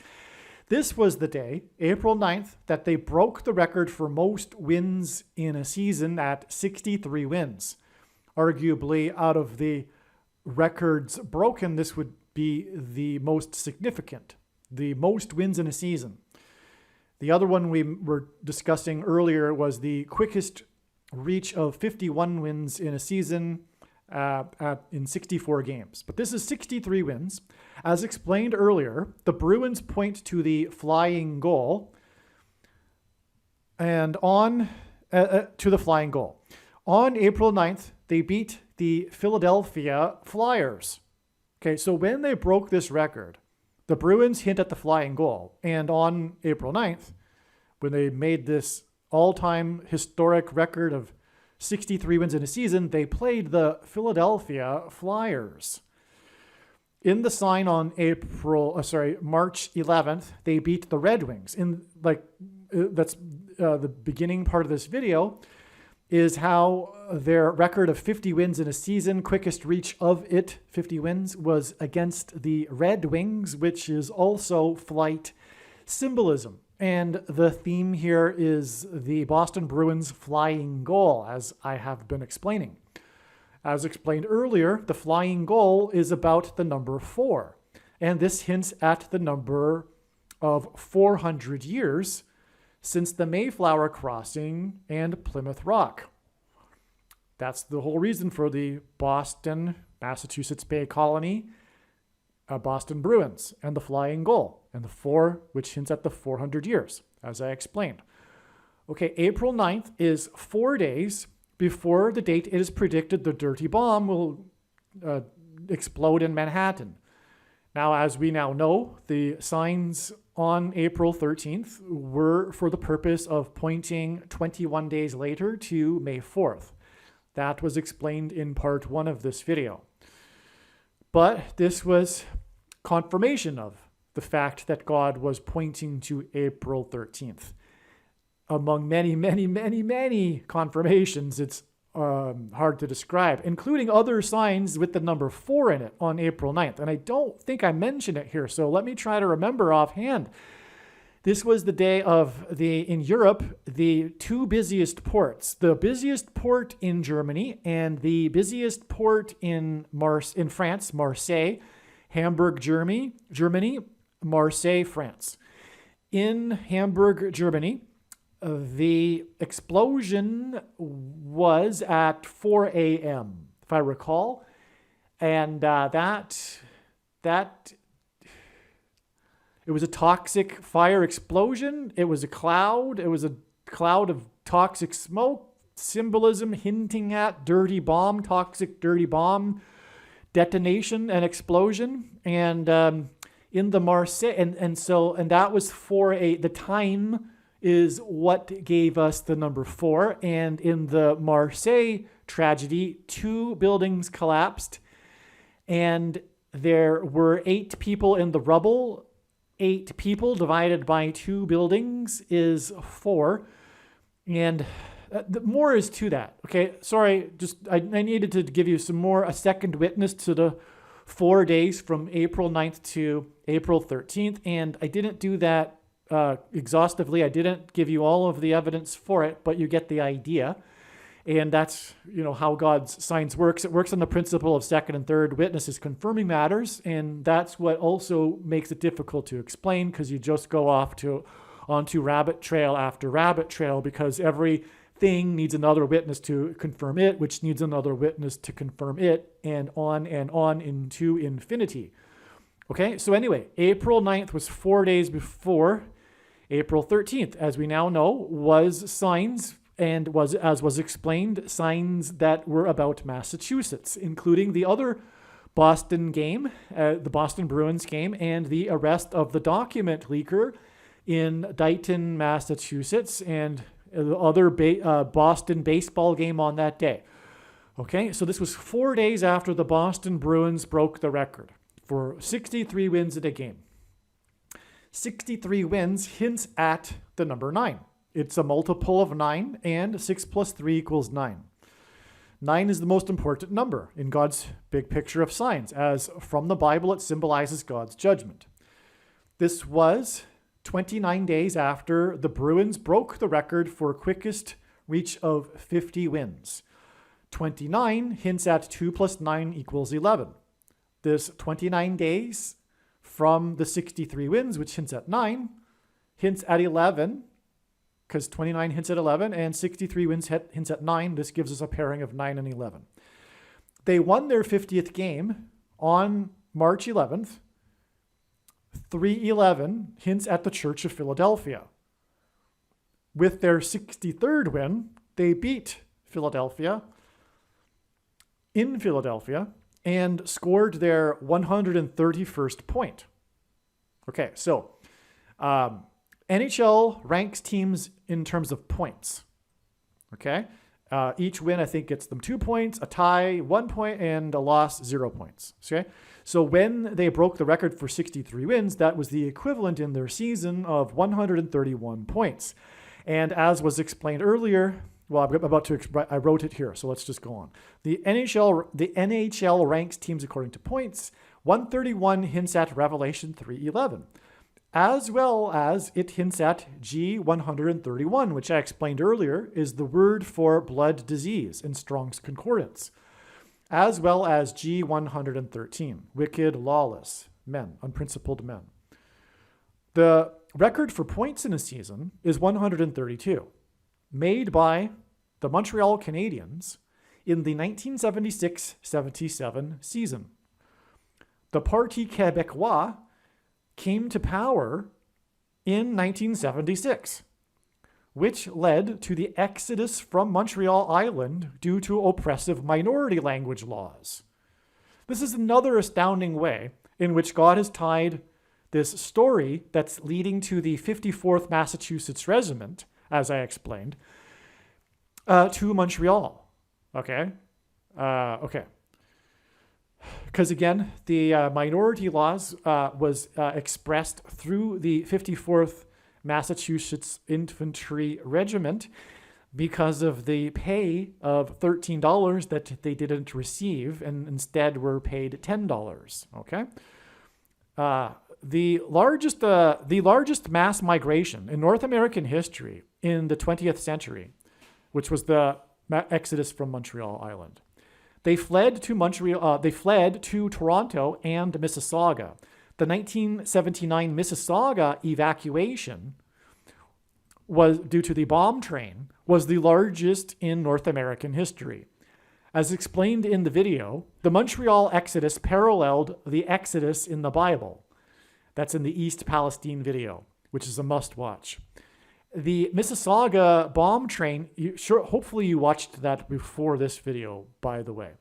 This was the day, April 9th, that they broke the record for most wins in a season at 63 wins. Arguably, out of the records broken, this would be the most significant, the most wins in a season. The other one we were discussing earlier was the quickest reach of 51 wins in a season in 64 games. But this is 63 wins. As explained earlier, the Bruins point to the flying goal and to the flying goal. On April 9th, they beat the Philadelphia Flyers. Okay, so when they broke this record, the Bruins hint at the flying goal. And on April 9th, when they made this all-time historic record of 63 wins in a season, they played the Philadelphia Flyers. In the sign on March 11th, they beat the Red Wings. That's the beginning part of this video, is how their record of 50 wins in a season, quickest reach of it, 50 wins, was against the Red Wings, which is also flight symbolism. And the theme here is the Boston Bruins flying goal, as I have been explaining. As explained earlier, the flying goal is about the number 4. And this hints at the number of 400 years since the Mayflower Crossing and Plymouth Rock. That's the whole reason for the Boston, Massachusetts Bay Colony, Boston Bruins, and the flying goal, and the 4, which hints at the 400 years, as I explained. Okay, April 9th is 4 days before the date it is predicted the dirty bomb will explode in Manhattan. Now, as we now know, the signs on April 13th were for the purpose of pointing 21 days later to May 4th. That was explained in part 1 of this video. But this was confirmation of the fact that God was pointing to April 13th. Among many, many, many, many confirmations, it's hard to describe, including other signs with the number 4 in it on April 9th. And I don't think I mentioned it here, so let me try to remember offhand. This was the day of in Europe, the two busiest ports. The busiest port in Germany and the busiest port in France, Marseille, Hamburg, Germany, Marseille, France. In Hamburg, Germany, the explosion was at 4 a.m., if I recall. And that it was a toxic fire explosion. It was a cloud. It was a cloud of toxic smoke, symbolism hinting at toxic dirty bomb detonation and explosion. And in the Marseille, and that was the time is what gave us the number 4. And in the Marseille tragedy, 2 buildings collapsed, and there were 8 people in the rubble. 8 people divided by 2 buildings is 4. And more is to that. Okay, sorry, I needed to give you a second witness to the 4 days from April 9th to April 13th. And I didn't do that exhaustively. I didn't give you all of the evidence for it, but you get the idea. And that's, how God's science works. It works on the principle of second and third witnesses confirming matters. And that's what also makes it difficult to explain, because you just go onto rabbit trail after rabbit trail, because everything needs another witness to confirm it, which needs another witness to confirm it, and on into infinity. Okay, so anyway, April 9th was 4 days before April 13th. As we now know, was signs, and as was explained, signs that were about Massachusetts, including the other Boston game, the Boston Bruins game, and the arrest of the document leaker in Dayton, Massachusetts, and the other Boston baseball game on that day. Okay, so this was 4 days after the Boston Bruins broke the record for 63 wins in a game. 63 wins hints at the number 9. It's a multiple of 9, and 6 plus 3 equals 9. 9 is the most important number in God's big picture of signs, as from the Bible it symbolizes God's judgment. This was 29 days after the Bruins broke the record for quickest reach of 50 wins. 29 hints at 2 plus 9 equals 11. This 29 days from the 63 wins, which hints at 9, hints at 11, because 29 hints at 11 and 63 wins hints at 9. This gives us a pairing of 9 and 11. They won their 50th game on March 11th. 3:11 hints at the Church of Philadelphia. With their 63rd win, they beat Philadelphia in Philadelphia and scored their 131st point. Okay, so NHL ranks teams in terms of points. Okay, each win I think gets them 2 points, a tie 1 point, and a loss 0 points. Okay, so when they broke the record for 63 wins, that was the equivalent in their season of 131 points. And as was explained earlier, well, I wrote it here, so let's just go on. The NHL ranks teams according to points. 131 hints at Revelation 3:11. As well as it hints at G131, which I explained earlier is the word for blood disease in Strong's Concordance, as well as G113, wicked, lawless men, unprincipled men. The record for points in a season is 132, made by the Montreal Canadiens in the 1976-77 season. The Parti Québécois came to power in 1976, which led to the exodus from Montreal Island due to oppressive minority language laws. This is another astounding way in which God has tied this story that's leading to the 54th Massachusetts Regiment, as I explained, to Montreal. Okay? Because again, the minority laws was expressed through the 54th Massachusetts Infantry Regiment because of the pay of $13 that they didn't receive and instead were paid $10. Okay? the largest mass migration in North American history in the 20th century, which was the exodus from Montreal Island. They fled to Montreal. They fled to Toronto and Mississauga. The 1979 Mississauga evacuation was due to the bomb train, was the largest in North American history. As explained in the video, the Montreal exodus paralleled the exodus in the Bible. That's in the East Palestine video, which is a must-watch. The Mississauga bomb train, hopefully you watched that before this video, by the way.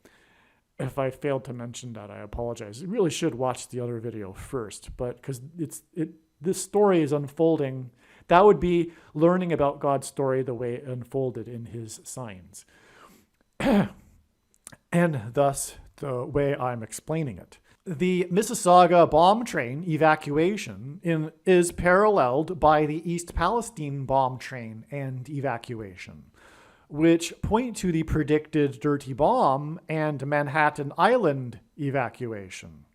If I failed to mention that, I apologize. You really should watch the other video first, but because this story is unfolding. That would be learning about God's story the way it unfolded in his signs. And thus, the way I'm explaining it. The Mississauga bomb train evacuation is paralleled by the East Palestine bomb train and evacuation, which point to the predicted dirty bomb and Manhattan Island evacuation.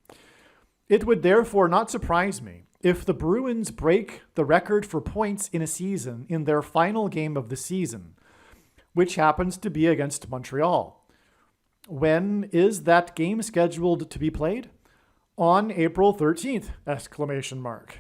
It would therefore not surprise me if the Bruins break the record for points in a season in their final game of the season, which happens to be against Montreal. When is that game scheduled to be played? On April 13th, exclamation mark.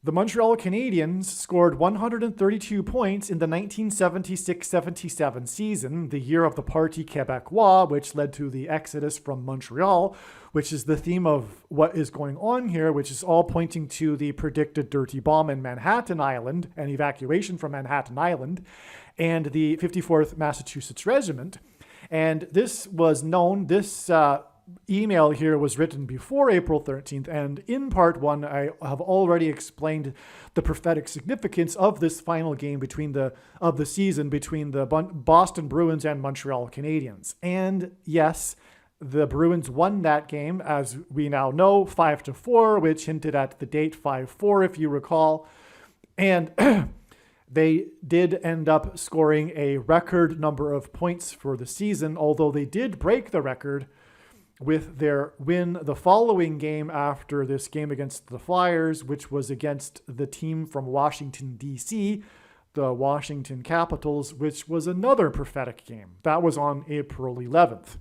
The Montreal Canadiens scored 132 points in the 1976-77 season, the year of the Parti Québécois, which led to the exodus from Montreal, which is the theme of what is going on here, which is all pointing to the predicted dirty bomb in Manhattan Island and evacuation from Manhattan Island and the 54th Massachusetts Regiment. And this was known, this email here was written before April 13th, and in part one, I have already explained the prophetic significance of this final game of the season between the Boston Bruins and Montreal Canadiens. And yes, the Bruins won that game, as we now know, 5-4, which hinted at the date 5-4, if you recall. And they did end up scoring a record number of points for the season, although they did break the record with their win the following game after this game against the Flyers, which was against the team from Washington, D.C., the Washington Capitals, which was another prophetic game. That was on April 11th,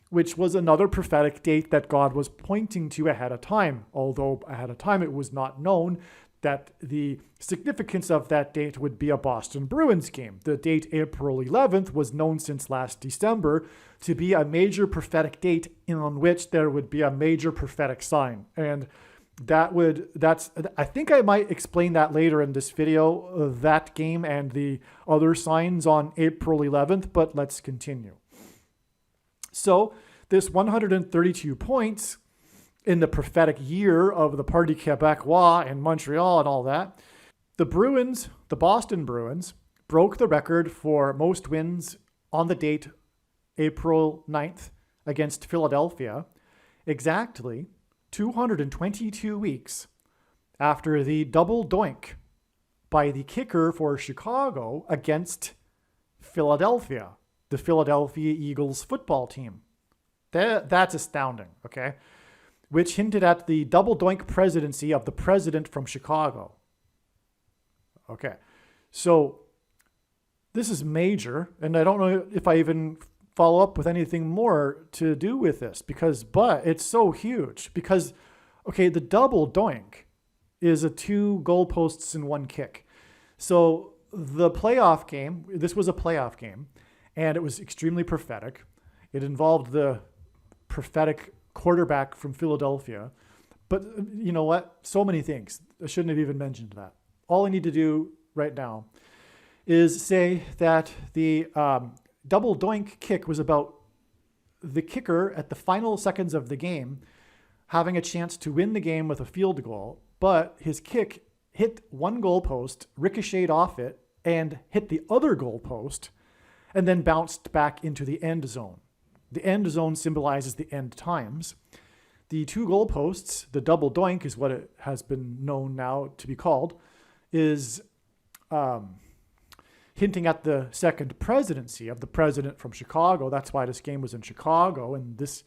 which was another prophetic date that God was pointing to ahead of time, although ahead of time it was not known that the significance of that date would be a Boston Bruins game. The date April 11th was known since last December to be a major prophetic date on which there would be a major prophetic sign. And I think I might explain that later in this video, that game and the other signs on April 11th, but let's continue. So this 132 points in the prophetic year of the Parti Québécois and Montreal and all that, the Boston Bruins, broke the record for most wins on the date April 9th against Philadelphia, exactly 222 weeks after the double doink by the kicker for Chicago against Philadelphia, the Philadelphia Eagles football team. That's astounding, okay? Which hinted at the double doink presidency of the president from Chicago. Okay, so this is major, and I don't know if I even follow up with anything more to do with this, but it's so huge because, okay, the double doink is a 2 goalposts and 1 kick. So the playoff game, this was a playoff game, and it was extremely prophetic. It involved the prophetic quarterback from Philadelphia. But you know what? So many things. I shouldn't have even mentioned that. All I need to do right now is say that the double doink kick was about the kicker at the final seconds of the game having a chance to win the game with a field goal, but his kick hit one goalpost, ricocheted off it, and hit the other goalpost, and then bounced back into the end zone. The end zone symbolizes the end times. The 2 goalposts, the double doink is what it has been known now to be called, is hinting at the second presidency of the president from Chicago. That's why this game was in Chicago, and this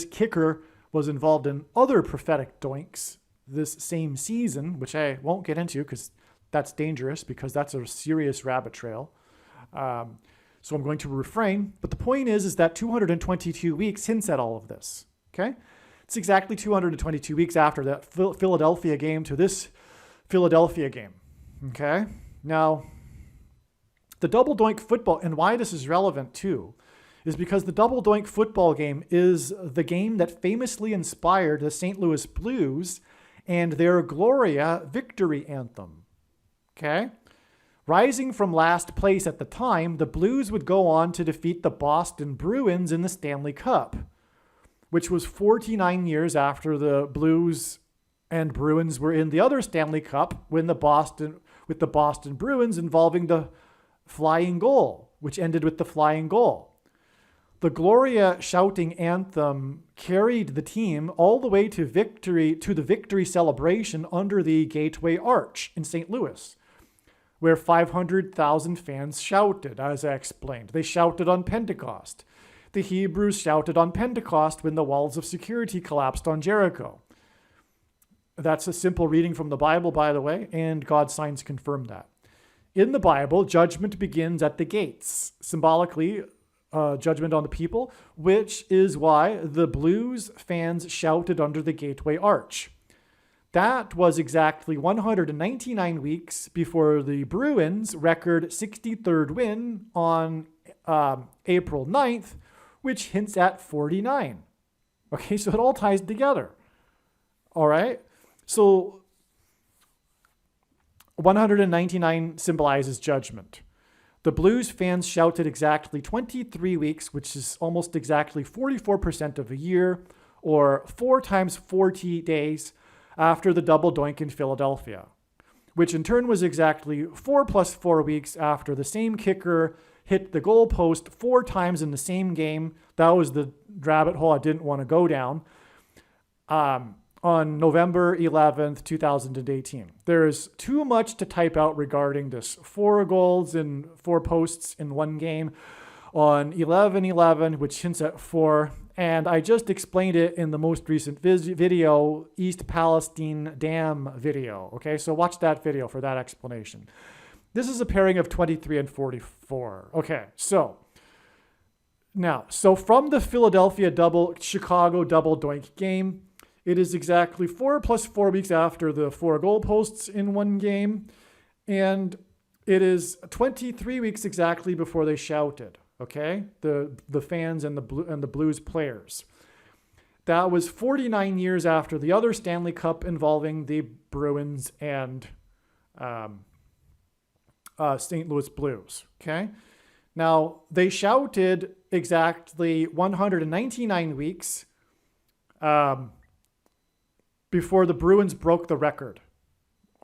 kicker was involved in other prophetic doinks this same season, which I won't get into because that's dangerous, because that's a serious rabbit trail. So I'm going to refrain. But the point is that 222 weeks hints at all of this. Okay? It's exactly 222 weeks after that Philadelphia game to this Philadelphia game. Okay? Now, the double doink football, and why this is relevant too, is because the double doink football game is the game that famously inspired the St. Louis Blues and their Gloria victory anthem. Okay? Rising from last place at the time, the Blues would go on to defeat the Boston Bruins in the Stanley Cup, which was 49 years after the Blues and Bruins were in the other Stanley Cup with the Boston Bruins involving the flying goal, which ended with the flying goal. The Gloria shouting anthem carried the team all the way to the victory celebration under the Gateway Arch in St. Louis, where 500,000 fans shouted, as I explained. They shouted on Pentecost. The Hebrews shouted on Pentecost when the walls of security collapsed on Jericho. That's a simple reading from the Bible, by the way, and God's signs confirm that. In the Bible, judgment begins at the gates, symbolically judgment on the people, which is why the Blues fans shouted under the Gateway Arch. That was exactly 199 weeks before the Bruins' record 63rd win on April 9th, which hints at 49. Okay, so it all ties together. All right? So 199 symbolizes judgment. The Blues fans shouted exactly 23 weeks, which is almost exactly 44% of a year, or 4 times 40 days after the double doink in Philadelphia, which in turn was exactly 4 plus 4 weeks after the same kicker hit the goal post 4 times in the same game. That was the rabbit hole I didn't want to go down. On November 11th, 2018. There is too much to type out regarding this 4 goals and 4 posts in one game on 11/11, which hints at 4. And I just explained it in the most recent video, East Palestine Dam video. Okay, so watch that video for that explanation. This is a pairing of 23 and 44. Okay, so from the Chicago double doink game, it is exactly 4 plus 4 weeks after the 4 goal posts in one game. And it is 23 weeks exactly before they shouted. Okay, the fans and the Blues players. That was 49 years after the other Stanley Cup involving the Bruins and St. Louis Blues. Okay, now they shouted exactly 199 weeks before the Bruins broke the record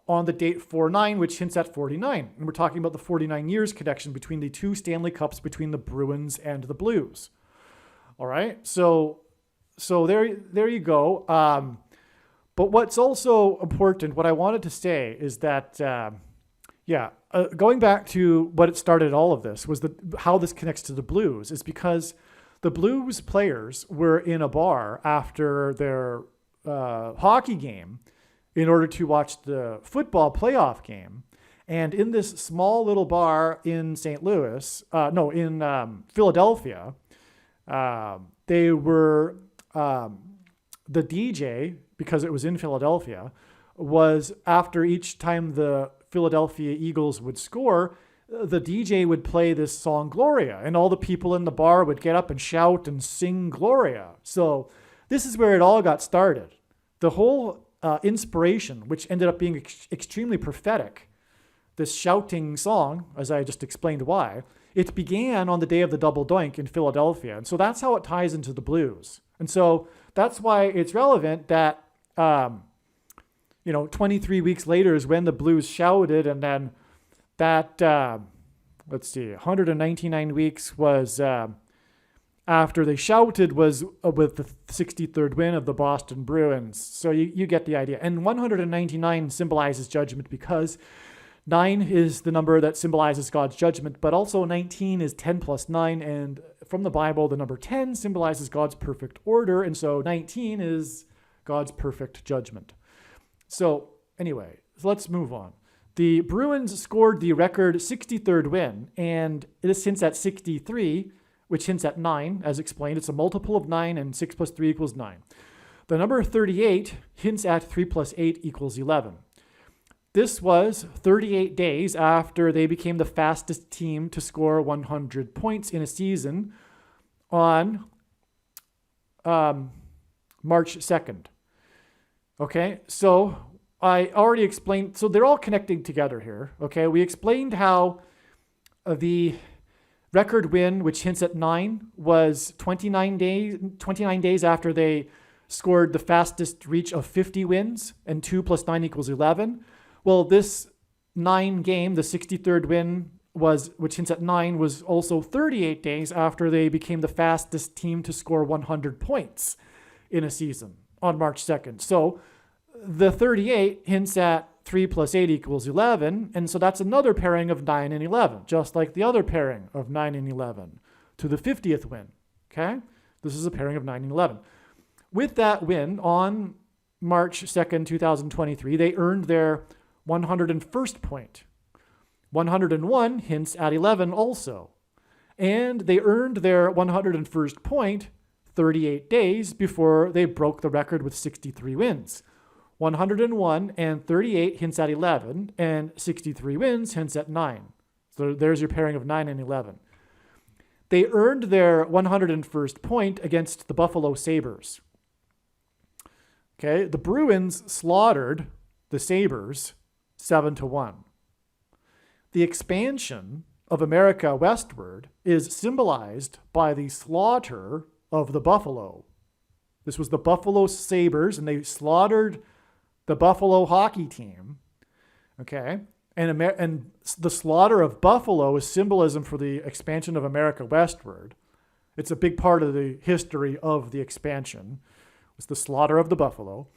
on the date 4/9, which hints at 49. And we're talking about the 49 years connection between the 2 Stanley Cups between the Bruins and the Blues. All right, so there you go. But what's also important, what I wanted to say is that, going back to what it started all of this, was how this connects to the Blues, is because the Blues players were in a bar after their hockey game in order to watch the football playoff game. And in this small little bar in Philadelphia, they were, the DJ, because it was in Philadelphia, was after each time the Philadelphia Eagles would score, the DJ would play this song Gloria, and all the people in the bar would get up and shout and sing Gloria. So this is where it all got started. The whole inspiration, which ended up being extremely prophetic, this shouting song, as I just explained why, it began on the day of the double doink in Philadelphia. And so that's how it ties into the Blues. And so that's why it's relevant that, 23 weeks later is when the Blues shouted, and then that, 199 weeks was after they shouted was with the 63rd win of the Boston Bruins. So you get the idea. And 199 symbolizes judgment because 9 is the number that symbolizes God's judgment, but also 19 is 10 plus 9. And from the Bible, the number 10 symbolizes God's perfect order. And so 19 is God's perfect judgment. So anyway, let's move on. The Bruins scored the record 63rd win, and this hints at 63, which hints at 9, as explained. It's a multiple of 9, and 6 plus 3 equals 9. The number 38 hints at 3 plus 8 equals 11. This was 38 days after they became the fastest team to score 100 points in a season on March 2nd. Okay, so I already explained, so they're all connecting together here. Okay, we explained how the record win, which hints at 9, was 29 days after they scored the fastest reach of 50 wins, and 2 plus 9 equals 11. Well, this 9 game, the 63rd win, which hints at 9, was also 38 days after they became the fastest team to score 100 points in a season on March 2nd. So the 38 hints at 3 plus 8 equals 11, and so that's another pairing of 9 and 11, just like the other pairing of 9 and 11 to the 50th win, okay? This is a pairing of 9 and 11. With that win on March 2nd, 2023, they earned their 101st point. 101 hints at 11 also. And they earned their 101st point 38 days before they broke the record with 63 wins. 101 and 38 hints at 11, and 63 wins hints at 9. So there's your pairing of 9 and 11. They earned their 101st point against the Buffalo Sabres. Okay, the Bruins slaughtered the Sabres 7-1. The expansion of America westward is symbolized by the slaughter of the Buffalo. This was the Buffalo Sabres, and they slaughtered the Buffalo hockey team. Okay, and the slaughter of Buffalo is symbolism for the expansion of America westward. It's a big part of the history of the expansion. It's the slaughter of the buffalo.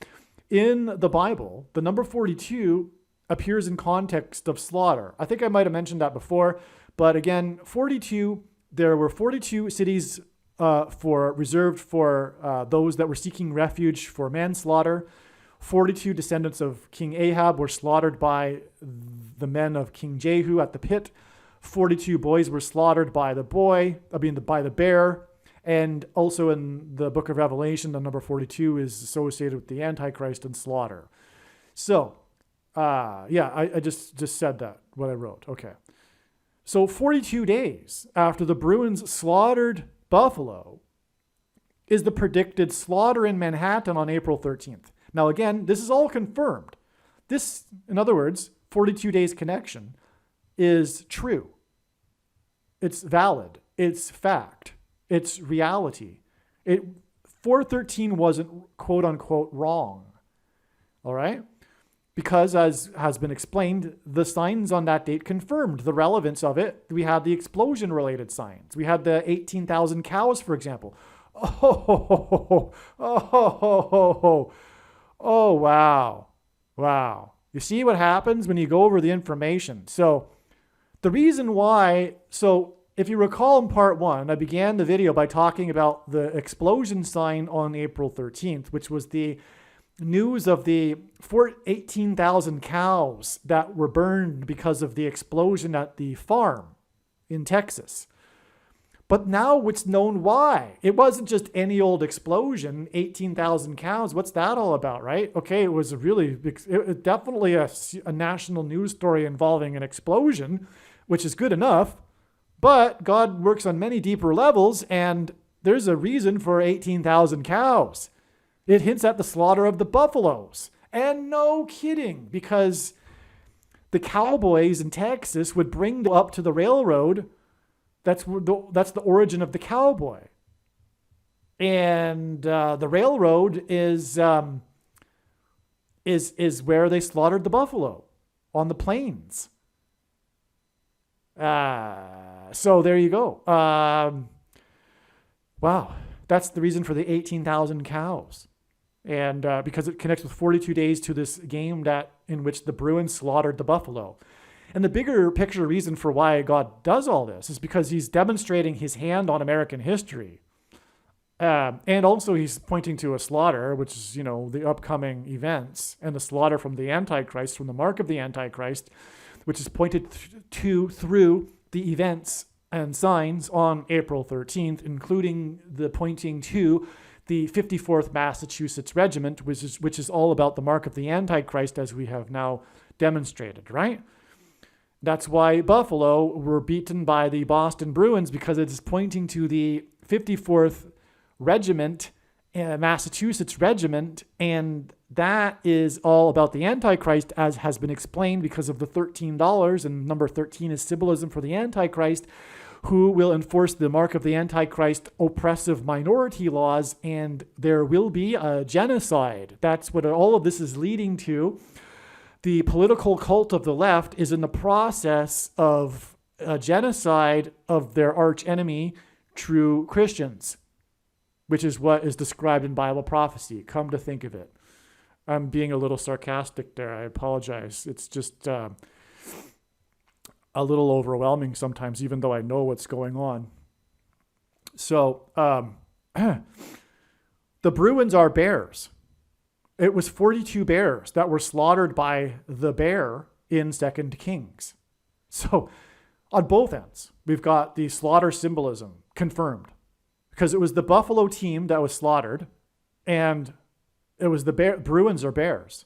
In the Bible, the number 42 appears in context of slaughter. I think I might have mentioned that before, but again, 42, there were 42 cities reserved for those that were seeking refuge for manslaughter. 42 descendants of King Ahab were slaughtered by the men of King Jehu at the pit. 42 boys were slaughtered by the bear. And also in the book of Revelation, the number 42 is associated with the Antichrist and slaughter. So, I just said that, what I wrote. Okay. So 42 days after the Bruins slaughtered Buffalo is the predicted slaughter in Manhattan on April 13th. Now, again, this is all confirmed. This, in other words, 42 days connection is true. It's valid. It's fact. It's reality. 413 wasn't quote unquote wrong. All right? Because as has been explained, the signs on that date confirmed the relevance of it. We had the explosion related signs. We had the 18,000 cows, for example. Oh, wow. Wow. You see what happens when you go over the information. So the reason why, if you recall in part 1, I began the video by talking about the explosion sign on April 13th, which was the news of the 18,000 cows that were burned because of the explosion at the farm in Texas. But now it's known why. It wasn't just any old explosion, 18,000 cows. What's that all about, right? Okay, it was definitely a national news story involving an explosion, which is good enough. But God works on many deeper levels, and there's a reason for 18,000 cows. It hints at the slaughter of the buffaloes. And no kidding, because the cowboys in Texas would bring them up to the railroad. That's the origin of the cowboy. And the railroad is where they slaughtered the buffalo, on the plains. So there you go. Wow. That's the reason for the 18,000 cows. And because it connects with 42 days to this game in which the Bruins slaughtered the buffalo. And the bigger picture reason for why God does all this is because he's demonstrating his hand on American history. And also he's pointing to a slaughter, which is, the upcoming events, and the slaughter from the Antichrist, from the mark of the Antichrist, which is pointed to through the events and signs on April 13th, including the pointing to the 54th Massachusetts Regiment, which is all about the mark of the Antichrist, as we have now demonstrated, right? That's why Buffalo were beaten by the Boston Bruins, because it is pointing to the 54th Regiment, Massachusetts Regiment, and that is all about the Antichrist, as has been explained, because of the $13, and number 13 is symbolism for the Antichrist, who will enforce the mark of the Antichrist oppressive minority laws, and there will be a genocide. That's what all of this is leading to. The political cult of the left is in the process of a genocide of their arch enemy, true Christians, which is what is described in Bible prophecy. Come to think of it. I'm being a little sarcastic there. I apologize. It's just a little overwhelming sometimes, even though I know what's going on. So the Bruins are bears. It was 42 bears that were slaughtered by the bear in 2 Kings. So on both ends, we've got the slaughter symbolism confirmed, because it was the Buffalo team that was slaughtered, and it was the Bruins are bears.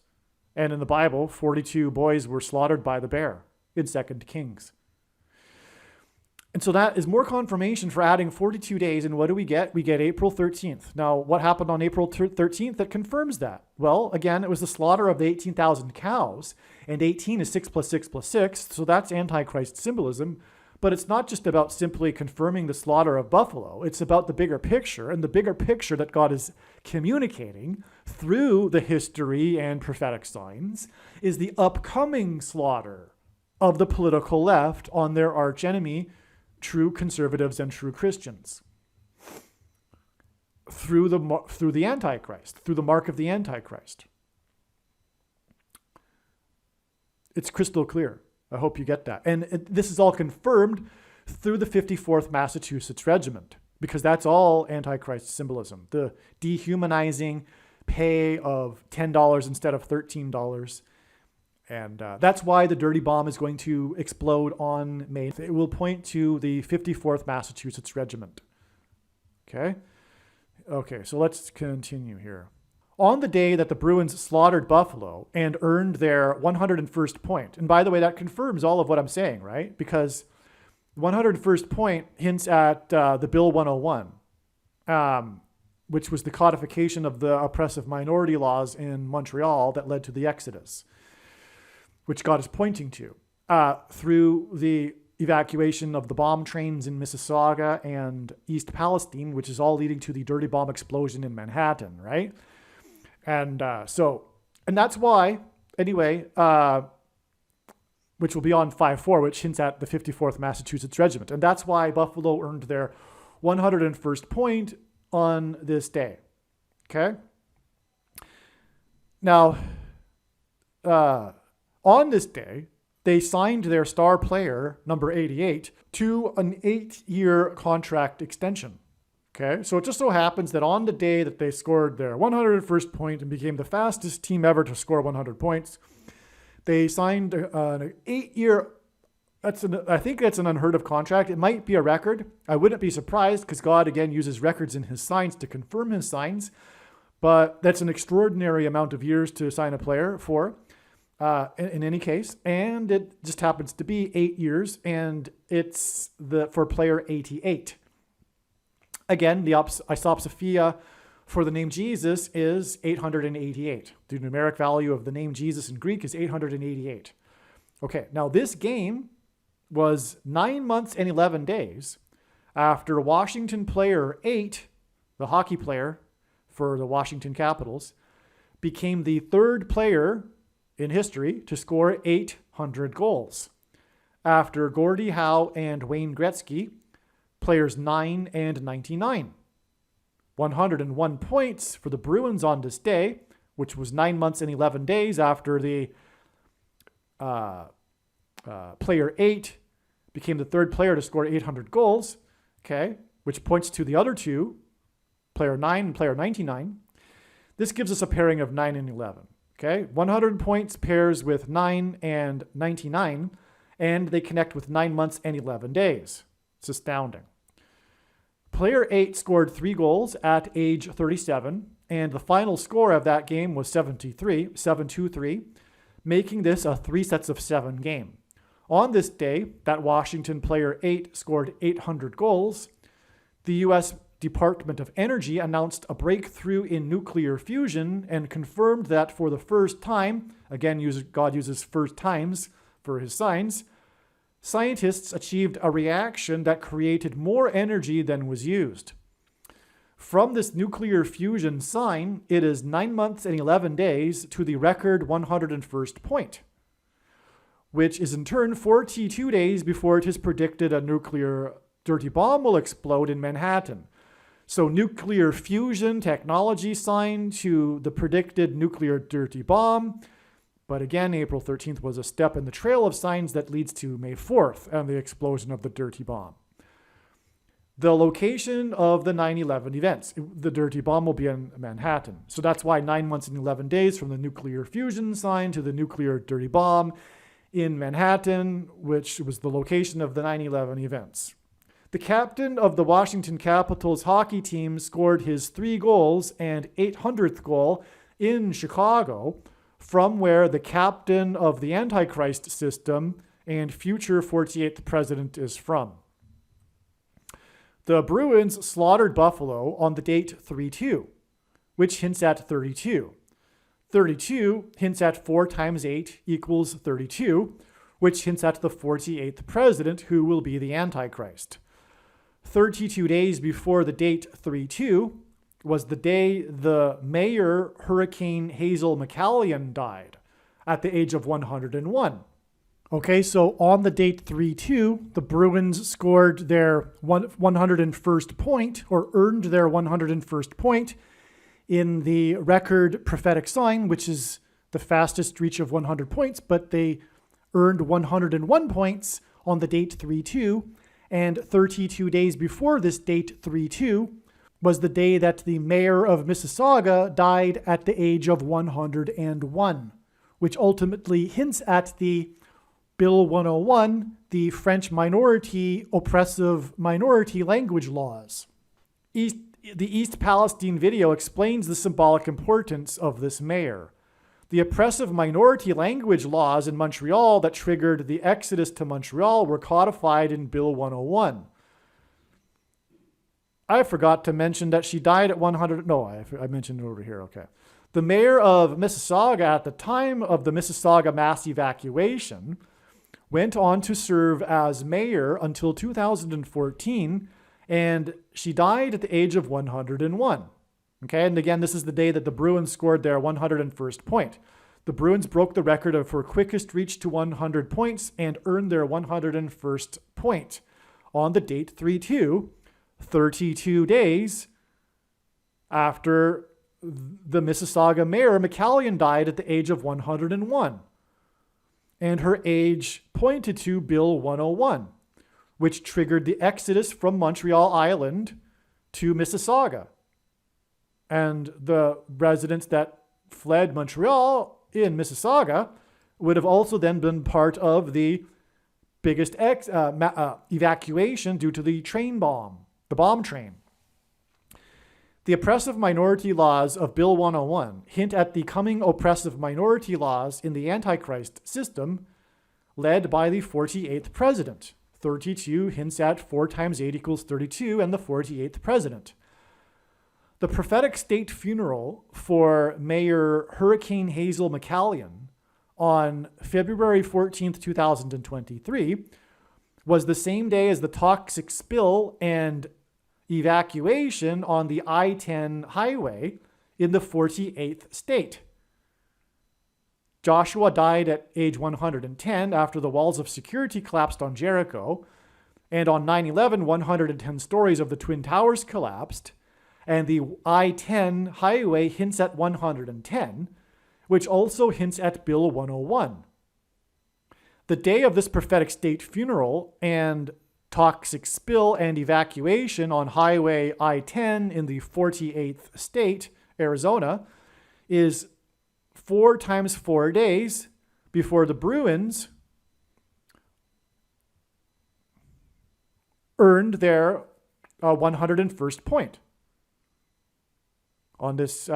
And in the Bible, 42 boys were slaughtered by the bear in 2 Kings. And so that is more confirmation for adding 42 days. And what do we get? We get April 13th. Now, what happened on April 13th that confirms that? Well, again, it was the slaughter of the 18,000 cows. And 18 is 6 plus 6 plus 6. So that's Antichrist symbolism. But it's not just about simply confirming the slaughter of Buffalo. It's about the bigger picture. And the bigger picture that God is communicating through the history and prophetic signs is the upcoming slaughter of the political left on their archenemy, true conservatives and true Christians, through the Antichrist, through the mark of the Antichrist. It's crystal clear. I hope you get that. And this is all confirmed through the 54th Massachusetts Regiment, because that's all Antichrist symbolism. The dehumanizing pay of $10 instead of $13. And that's why the dirty bomb is going to explode on May. It will point to the 54th Massachusetts Regiment. Okay, so let's continue here. On the day that the Bruins slaughtered Buffalo and earned their 101st point, and by the way, that confirms all of what I'm saying, right? Because 101st point hints at the Bill 101, which was the codification of the oppressive minority laws in Montreal that led to the Exodus, which God is pointing to through the evacuation of the bomb trains in Mississauga and East Palestine, which is all leading to the dirty bomb explosion in Manhattan, right? And and that's why, anyway, which will be on 5-4, which hints at the 54th Massachusetts Regiment. And that's why Buffalo earned their 101st point on this day, okay? Now, on this day, they signed their star player, number 88, to an 8-year contract extension. Okay, so it just so happens that on the day that they scored their 101st point and became the fastest team ever to score 100 points, they signed an 8-year, I think that's an unheard of contract. It might be a record. I wouldn't be surprised, because God, again, uses records in his signs to confirm his signs. But that's an extraordinary amount of years to sign a player for. In any case, and it just happens to be 8 years, and it's for player 88. Again, the isopsophia for the name Jesus is 888. The numeric value of the name Jesus in Greek is 888. Okay, now this game was 9 months and 11 days after Washington player 8, the hockey player for the Washington Capitals, became the third player in history to score 800 goals, after Gordie Howe and Wayne Gretzky, players 9 and 99. 101 points for the Bruins on this day, which was 9 months and 11 days after the player 8 became the third player to score 800 goals, okay, which points to the other two player 9 and player 99. This gives us a pairing of 9 and 11. Okay, 100 points pairs with 9 and 99, and they connect with 9 months and 11 days. It's astounding. Player 8 scored 3 goals at age 37, and the final score of that game was 7-2-3, making this a 3 sets of 7 game. On this day, that Washington player 8 scored 800 goals. The U.S. Department of Energy announced a breakthrough in nuclear fusion and confirmed that for the first time, again, God uses first times for his signs, scientists achieved a reaction that created more energy than was used. From this nuclear fusion sign, it is 9 months and 11 days to the record 101st point, which is in turn 42 days before it is predicted a nuclear dirty bomb will explode in Manhattan. So nuclear fusion technology sign to the predicted nuclear dirty bomb. But again, April 13th was a step in the trail of signs that leads to May 4th and the explosion of the dirty bomb. The location of the 9/11 events. The dirty bomb will be in Manhattan. So that's why 9 months and 11 days from the nuclear fusion sign to the nuclear dirty bomb in Manhattan, which was the location of the 9/11 events. The captain of the Washington Capitals hockey team scored his 3 goals and 800th goal in Chicago, from where the captain of the Antichrist system and future 48th president is from. The Bruins slaughtered Buffalo on the date 3-2, which hints at 32. 32 hints at 4 times 8 equals 32, which hints at the 48th president, who will be the Antichrist. 32 days before the date 3-2 was the day the mayor, Hurricane Hazel McCallion, died at the age of 101. Okay, so on the date 3-2, the Bruins scored their 101st point, or earned their 101st point, in the record prophetic sign, which is the fastest reach of 100 points, but they earned 101 points on the date 3-2, and 32 days before this date 3-2 was the day that the mayor of Mississauga died at the age of 101, which ultimately hints at the Bill 101, the French minority oppressive minority language laws. The East Palestine video explains the symbolic importance of this mayor. The oppressive minority language laws in Montreal that triggered the exodus to Montreal were codified in Bill 101. I forgot to mention that she died at 100. No, I mentioned it over here. Okay. The mayor of Mississauga at the time of the Mississauga mass evacuation went on to serve as mayor until 2014, and she died at the age of 101. Okay, and again, this is the day that the Bruins scored their 101st point. The Bruins broke the record for quickest reach to 100 points and earned their 101st point on the date 3-2, 32 days after the Mississauga mayor, McCallion, died at the age of 101. And her age pointed to Bill 101, which triggered the exodus from Montreal Island to Mississauga. And the residents that fled Montreal in Mississauga would have also then been part of the biggest evacuation due to the train bomb, the bomb train. The oppressive minority laws of Bill 101 hint at the coming oppressive minority laws in the Antichrist system led by the 48th president. 32 hints at 4 times 8 equals 32 and the 48th president. The prophetic state funeral for Mayor Hurricane Hazel McCallion on February 14th, 2023 was the same day as the toxic spill and evacuation on the I-10 highway in the 48th state. Joshua died at age 110 after the walls of security collapsed on Jericho, and on 9/11, 110 stories of the Twin Towers collapsed, and the I-10 highway hints at 110, which also hints at Bill 101. The day of this prophetic state funeral and toxic spill and evacuation on Highway I-10 in the 48th state, Arizona, is 4 times 4 days before the Bruins earned their 101st point. On this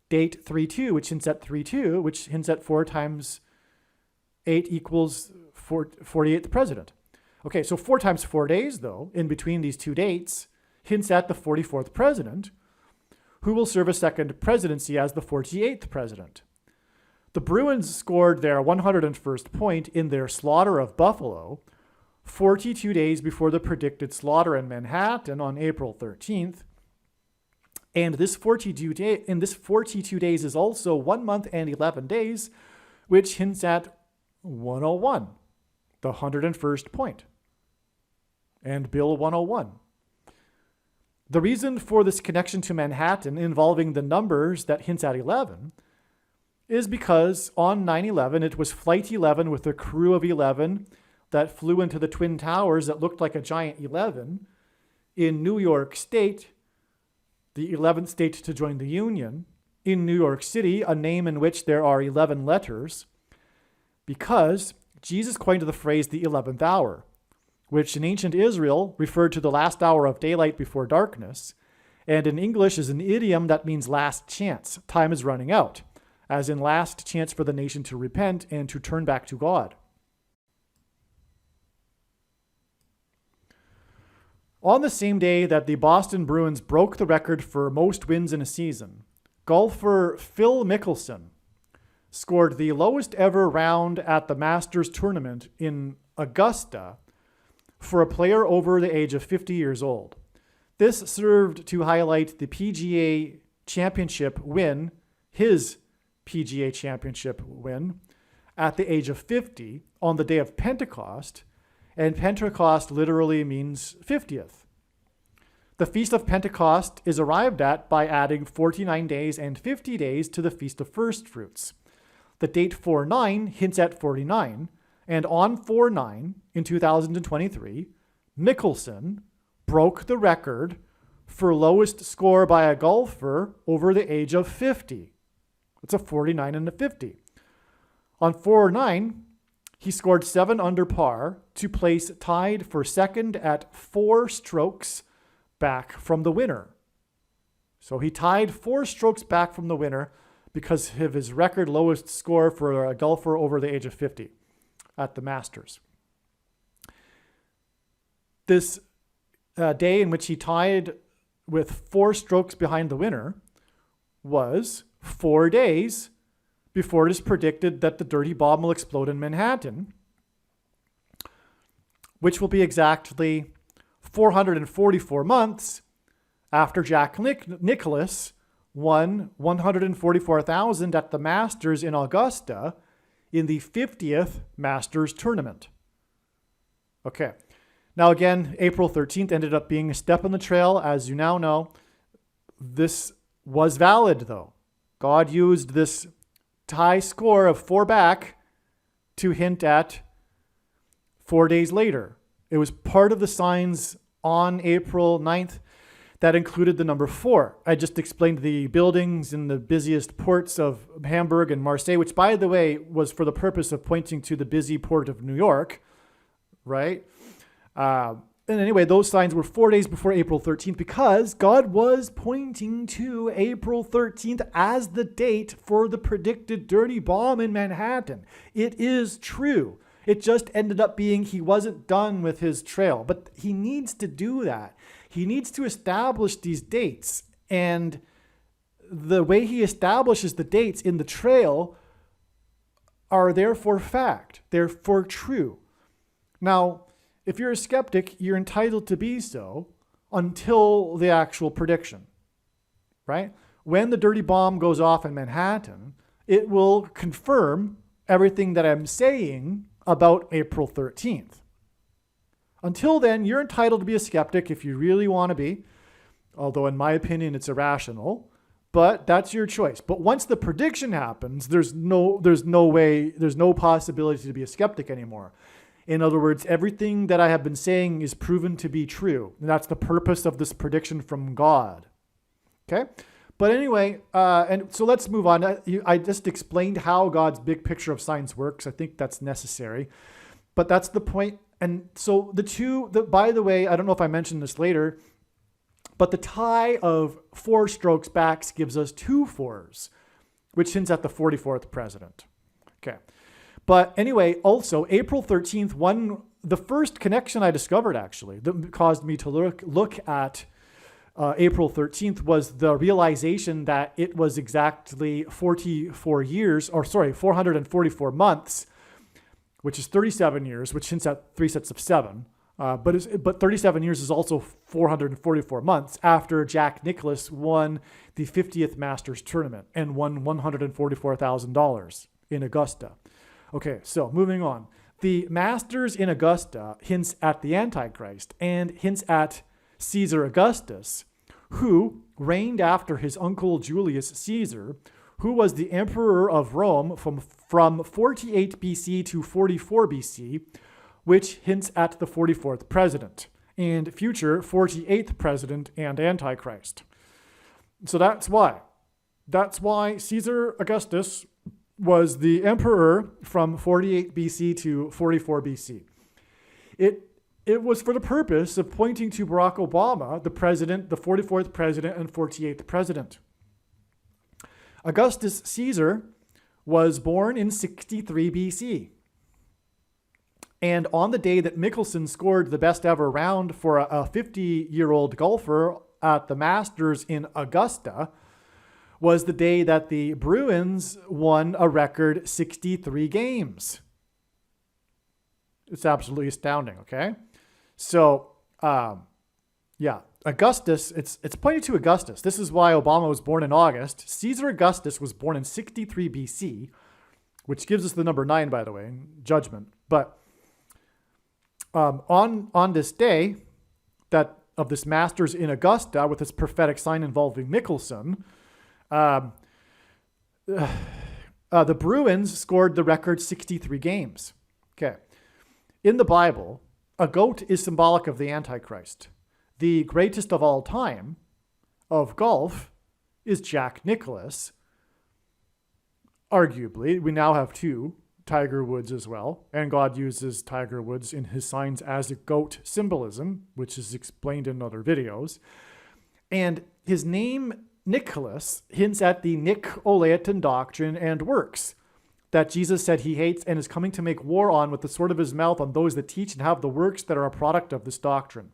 date 3-2, which hints at 3-2, which hints at 4 times 8 equals 48th president. Okay, so 4 times 4 days, though, in between these two dates, hints at the 44th president, who will serve a second presidency as the 48th president. The Bruins scored their 101st point in their slaughter of Buffalo 42 days before the predicted slaughter in Manhattan on April 13th. And this 42 days is also 1 month and 11 days, which hints at 101, the 101st point, and Bill 101. The reason for this connection to Manhattan involving the numbers that hints at 11 is because on 9/11, it was Flight 11 with a crew of 11 that flew into the Twin Towers that looked like a giant 11 in New York State, the 11th state to join the Union, in New York City, a name in which there are 11 letters, because Jesus coined the phrase the 11th hour, which in ancient Israel referred to the last hour of daylight before darkness, and in English is an idiom that means last chance. Time is running out, as in last chance for the nation to repent and to turn back to God. On the same day that the Boston Bruins broke the record for most wins in a season, golfer Phil Mickelson scored the lowest ever round at the Masters tournament in Augusta for a player over the age of 50 years old. This served to highlight the PGA Championship win, his PGA Championship win, at the age of 50 on the day of Pentecost, and Pentecost literally means 50th. The Feast of Pentecost is arrived at by adding 49 days and 50 days to the Feast of First Fruits. The date 4/9 hints at 49, and on 4/9 in 2023, Mickelson broke the record for lowest score by a golfer over the age of 50. It's a 49 and a 50. On 4/9, he scored 7 under par to place tied for second at 4 strokes back from the winner. So he tied 4 strokes back from the winner because of his record lowest score for a golfer over the age of 50 at the Masters. This day in which he tied with 4 strokes behind the winner was 4 days before it is predicted that the dirty bomb will explode in Manhattan, which will be exactly 444 months after Jack Nicklaus won $144,000 at the Masters in Augusta in the 50th Masters tournament. Okay. Now again, April 13th ended up being a step on the trail, as you now know. This was valid, though. God used this tie score of 4 back to hint at 4 days later. It was part of the signs on April 9th that included the number 4. I just explained the buildings in the busiest ports of Hamburg and Marseille, which, by the way, was for the purpose of pointing to the busy port of New York, right? And anyway, those signs were 4 days before April 13th because God was pointing to April 13th as the date for the predicted dirty bomb in Manhattan. It is true. It just ended up being he wasn't done with his trail, but he needs to do that. He needs to establish these dates, and the way he establishes the dates in the trail are therefore fact, therefore true. Now, if you're a skeptic, you're entitled to be so until the actual prediction, right? When the dirty bomb goes off in Manhattan, it will confirm everything that I'm saying about April 13th. Until then, you're entitled to be a skeptic if you really want to be, although in my opinion, it's irrational, but that's your choice. But once the prediction happens, there's no possibility to be a skeptic anymore. In other words, everything that I have been saying is proven to be true. And that's the purpose of this prediction from God. Okay? But anyway, and so let's move on. I just explained how God's big picture of science works. I think that's necessary. But that's the point. And so by the way, I don't know if I mentioned this later, but the tie of 4 strokes back gives us 2 4s, which hints at the 44th president. Okay. But anyway, also April 13th, the first connection I discovered actually that caused me to look at April 13th was the realization that it was exactly 444 months, which is 37 years, which hints at 3 sets of 7. But 37 years is also 444 months after Jack Nicklaus won the 50th Masters tournament and won $144,000 in Augusta. Okay, so moving on. The Masters in Augusta hints at the Antichrist and hints at Caesar Augustus, who reigned after his uncle Julius Caesar, who was the emperor of Rome from 48 BC to 44 BC, which hints at the 44th president and future 48th president and Antichrist. So that's why. That's why Caesar Augustus was the emperor from 48 BC to 44 BC. It was for the purpose of pointing to Barack Obama, the president, the 44th president and 48th president. Augustus Caesar was born in 63 BC. And on the day that Mickelson scored the best ever round for a 50-year-old golfer at the Masters in Augusta was the day that the Bruins won a record 63 games. It's absolutely astounding, okay? So, Augustus, it's pointing to Augustus. This is why Obama was born in August. Caesar Augustus was born in 63 BC, which gives us the number 9, by the way, in judgment. But on this day that of this Masters in Augusta with this prophetic sign involving Mickelson, the Bruins scored the record 63 games. Okay. In the Bible, a goat is symbolic of the Antichrist. The greatest of all time of golf is Jack Nicklaus. Arguably, we now have 2, Tiger Woods as well, and God uses Tiger Woods in his signs as a goat symbolism, which is explained in other videos. And his name, Nicholas, hints at the Nicolaitan doctrine and works that Jesus said he hates and is coming to make war on with the sword of his mouth on those that teach and have the works that are a product of this doctrine.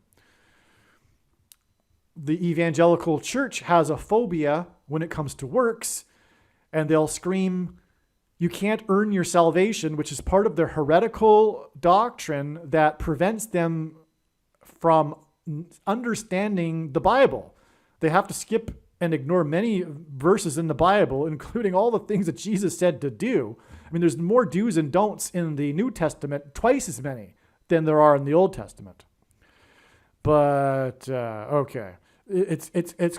The evangelical church has a phobia when it comes to works, and they'll scream, you can't earn your salvation, which is part of their heretical doctrine that prevents them from understanding the Bible. They have to skip and ignore many verses in the Bible, including all the things that Jesus said to do. I mean, there's more do's and don'ts in the New Testament, twice as many than there are in the Old Testament. But okay, it's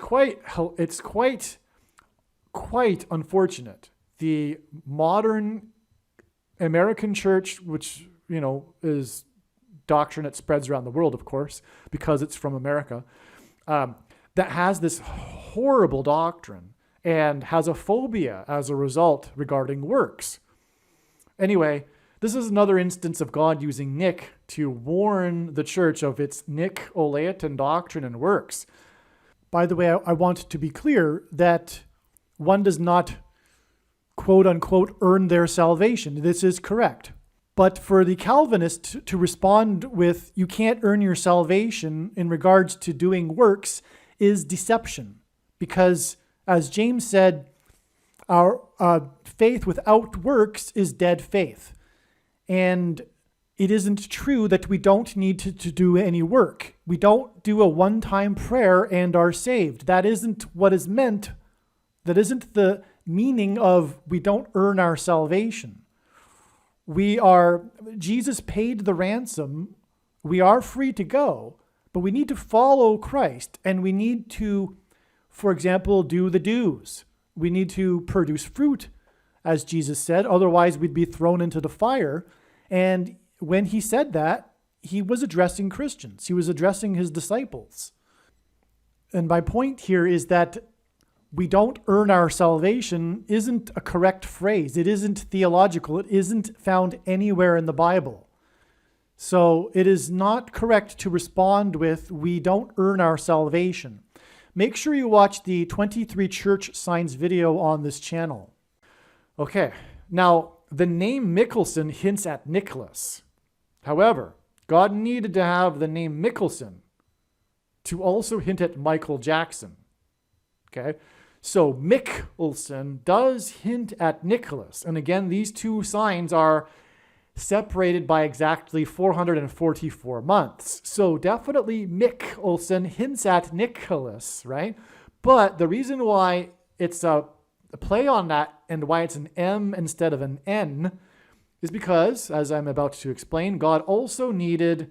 quite unfortunate. The modern American church, which is doctrine that spreads around the world, of course, because it's from America, that has this horrible doctrine and has a phobia as a result regarding works. Anyway, this is another instance of God using Nick to warn the church of its Nicolaitan doctrine and works. By the way, I want to be clear that one does not, quote unquote, earn their salvation. This is correct. But for the Calvinists to respond with, you can't earn your salvation in regards to doing works, is deception. Because, as James said, our faith without works is dead faith. And it isn't true that we don't need to do any work. We don't do a one-time prayer and are saved. That isn't what is meant. That isn't the meaning of we don't earn our salvation. Jesus paid the ransom. We are free to go, but we need to follow Christ, and we need to, for example, do the do's. We need to produce fruit, as Jesus said. Otherwise, we'd be thrown into the fire. And when he said that, he was addressing Christians. He was addressing his disciples. And my point here is that we don't earn our salvation isn't a correct phrase. It isn't theological. It isn't found anywhere in the Bible. So it is not correct to respond with, we don't earn our salvation. Make sure you watch the 23 church signs video on this channel. Okay, now the name Mickelson hints at Nicholas. However, God needed to have the name Mickelson to also hint at Michael Jackson. Okay, so Mickelson does hint at Nicholas. And again, these two signs are separated by exactly 444 months. So definitely Mickelson hints at Nicholas, right? But the reason why it's a play on that and why it's an M instead of an N is because, as I'm about to explain, God also needed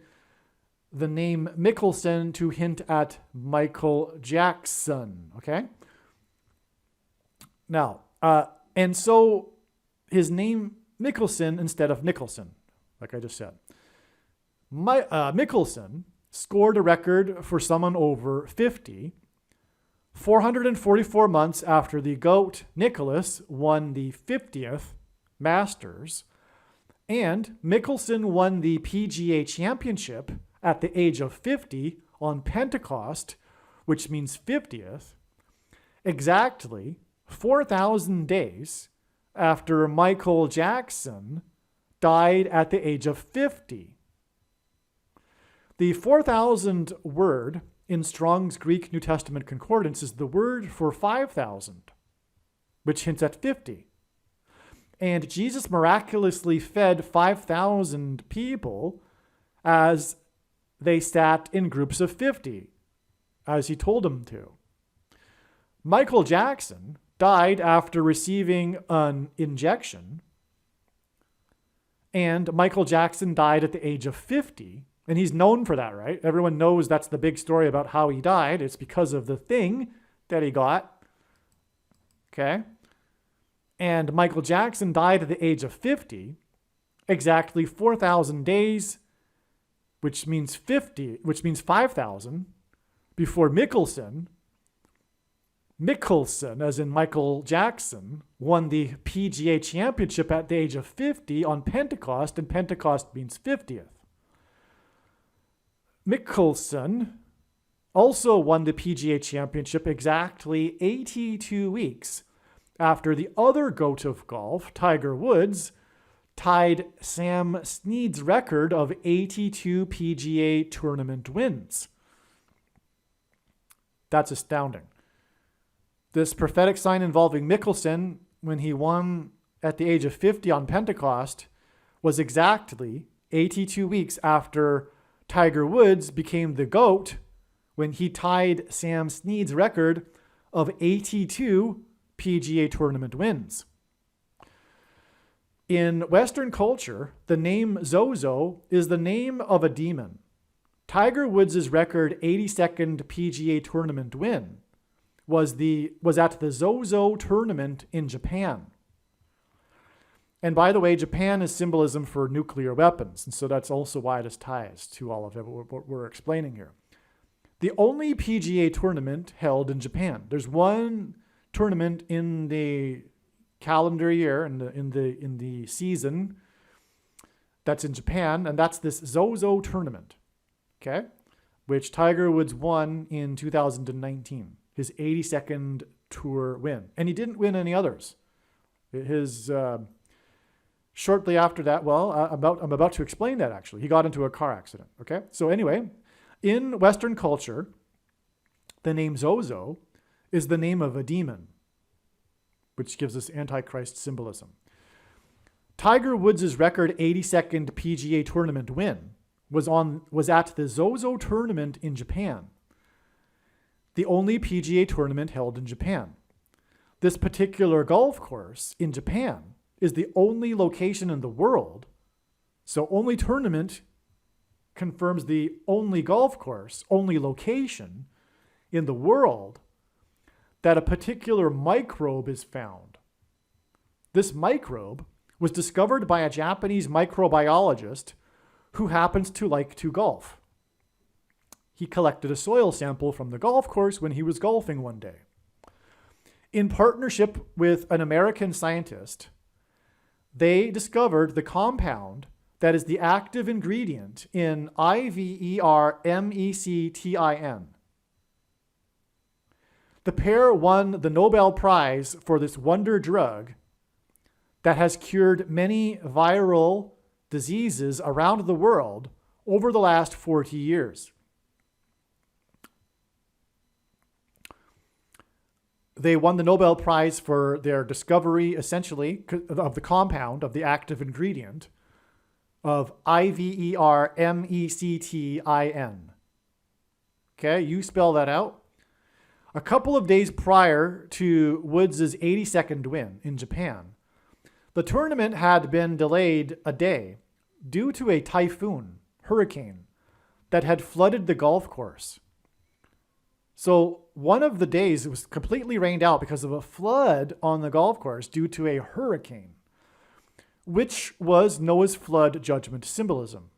the name Mickelson to hint at Michael Jackson, okay? Now, and so his name Mickelson instead of Nicholson, like I just said. Mickelson scored a record for someone over 50, 444 months after the GOAT Nicholas won the 50th Masters, and Mickelson won the PGA Championship at the age of 50 on Pentecost, which means 50th, exactly 4,000 days after Michael Jackson died at the age of 50. The 4,000 word in Strong's Greek New Testament Concordance is the word for 5,000, which hints at 50. And Jesus miraculously fed 5,000 people as they sat in groups of 50, as he told them to. Michael Jackson died after receiving an injection, and Michael Jackson died at the age of 50, and he's known for that, right? Everyone knows that's the big story about how he died. It's because of the thing that he got, okay? And Michael Jackson died at the age of 50, exactly 4,000 days, which means 5,000, before Mickelson, as in Michael Jackson, won the PGA Championship at the age of 50 on Pentecost, and Pentecost means 50th. Mickelson also won the PGA Championship exactly 82 weeks after the other GOAT of golf, Tiger Woods, tied Sam Snead's record of 82 PGA tournament wins. That's astounding. This prophetic sign involving Mickelson, when he won at the age of 50 on Pentecost, was exactly 82 weeks after Tiger Woods became the GOAT when he tied Sam Snead's record of 82 PGA tournament wins. In Western culture, the name Zozo is the name of a demon. Tiger Woods' record 82nd PGA tournament win was at the Zozo tournament in Japan. And by the way, Japan is symbolism for nuclear weapons, and so that's also why it has ties to all of what we're explaining here. The only PGA tournament held in Japan. There's one tournament in the calendar year, in the season, that's in Japan, and that's this Zozo tournament, okay, which Tiger Woods won in 2019, his 82nd tour win, and he didn't win any others. His shortly after that, I'm about to explain that actually. He got into a car accident, okay? So anyway, in Western culture, the name Zozo is the name of a demon, which gives us Antichrist symbolism. Tiger Woods' record 82nd PGA tournament win was at the Zozo tournament in Japan, the only PGA tournament held in Japan. This particular golf course in Japan is the only location in the world, so only tournament confirms the only golf course, only location in the world that a particular microbe is found. This microbe was discovered by a Japanese microbiologist who happens to like to golf. He collected a soil sample from the golf course when he was golfing one day. In partnership with an American scientist, they discovered the compound that is the active ingredient in ivermectin. The pair won the Nobel Prize for this wonder drug that has cured many viral diseases around the world over the last 40 years. They won the Nobel Prize for their discovery, essentially, of the compound, of the active ingredient, of ivermectin. Okay, you spell that out. A couple of days prior to Woods' 82nd win in Japan, the tournament had been delayed a day due to a hurricane, that had flooded the golf course. So one of the days it was completely rained out because of a flood on the golf course due to a hurricane, which was Noah's flood judgment symbolism.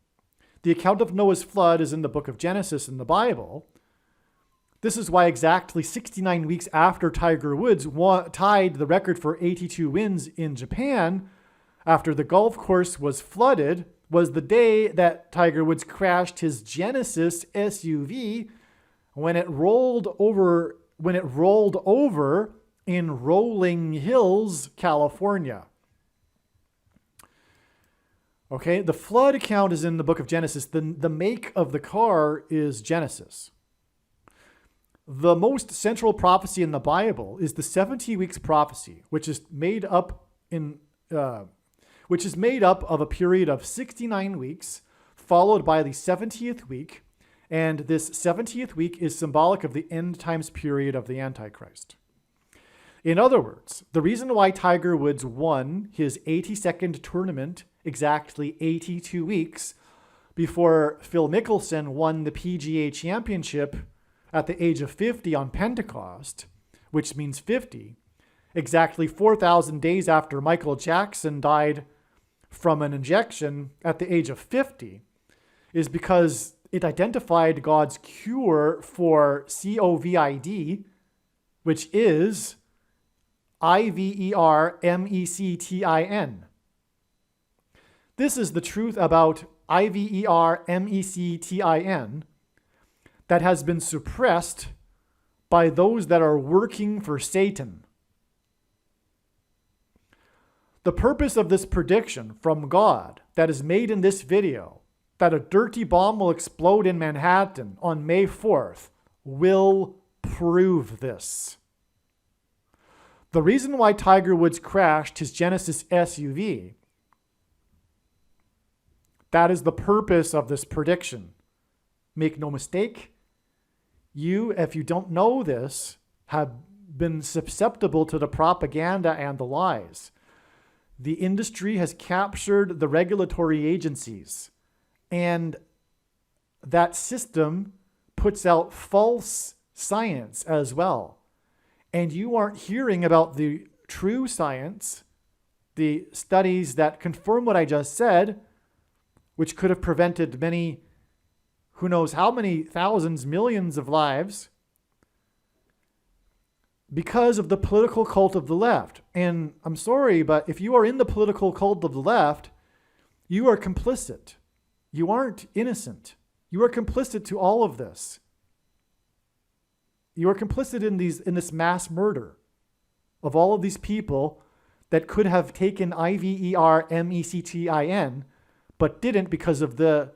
The account of Noah's flood is in the book of Genesis in the Bible. This is why exactly 69 weeks after Tiger Woods tied the record for 82 wins in Japan, after the golf course was flooded, was the day that Tiger Woods crashed his Genesis SUV when it rolled over in Rolling Hills, California. Okay, the flood account is in the book of Genesis. The make of the car is Genesis. The most central prophecy in the Bible is the 70 weeks prophecy, which is made up of a period of 69 weeks, followed by the 70th week, and this 70th week is symbolic of the end times period of the Antichrist. In other words, the reason why Tiger Woods won his 82nd tournament exactly 82 weeks before Phil Mickelson won the PGA Championship at the age of 50 on Pentecost, which means 50, exactly 4,000 days after Michael Jackson died from an injection at the age of 50, is because it identified God's cure for COVID, which is ivermectin. This is the truth about ivermectin that has been suppressed by those that are working for Satan. The purpose of this prediction from God that is made in this video, that a dirty bomb will explode in Manhattan on May 4th, will prove this. The reason why Tiger Woods crashed his Genesis SUV, that is the purpose of this prediction. Make no mistake, you, if you don't know this, have been susceptible to the propaganda and the lies. The industry has captured the regulatory agencies, and that system puts out false science as well. And you aren't hearing about the true science, the studies that confirm what I just said, which could have prevented many, who knows how many thousands, millions of lives, because of the political cult of the left. And I'm sorry, but if you are in the political cult of the left, you are complicit. You aren't innocent. You are complicit to all of this. You are complicit in this mass murder of all of these people that could have taken ivermectin, but didn't because of the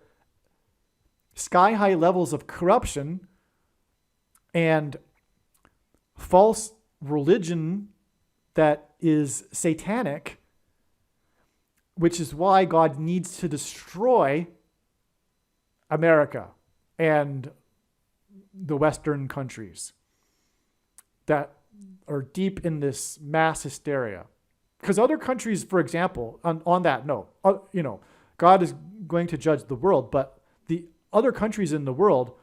sky-high levels of corruption and false religion that is satanic, which is why God needs to destroy America and the Western countries that are deep in this mass hysteria. Because other countries, for example, on that note, God is going to judge the world, but the other countries in the world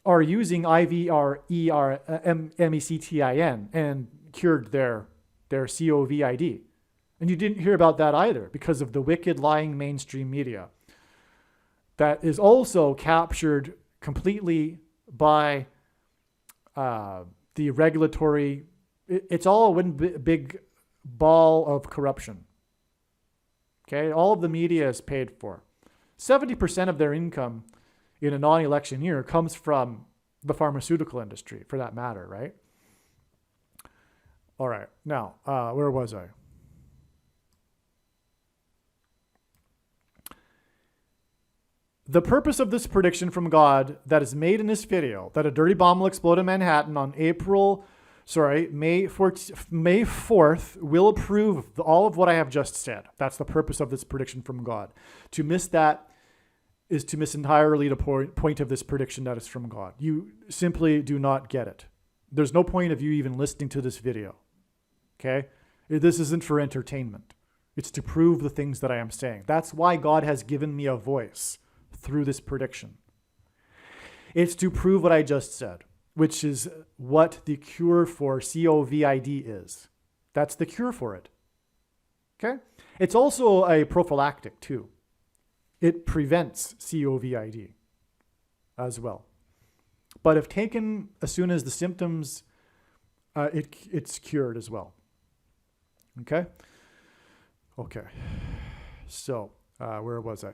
are using ivermectin and cured their COVID. And you didn't hear about that either because of the wicked, lying mainstream media. that is also captured completely by the regulatory. It's all one big ball of corruption. Okay, all of the media is paid for. 70% of their income in a non-election year comes from the pharmaceutical industry, for that matter, right? All right, now, where was I? The purpose of this prediction from God that is made in this video, that a dirty bomb will explode in Manhattan on May 4th, will prove all of what I have just said. That's the purpose of this prediction from God. To miss that is to miss entirely the point of this prediction that is from God. You simply do not get it. There's no point of you even listening to this video. Okay? This isn't for entertainment. It's to prove the things that I am saying. That's why God has given me a voice through this prediction. It's to prove what I just said, which is what the cure for COVID is. That's the cure for it. Okay? It's also a prophylactic too. It prevents COVID as well. But if taken as soon as the symptoms, it's cured as well. Okay? Okay. So, where was I?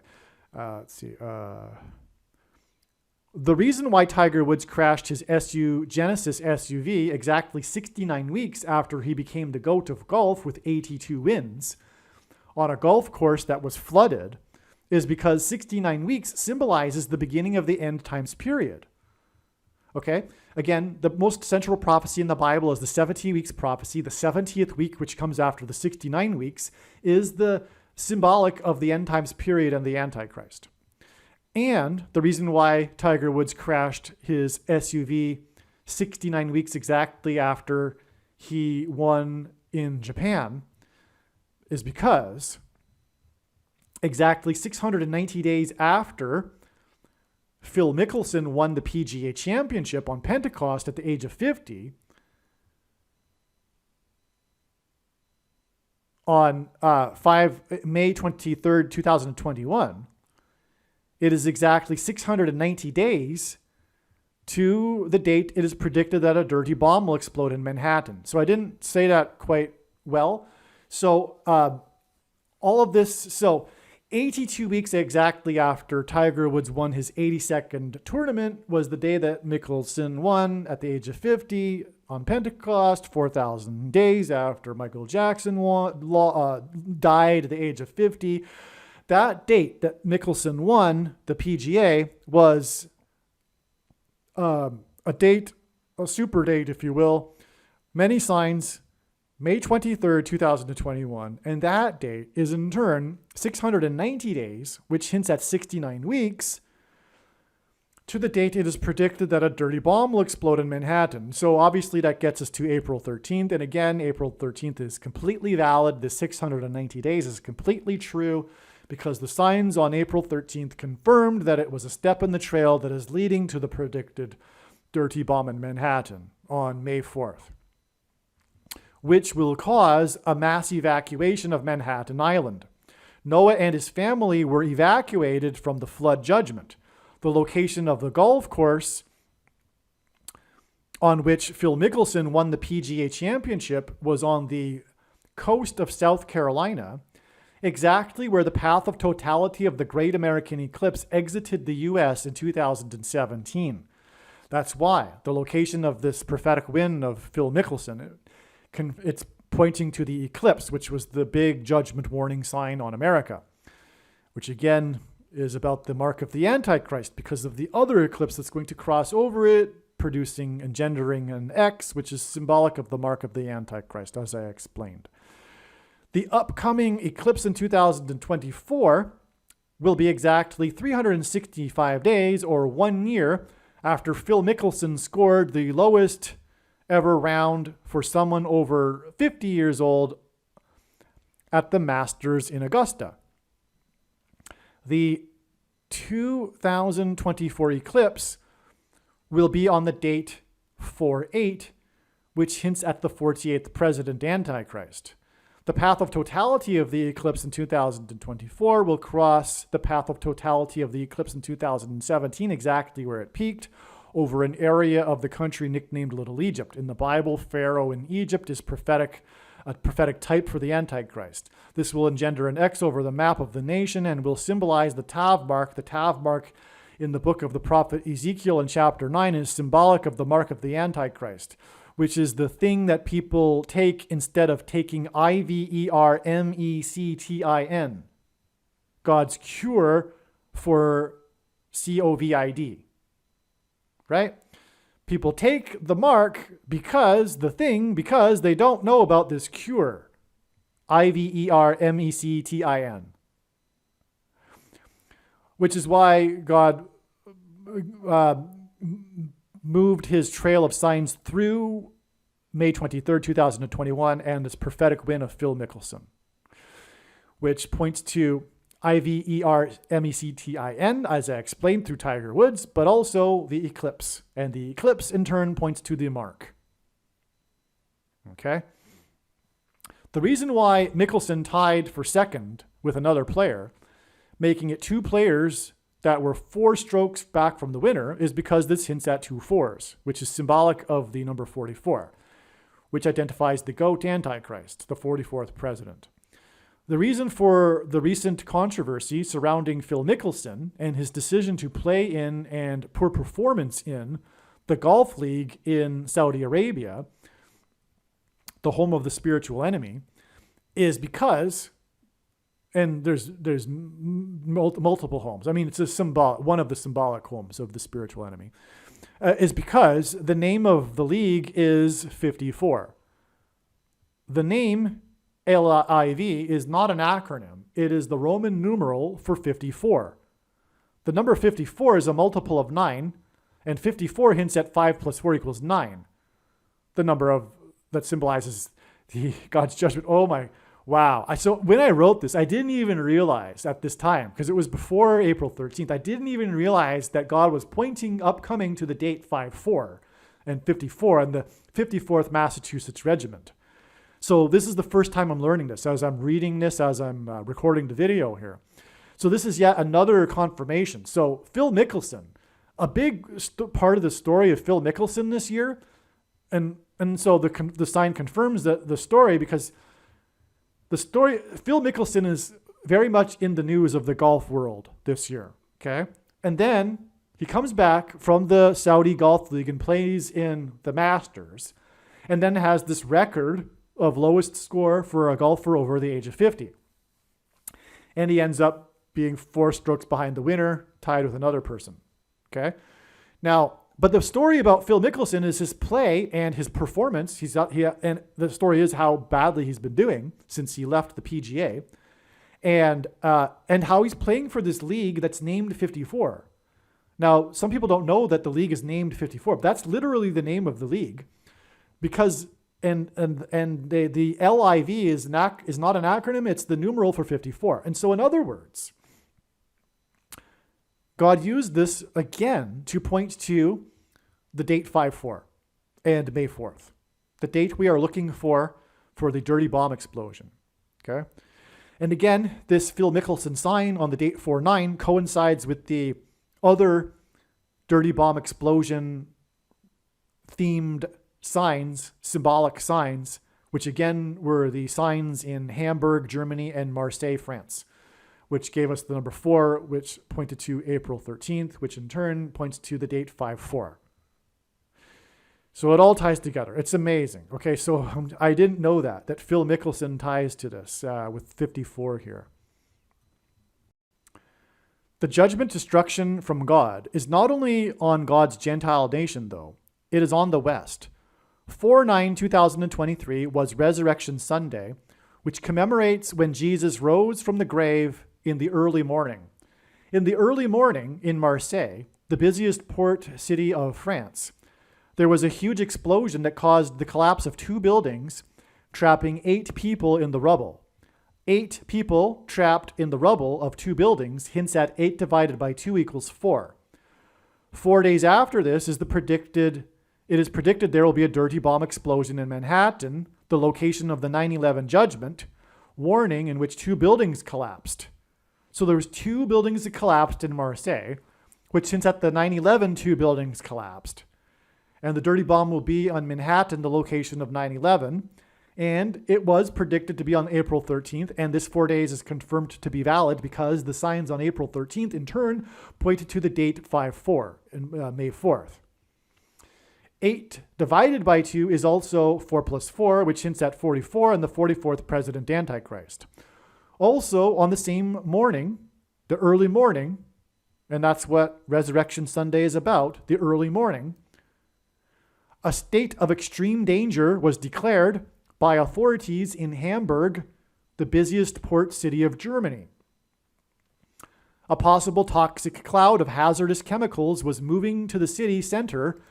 Let's see. The reason why Tiger Woods crashed his Genesis SUV exactly 69 weeks after he became the GOAT of golf with 82 wins on a golf course that was flooded is because 69 weeks symbolizes the beginning of the end times period. Okay? Again, the most central prophecy in the Bible is the 70 weeks prophecy. The 70th week, which comes after the 69 weeks, is the symbolic of the end times period and the Antichrist. And the reason why Tiger Woods crashed his SUV 69 weeks exactly after he won in Japan is because exactly 690 days after Phil Mickelson won the PGA Championship on Pentecost at the age of 50, on May 23rd, 2021, it is exactly 690 days to the date it is predicted that a dirty bomb will explode in Manhattan. So I didn't say that quite well. So all of this, so 82 weeks exactly after Tiger Woods won his 82nd tournament was the day that Mickelson won at the age of 50 on Pentecost, 4,000 days after Michael Jackson died at the age of 50. That date that Mickelson won the PGA was a super date, if you will. Many signs, May 23rd, 2021. And that date is in turn 690 days, which hints at 69 weeks, to the date it is predicted that a dirty bomb will explode in Manhattan. So obviously that gets us to April 13th. And again, April 13th is completely valid. The 690 days is completely true because the signs on April 13th confirmed that it was a step in the trail that is leading to the predicted dirty bomb in Manhattan on May 4th, which will cause a mass evacuation of Manhattan Island. Noah and his family were evacuated from the flood judgment. The location of the golf course on which Phil Mickelson won the PGA Championship was on the coast of South Carolina, exactly where the path of totality of the Great American Eclipse exited the U.S. in 2017. That's why the location of this prophetic win of Phil Mickelson, it's pointing to the eclipse, which was the big judgment warning sign on America, which again is about the mark of the Antichrist because of the other eclipse that's going to cross over it, producing, engendering an X, which is symbolic of the mark of the Antichrist, as I explained. The upcoming eclipse in 2024 will be exactly 365 days or 1 year after Phil Mickelson scored the lowest ever round for someone over 50 years old at the Masters in Augusta. The 2024 eclipse will be on the date 4/8, which hints at the 48th president Antichrist. The path of totality of the eclipse in 2024 will cross the path of totality of the eclipse in 2017, exactly where it peaked, over an area of the country nicknamed Little Egypt. In the Bible, Pharaoh in Egypt is a prophetic type for the Antichrist. This will engender an X over the map of the nation and will symbolize the Tav mark. The Tav mark in the book of the prophet Ezekiel in chapter 9 is symbolic of the mark of the Antichrist, which is the thing that people take instead of taking IVERMECTIN, God's cure for COVID. Right? People take the mark because they don't know about this cure. IVERMECTIN. Which is why God moved his trail of signs through May 23rd, 2021, and this prophetic win of Phil Mickelson, which points to IVERMECTIN, as I explained, through Tiger Woods, but also the eclipse. And the eclipse, in turn, points to the mark. Okay? The reason why Mickelson tied for second with another player, making it two players that were 4 strokes back from the winner, is because this hints at 2 fours, which is symbolic of the number 44, which identifies the GOAT Antichrist, the 44th president. The reason for the recent controversy surrounding Phil Mickelson and his decision to play in and poor performance in the golf league in Saudi Arabia, the home of the spiritual enemy, is because, and there's multiple homes. I mean, it's one of the symbolic homes of the spiritual enemy, is because the name of the league is 54. The name LIV is not an acronym. It is the Roman numeral for 54. The number 54 is a multiple of 9, and 54 hints at 5 plus 4 equals 9. The number that symbolizes God's judgment. Oh my, wow. So when I wrote this, I didn't even realize at this time, because it was before April 13th, I didn't even realize that God was pointing upcoming to the date 5-4 and 54 and the 54th Massachusetts Regiment. So this is the first time I'm learning this, as I'm reading this, as I'm recording the video here. So this is yet another confirmation. So Phil Mickelson, a big part of the story of Phil Mickelson this year, and so the sign confirms the story, because Phil Mickelson is very much in the news of the golf world this year, okay? And then he comes back from the Saudi Golf League and plays in the Masters, and then has this record of lowest score for a golfer over the age of 50. And he ends up being 4 strokes behind the winner, tied with another person. Okay? Now, but the story about Phil Mickelson is his play and his performance. And the story is how badly he's been doing since he left the PGA, and how he's playing for this league that's named 54. Now, some people don't know that the league is named 54, but that's literally the name of the league, because And the LIV is not an acronym, it's the numeral for 54. And so in other words, God used this again to point to the date 5-4 and May 4th, the date we are looking for the dirty bomb explosion. Okay? And again, this Phil Mickelson sign on the date 4-9 coincides with the other dirty bomb explosion themed signs, symbolic signs, which again were the signs in Hamburg, Germany, and Marseille, France, which gave us the number 4, which pointed to April 13th, which in turn points to the date 5-4. So it all ties together. It's amazing. Okay, so I didn't know that Phil Mickelson ties to this with 54 here. The judgment destruction from God is not only on God's Gentile nation, though. It is on the West. 4/9/2023 was Resurrection Sunday, which commemorates when Jesus rose from the grave in the early morning. In the early morning in Marseille, the busiest port city of France, there was a huge explosion that caused the collapse of 2 buildings, trapping 8 people in the rubble. 8 people trapped in the rubble of 2 buildings hints at 8 divided by 2 equals 4. 4 days after this it is predicted there will be a dirty bomb explosion in Manhattan, the location of the 9/11 judgment, warning in which 2 buildings collapsed. So there was 2 buildings that collapsed in Marseille, which hints at the 9/11 2 buildings collapsed. And the dirty bomb will be on Manhattan, the location of 9/11. And it was predicted to be on April 13th. And this 4 days is confirmed to be valid because the signs on April 13th in turn pointed to the date 5/4, May 4th. 8 divided by 2 is also 4 plus 4, which hints at 44 and the 44th President Antichrist. Also, on the same morning, the early morning, and that's what Resurrection Sunday is about, the early morning, a state of extreme danger was declared by authorities in Hamburg, the busiest port city of Germany. A possible toxic cloud of hazardous chemicals was moving to the city center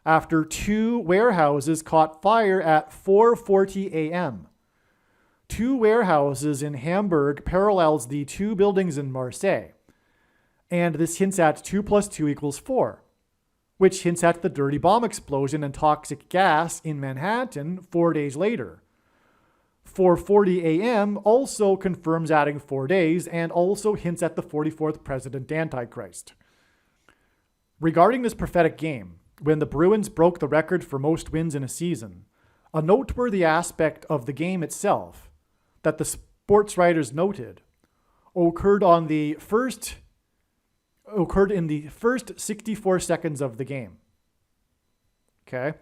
after 2 warehouses caught fire at 4:40 a.m. 2 warehouses in Hamburg parallels the 2 buildings in Marseille. And this hints at 2 plus 2 equals 4, which hints at the dirty bomb explosion and toxic gas in Manhattan 4 days later. 4:40 a.m. also confirms adding 4 days and also hints at the 44th President Antichrist. Regarding this prophetic game, when the Bruins broke the record for most wins in a season, a noteworthy aspect of the game itself that the sports writers noted occurred in the first 64 seconds of the game. Okay?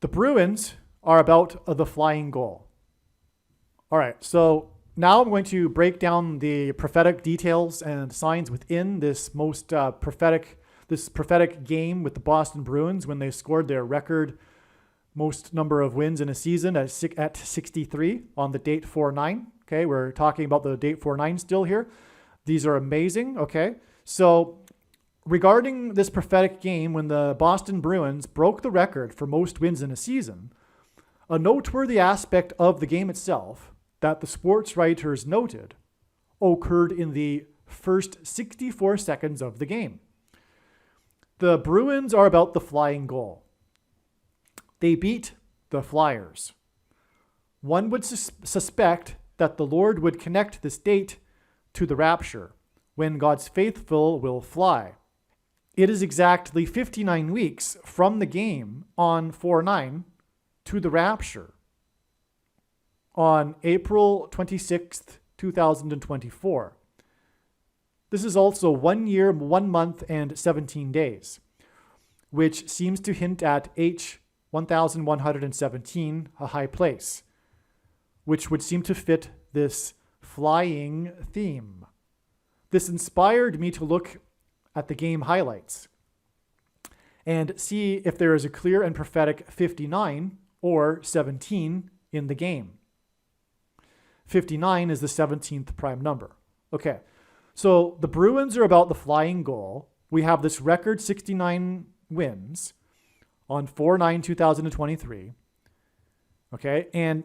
The Bruins are about the flying goal. All right, so now I'm going to break down the prophetic details and signs within this prophetic game with the Boston Bruins when they scored their record most number of wins in a season at 63 on the date 4/9. Okay, we're talking about the date 4/9 still here. These are amazing. Okay, so regarding this prophetic game when the Boston Bruins broke the record for most wins in a season, a noteworthy aspect of the game itself that the sports writers noted occurred in the first 64 seconds of the game. The Bruins are about the flying goal. They beat the Flyers. One would suspect that the Lord would connect this date to the rapture, when God's faithful will fly. It is exactly 59 weeks from the game on 4/9 to the rapture on April 26th, 2024. This is also 1 year, 1 month, and 17 days, which seems to hint at H 1117, a high place, which would seem to fit this flying theme. This inspired me to look at the game highlights and see if there is a clear and prophetic 59 or 17 in the game. 59 is the 17th prime number. Okay, so the Bruins are about the flying goal. We have this record 69 wins on 4/9/2023. Okay, and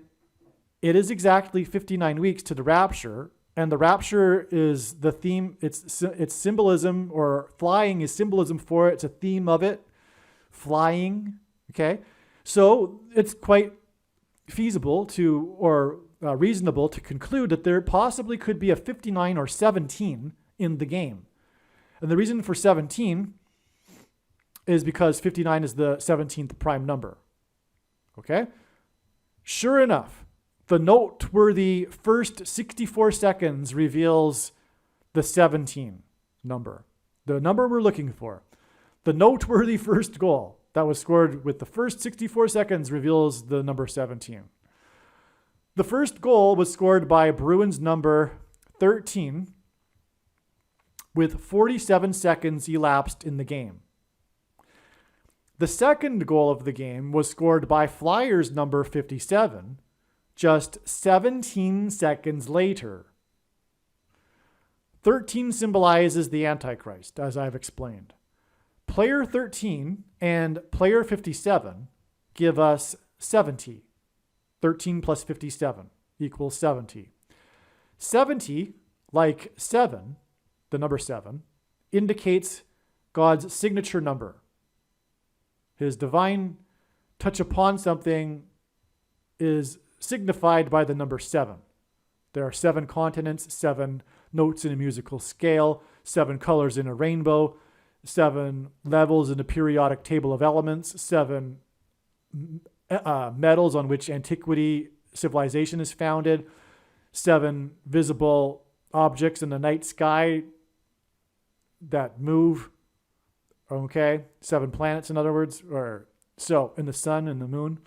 it is exactly 59 weeks to the rapture, and the rapture is the theme. It's symbolism, or flying is symbolism for it. It's a theme of it, flying. Okay, so it's quite feasible to, or reasonable to conclude that there possibly could be a 59 or 17 in the game. And the reason for 17 is because 59 is the 17th prime number. Okay? Sure enough, the noteworthy first 64 seconds reveals the 17 number, the number we're looking for. The noteworthy first goal that was scored with the first 64 seconds reveals the number 17. The first goal was scored by Bruins number 13 with 47 seconds elapsed in the game. The second goal of the game was scored by Flyers number 57 just 17 seconds later. 13 symbolizes the Antichrist, as I've explained. Player 13 and player 57 give us 70. 13 plus 57 equals 70. 70, like 7, the number 7, indicates God's signature number. His divine touch upon something is signified by the number 7. There are 7 continents, 7 notes in a musical scale, 7 colors in a rainbow, 7 levels in the periodic table of elements, 7 metals on which antiquity civilization is founded, 7 visible objects in the night sky that move. Okay, 7 planets, in other words, or so in the sun and the moon.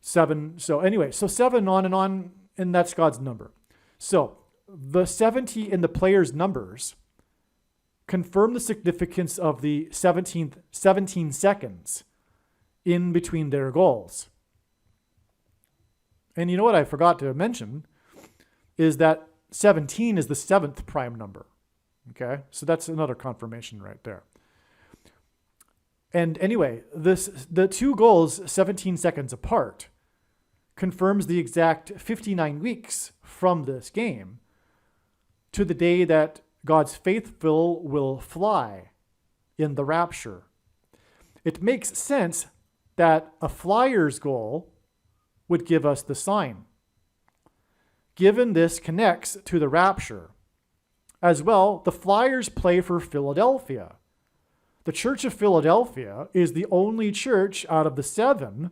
7. So anyway, so 7 on, and that's God's number. So the 70 in the player's numbers confirm the significance of the 17 seconds in between their goals. And you know what I forgot to mention is that 17 is the 7th prime number. Okay, so that's another confirmation right there. And anyway, the 2 goals 17 seconds apart confirms the exact 59 weeks from this game to the day that God's faithful will fly in the rapture. It makes sense that a flyer's goal would give us the sign. Given this connects to the rapture. As well, the Flyers play for Philadelphia. The Church of Philadelphia is the only church out of the 7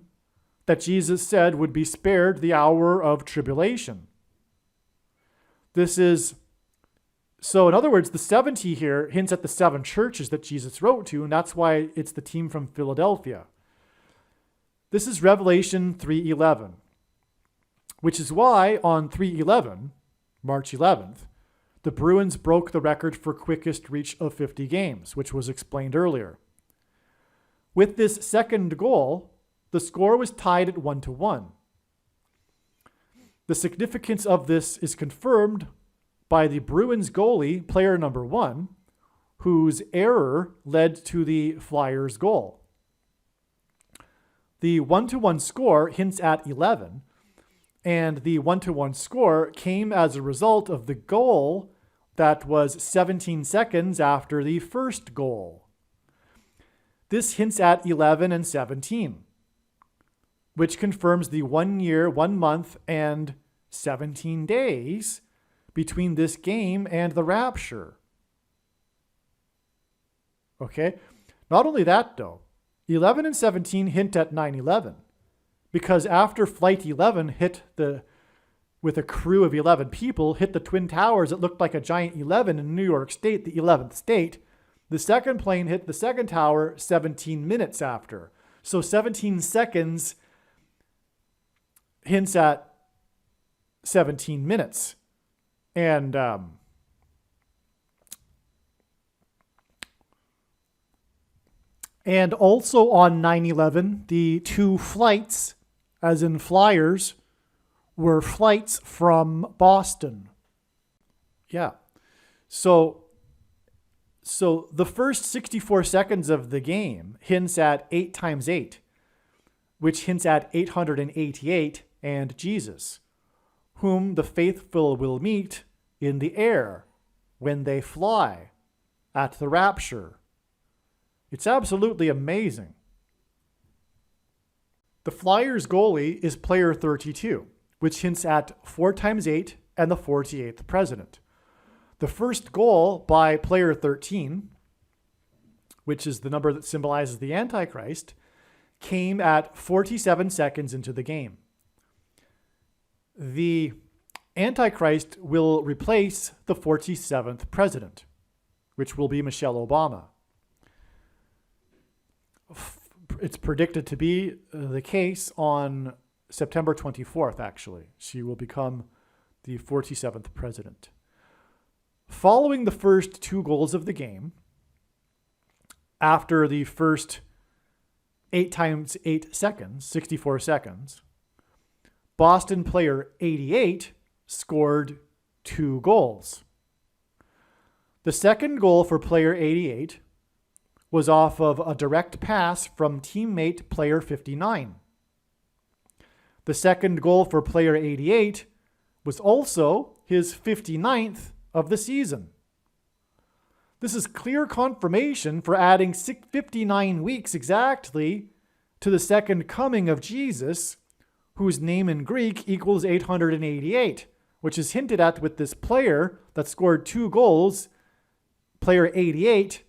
that Jesus said would be spared the hour of tribulation. So in other words, the 70 here hints at the 7 churches that Jesus wrote to, and that's why it's the team from Philadelphia. This is Revelation 3:11, which is why on 3/11, March 11th, the Bruins broke the record for quickest reach of 50 games, which was explained earlier. With this second goal, the score was tied at 1-1. The significance of this is confirmed by the Bruins goalie, player number 1, whose error led to the Flyers' goal. The 1-1 score hints at 11, and the 1-1 score came as a result of the goal that was 17 seconds after the first goal. This hints at 11 and 17, which confirms the 1 year, 1 month, and 17 days between this game and the rapture. Okay? Not only that, though, 11 and 17 hint at 9/11, because after Flight 11 with a crew of 11 people, hit the Twin Towers, it looked like a giant 11 in New York State, the 11th state. The second plane hit the second tower 17 minutes after. So 17 seconds hints at 17 minutes. And also on 9/11, the 2 flights, as in Flyers, were flights from Boston. Yeah. So the first 64 seconds of the game hints at 8 times 8, which hints at 888 and Jesus, whom the faithful will meet in the air when they fly at the rapture. It's absolutely amazing. The Flyers goalie is player 32, which hints at 4 times 8 and the 48th president. The first goal by player 13, which is the number that symbolizes the Antichrist, came at 47 seconds into the game. The Antichrist will replace the 47th president, which will be Michelle Obama. It's predicted to be the case on September 24th, actually. She will become the 47th president. Following the first 2 goals of the game, after the first 8 times 8 seconds, 64 seconds, Boston player 88 scored 2 goals. The second goal for player 88 was off of a direct pass from teammate player 59. The second goal for player 88 was also his 59th of the season. This is clear confirmation for adding 59 weeks exactly to the second coming of Jesus, whose name in Greek equals 888, which is hinted at with this player that scored 2 goals, player 88,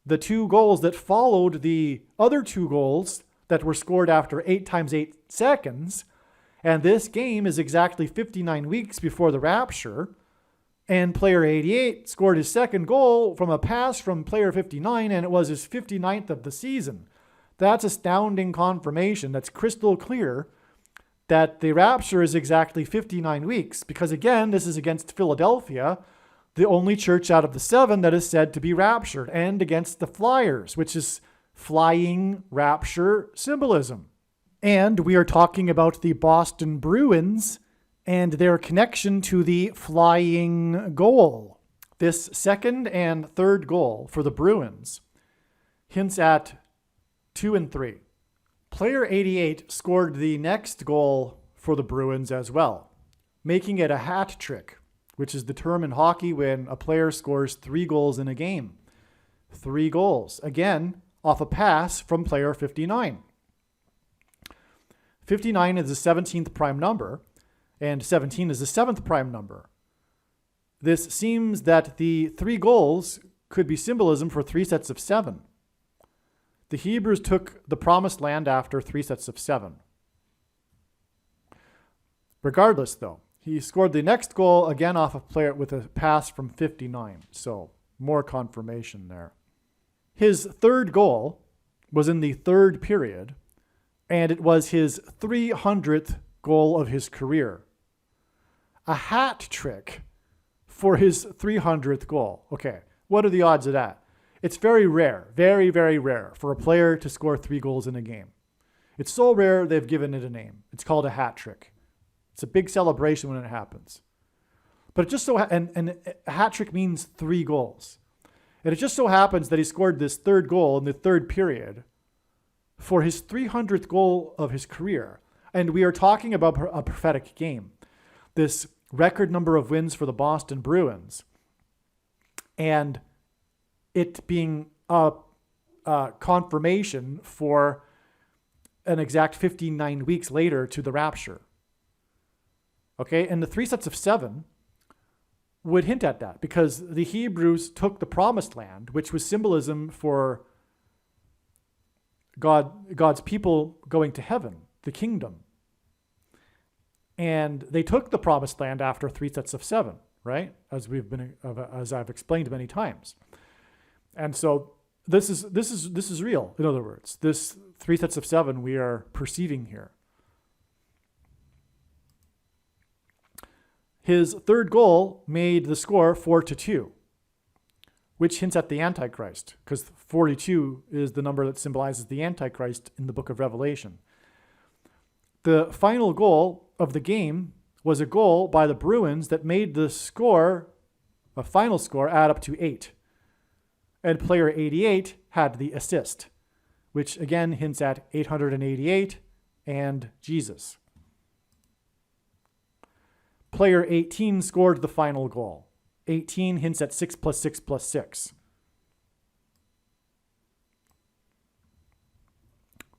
the 2 goals that followed the other 2 goals that were scored after 8 times 8 seconds. And this game is exactly 59 weeks before the rapture. And player 88 scored his second goal from a pass from player 59, and it was his 59th of the season. That's astounding confirmation. That's crystal clear that the rapture is exactly 59 weeks. Because again, this is against Philadelphia, the only church out of the 7 that is said to be raptured, and against the Flyers, which is flying rapture symbolism. And we are talking about the Boston Bruins and their connection to the flying goal. This second and third goal for the Bruins hints at 2 and 3. Player 88 scored the next goal for the Bruins as well, making it a hat trick, which is the term in hockey when a player scores 3 goals in a game. 3 goals, again, off a pass from player 59. 59 is the 17th prime number, and 17 is the 7th prime number. This seems that the 3 goals could be symbolism for 3 sets of 7. The Hebrews took the promised land after 3 sets of 7. Regardless, though, he scored the next goal again off a player with a pass from 59. So more confirmation there. His third goal was in the third period, and it was his 300th goal of his career. A hat trick for his 300th goal. Okay, what are the odds of that? It's very rare, very, very rare for a player to score 3 goals in a game. It's so rare they've given it a name. It's called a hat trick. It's a big celebration when it happens. But it just so and a hat trick means 3 goals. And it just so happens that he scored this third goal in the third period for his 300th goal of his career. And we are talking about a prophetic game. This record number of wins for the Boston Bruins. And it being a confirmation for an exact 59 weeks later to the rapture. Okay, and the 3 sets of 7 would hint at that because the Hebrews took the promised land, which was symbolism for God's people going to heaven, the kingdom. And they took the promised land after 3 sets of 7, right? As I've explained many times. And so this is real. In other words, this 3 sets of 7 we are perceiving here. His third goal made the score 4-2, which hints at the Antichrist, because 42 is the number that symbolizes the Antichrist in the book of Revelation. The final goal of the game was a goal by the Bruins that made the score, a final score, add up to 8. And player 88 had the assist, which again hints at 888 and Jesus. Player 18 scored the final goal. 18 hints at 6 + 6 + 6.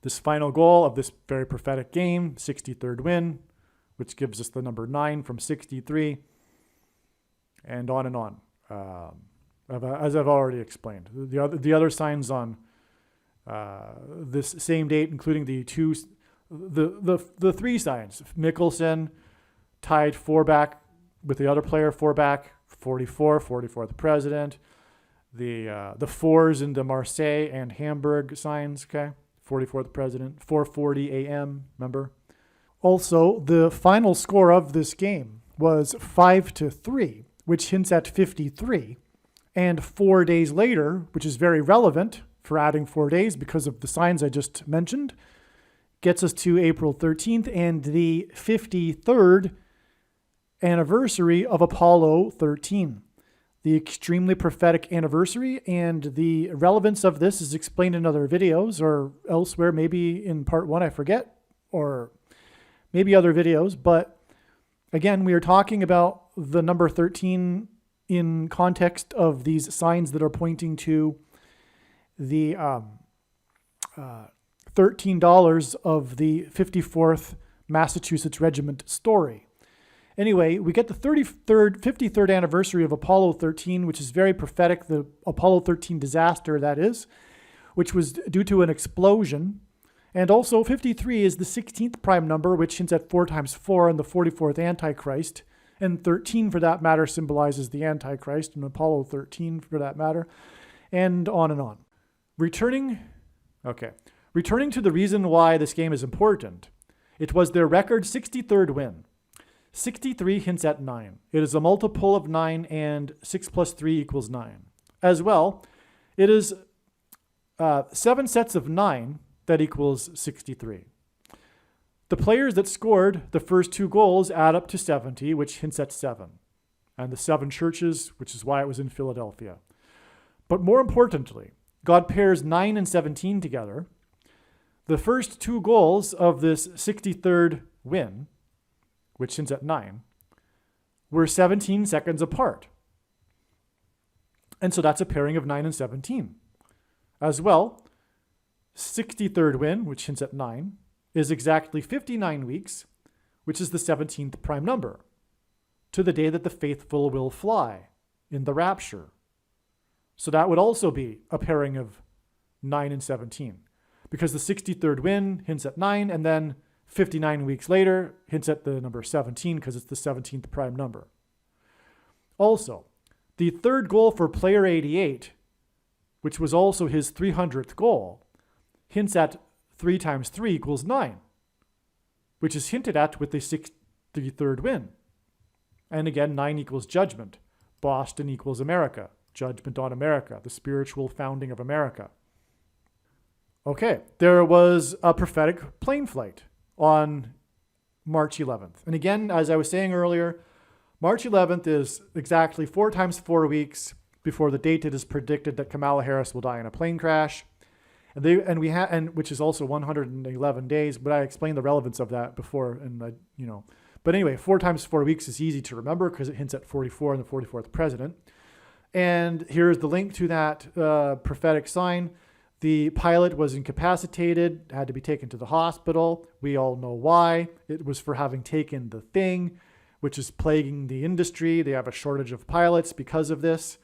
This final goal of this very prophetic game, 63rd win, which gives us the number 9 from 63, and on and on. As I've already explained. The other signs on this same date, including the 3 signs. Mickelson tied 4 back with the other player, 4 back, 44 the president. The 4s in the Marseille and Hamburg signs, okay? 44 the president, 4:40 a.m., remember? Also, the final score of this game was 5-3, which hints at 53. And 4 days later, which is very relevant for adding 4 days because of the signs I just mentioned, gets us to April 13th and the 53rd anniversary of Apollo 13. The extremely prophetic anniversary, and the relevance of this is explained in other videos or elsewhere, maybe in part 1, I forget, or maybe other videos. But again, we are talking about the number 13 in context of these signs that are pointing to the $13 of the 54th Massachusetts Regiment story. Anyway, we get the 53rd anniversary of Apollo 13, which is very prophetic, the Apollo 13 disaster, that is, which was due to an explosion. And also 53 is the 16th prime number, which hints at 4 times 4 and the 44th Antichrist. And 13, for that matter, symbolizes the Antichrist, and Apollo 13, for that matter, and on and on. Returning to the reason why this game is important. It was their record 63rd win. 63 hints at 9. It is a multiple of 9, and 6 plus 3 equals 9. As well, it is 7 sets of 9 that equals 63. The players that scored the first 2 goals add up to 70, which hints at 7. And the 7 churches, which is why it was in Philadelphia. But more importantly, God pairs 9 and 17 together. The first 2 goals of this 63rd win, which hints at 9, were 17 seconds apart. And so that's a pairing of 9 and 17. As well, 63rd win, which hints at 9, is exactly 59 weeks, which is the 17th prime number, to the day that the faithful will fly in the rapture. So that would also be a pairing of 9 and 17, because the 63rd win hints at 9, and then 59 weeks later hints at the number 17 because it's the 17th prime number. Also, the 3rd goal for player 88, which was also his 300th goal, hints at 3 times 3 equals 9, which is hinted at with the 63rd win. And again, 9 equals judgment. Boston equals America. Judgment on America, the spiritual founding of America. Okay, there was a prophetic plane flight on March 11th. And again, as I was saying earlier, March 11th is exactly 4 times 4 weeks before the date it is predicted that Kamala Harris will die in a plane crash. And which is also 111 days, but I explained the relevance of that before, But anyway, 4 times 4 weeks is easy to remember because it hints at 44 and the 44th president. And here's the link to that prophetic sign. The pilot was incapacitated, had to be taken to the hospital. We all know why. It was for having taken the thing, which is plaguing the industry. They have a shortage of pilots because of this.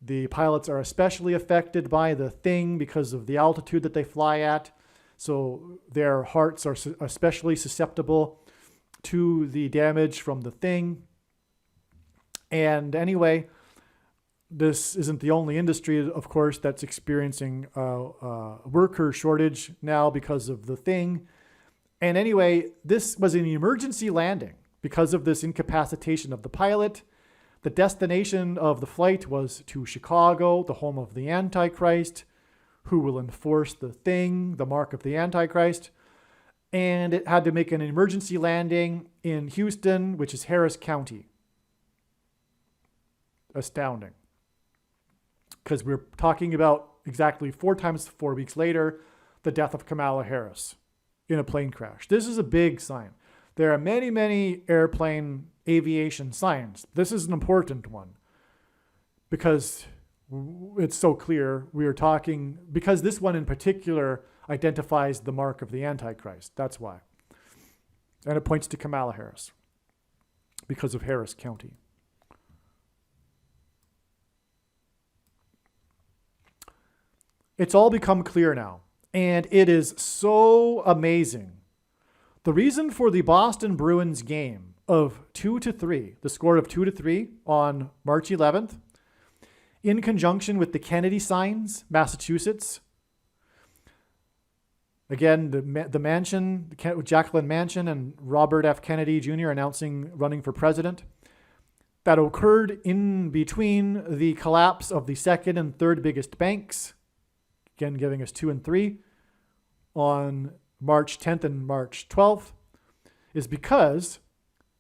The pilots are especially affected by the thing because of the altitude that they fly at. So their hearts are especially susceptible to the damage from the thing. And anyway, this isn't the only industry, of course, that's experiencing a worker shortage now because of the thing. And anyway, this was an emergency landing because of this incapacitation of the pilot. The destination of the flight was to Chicago, the home of the Antichrist, who will enforce the thing, the mark of the Antichrist. And it had to make an emergency landing in Houston, which is Harris County. Astounding. Because we're talking about exactly 4 times 4 weeks later, the death of Kamala Harris in a plane crash. This is a big sign. There are many, many airplane aviation signs. This is an important one because it's so clear. We are talking, because this one in particular identifies the mark of the Antichrist. That's why. And it points to Kamala Harris because of Harris County. It's all become clear now, and it is so amazing. The reason for the Boston Bruins game of 2-3, the score of 2-3 on March 11th, in conjunction with the Kennedy signs, Massachusetts. Again, the mansion, Jacqueline Mansion and Robert F. Kennedy Jr. announcing running for president. That occurred in between the collapse of the second and third biggest banks, again giving us 2 and 3 on March 10th and March 12th, is because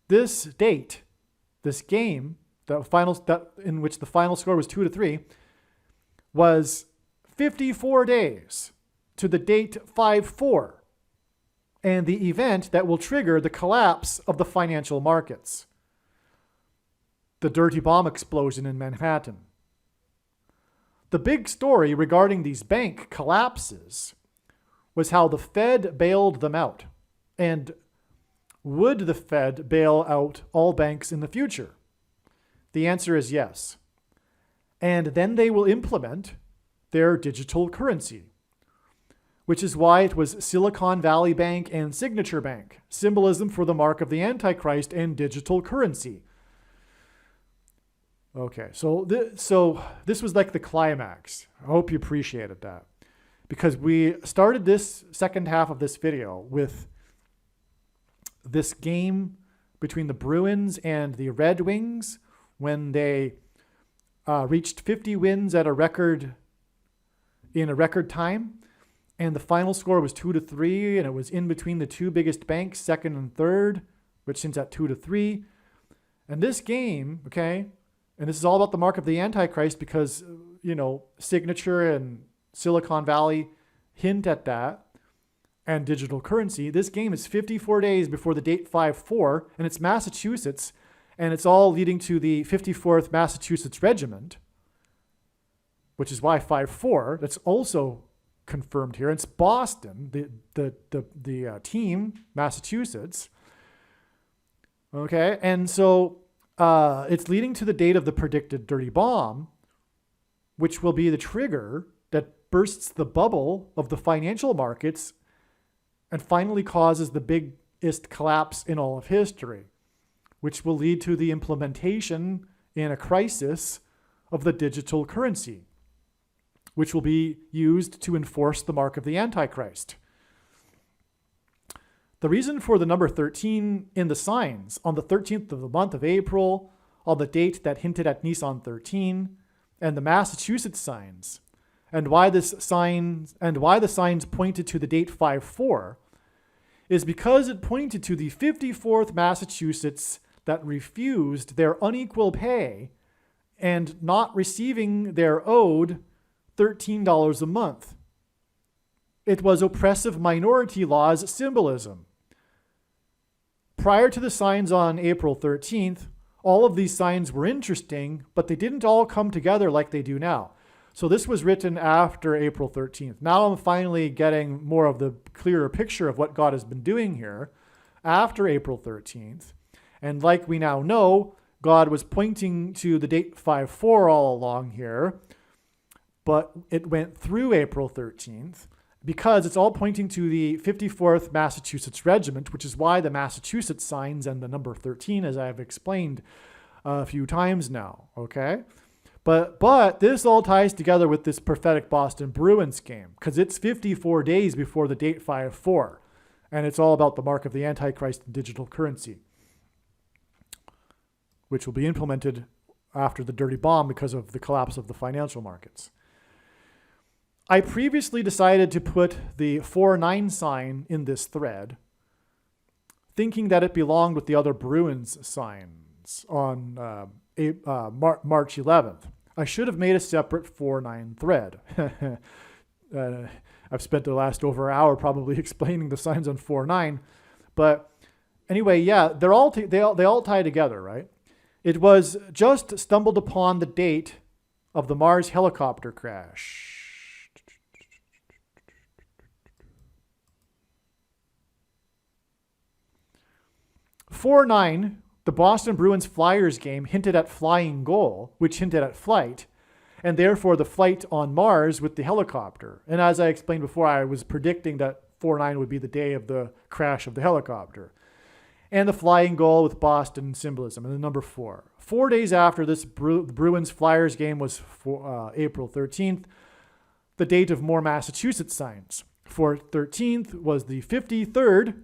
this date, this game, in which the final score was 2-3, was 54 days to the date 5-4, and the event that will trigger the collapse of the financial markets, the dirty bomb explosion in Manhattan. The big story regarding these bank collapses was how the Fed bailed them out. And Would the Fed bail out all banks in the future? The answer is yes. And then they will implement their digital currency, which is why it was Silicon Valley Bank and Signature Bank, symbolism for the mark of the Antichrist and digital currency. Okay, so this was like the climax. I hope you appreciated that, because we started this second half of this video with this game between the Bruins and the Red Wings when they reached 50 wins at a record time. And the final score was 2-3, and it was in between the two biggest banks, second and third, which ends at 2-3. And this game, okay, and this is all about the mark of the Antichrist because, Signature and Silicon Valley hint at that, and digital currency. This game is 54 days before the date 5-4, and it's Massachusetts, and it's all leading to the 54th Massachusetts Regiment, which is why 5-4. That's also confirmed here. It's Boston, the team, Massachusetts. Okay, and so it's leading to the date of the predicted dirty bomb, which will be the trigger that bursts the bubble of the financial markets and finally causes the biggest collapse in all of history, which will lead to the implementation in a crisis of the digital currency, which will be used to enforce the mark of the Antichrist. The reason for the number 13 in the signs on the 13th of the month of April, on the date that hinted at Nissan 13, and the Massachusetts signs, and why the signs pointed to the date 5-4, is because it pointed to the 54th Massachusetts that refused their unequal pay and not receiving their owed $13 a month. It was oppressive minority laws symbolism. Prior to the signs on April 13th, all of these signs were interesting, but they didn't all come together like they do now. So this was written after April 13th. Now I'm finally getting more of the clearer picture of what God has been doing here after April 13th. And like we now know, God was pointing to the date 5-4 all along here, but it went through April 13th because it's all pointing to the 54th Massachusetts Regiment, which is why the Massachusetts signs and the number 13, as I've explained a few times now, okay? But this all ties together with this prophetic Boston Bruins game because it's 54 days before the date 5-4, and it's all about the mark of the Antichrist and digital currency, which will be implemented after the dirty bomb because of the collapse of the financial markets. I previously decided to put the 4-9 sign in this thread, thinking that it belonged with the other Bruins signs on March 11th. I should have made a separate 4-9 thread. I've spent the last over an hour probably explaining the signs on 4-9, but anyway, yeah, they all tie together, right? It was just stumbled upon the date of the Mars helicopter crash. 4-9, the Boston Bruins Flyers game hinted at flying goal, which hinted at flight, and therefore the flight on Mars with the helicopter. And as I explained before, I was predicting that 4-9 would be the day of the crash of the helicopter. And the flying goal with Boston symbolism, and the number 4. 4 days after this Bruins Flyers game was April 13th, the date of more Massachusetts signs. For 13th was the 53rd,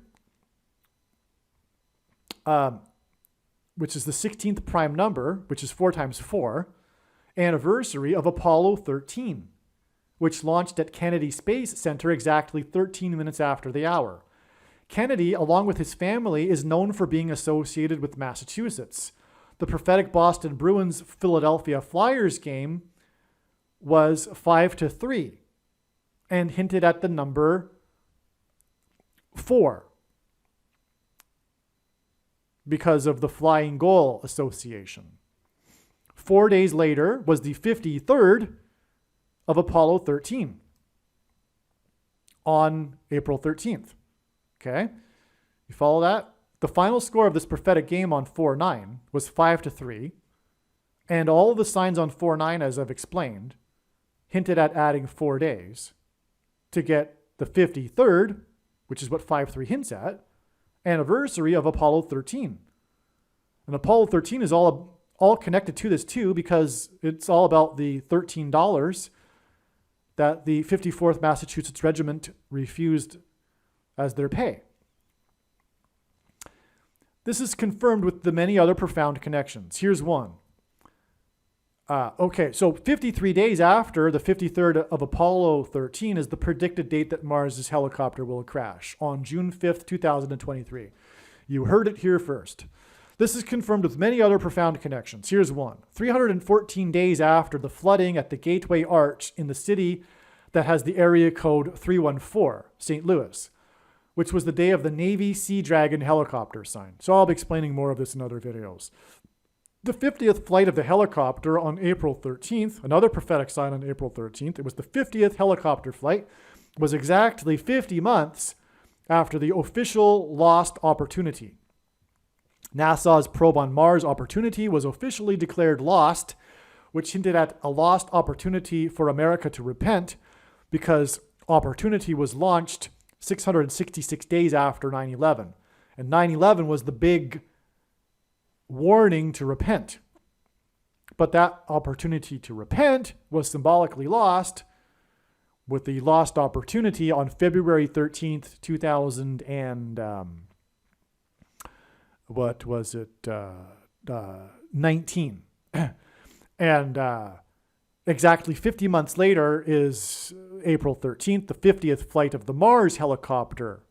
which is the 16th prime number, which is 4 times 4, anniversary of Apollo 13, which launched at Kennedy Space Center exactly 13 minutes after the hour. Kennedy, along with his family, is known for being associated with Massachusetts. The prophetic Boston Bruins Philadelphia Flyers game was 5-3 and hinted at the number 4 because of the flying goal association. 4 days later was the 53rd of Apollo 13 on April 13th. Okay, you follow that? The final score of this prophetic game on 4-9 was 5-3, and all of the signs on 4-9, as I've explained, hinted at adding 4 days to get the 53rd, which is what 5-3 hints at, anniversary of Apollo 13. And Apollo 13 is all connected to this too, because it's all about the $13 that the 54th Massachusetts Regiment refused as their pay. This is confirmed with the many other profound connections. Here's one. So 53 days after the 53rd of Apollo 13 is the predicted date that Mars's helicopter will crash on June 5th, 2023. You heard it here first. This is confirmed with many other profound connections. Here's one. 314 days after the flooding at the Gateway Arch in the city that has the area code 314, St. Louis, which was the day of the Navy Sea Dragon helicopter sign. So I'll be explaining more of this in other videos. The 50th flight of the helicopter on April 13th, another prophetic sign on April 13th, it was the 50th helicopter flight, was exactly 50 months after the official lost opportunity. NASA's probe on Mars Opportunity was officially declared lost, which hinted at a lost opportunity for America to repent, because Opportunity was launched 666 days after 9/11. And 9/11 was the big warning to repent. But that opportunity to repent was symbolically lost with the lost opportunity on February 13th, 2000 and 19. And exactly 50 months later is April 13th, the 50th flight of the Mars helicopter.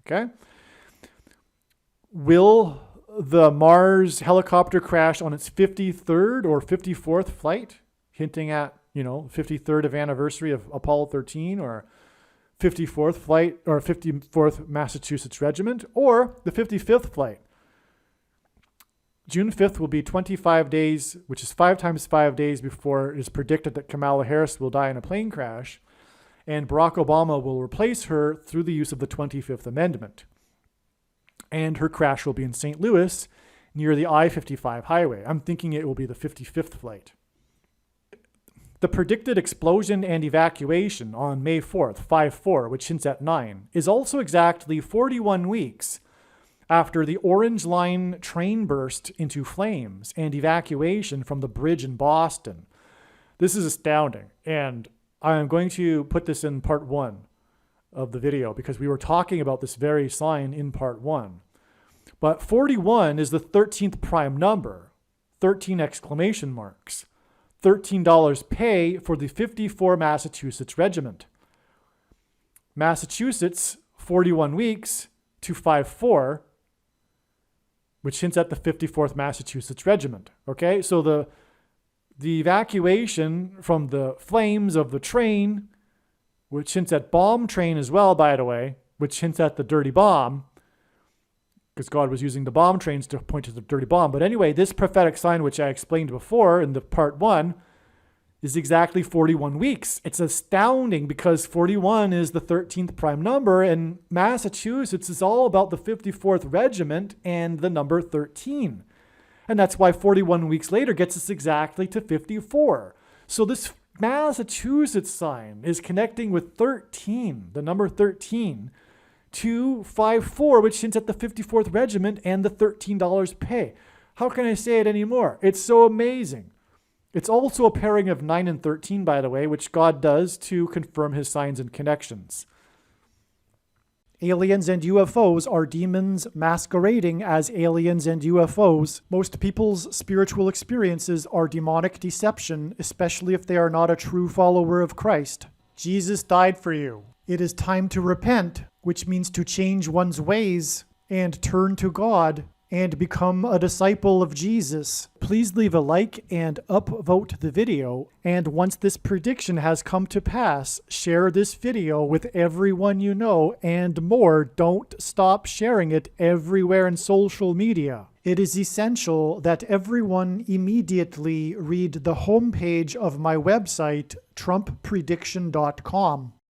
Okay? Will the Mars helicopter crash on its 53rd or 54th flight, hinting at, 53rd of anniversary of Apollo 13, or 54th flight, or 54th Massachusetts Regiment, or the 55th flight? June 5th will be 25 days, which is 5 times 5 days before it is predicted that Kamala Harris will die in a plane crash, and Barack Obama will replace her through the use of the 25th Amendment. And her crash will be in St. Louis near the I-55 highway. I'm thinking it will be the 55th flight. The predicted explosion and evacuation on May 4th, 5-4, which hints at 9, is also exactly 41 weeks after the Orange Line train burst into flames and evacuation from the bridge in Boston. This is astounding, and I'm going to put this in part 1 of the video because we were talking about this very sign in part 1. But 41 is the 13th prime number, 13 exclamation marks, $13 pay for the 54 Massachusetts Regiment. Massachusetts, 41 weeks to 5-4, which hints at the 54th Massachusetts Regiment. Okay, so the evacuation from the flames of the train, which hints at bomb train as well, by the way, which hints at the dirty bomb, because God was using the bomb trains to point to the dirty bomb. But anyway, this prophetic sign, which I explained before in the part 1, is exactly 41 weeks. It's astounding because 41 is the 13th prime number, and Massachusetts is all about the 54th Regiment and the number 13. And that's why 41 weeks later gets us exactly to 54. So this Massachusetts sign is connecting with 13, the number 13, to 5-4, which hints at the 54th Regiment and the $13 pay. How can I say it anymore? It's so amazing. It's also a pairing of 9 and 13, by the way, which God does to confirm his signs and connections. Aliens and UFOs are demons masquerading as aliens and UFOs. Most people's spiritual experiences are demonic deception, especially if they are not a true follower of Christ. Jesus died for you. It is time to repent, which means to change one's ways and turn to God and become a disciple of Jesus. Please leave a like and upvote the video. And once this prediction has come to pass, share this video with everyone you know, and more. Don't stop sharing it everywhere in social media. It is essential that everyone immediately read the homepage of my website, TrumpPrediction.com.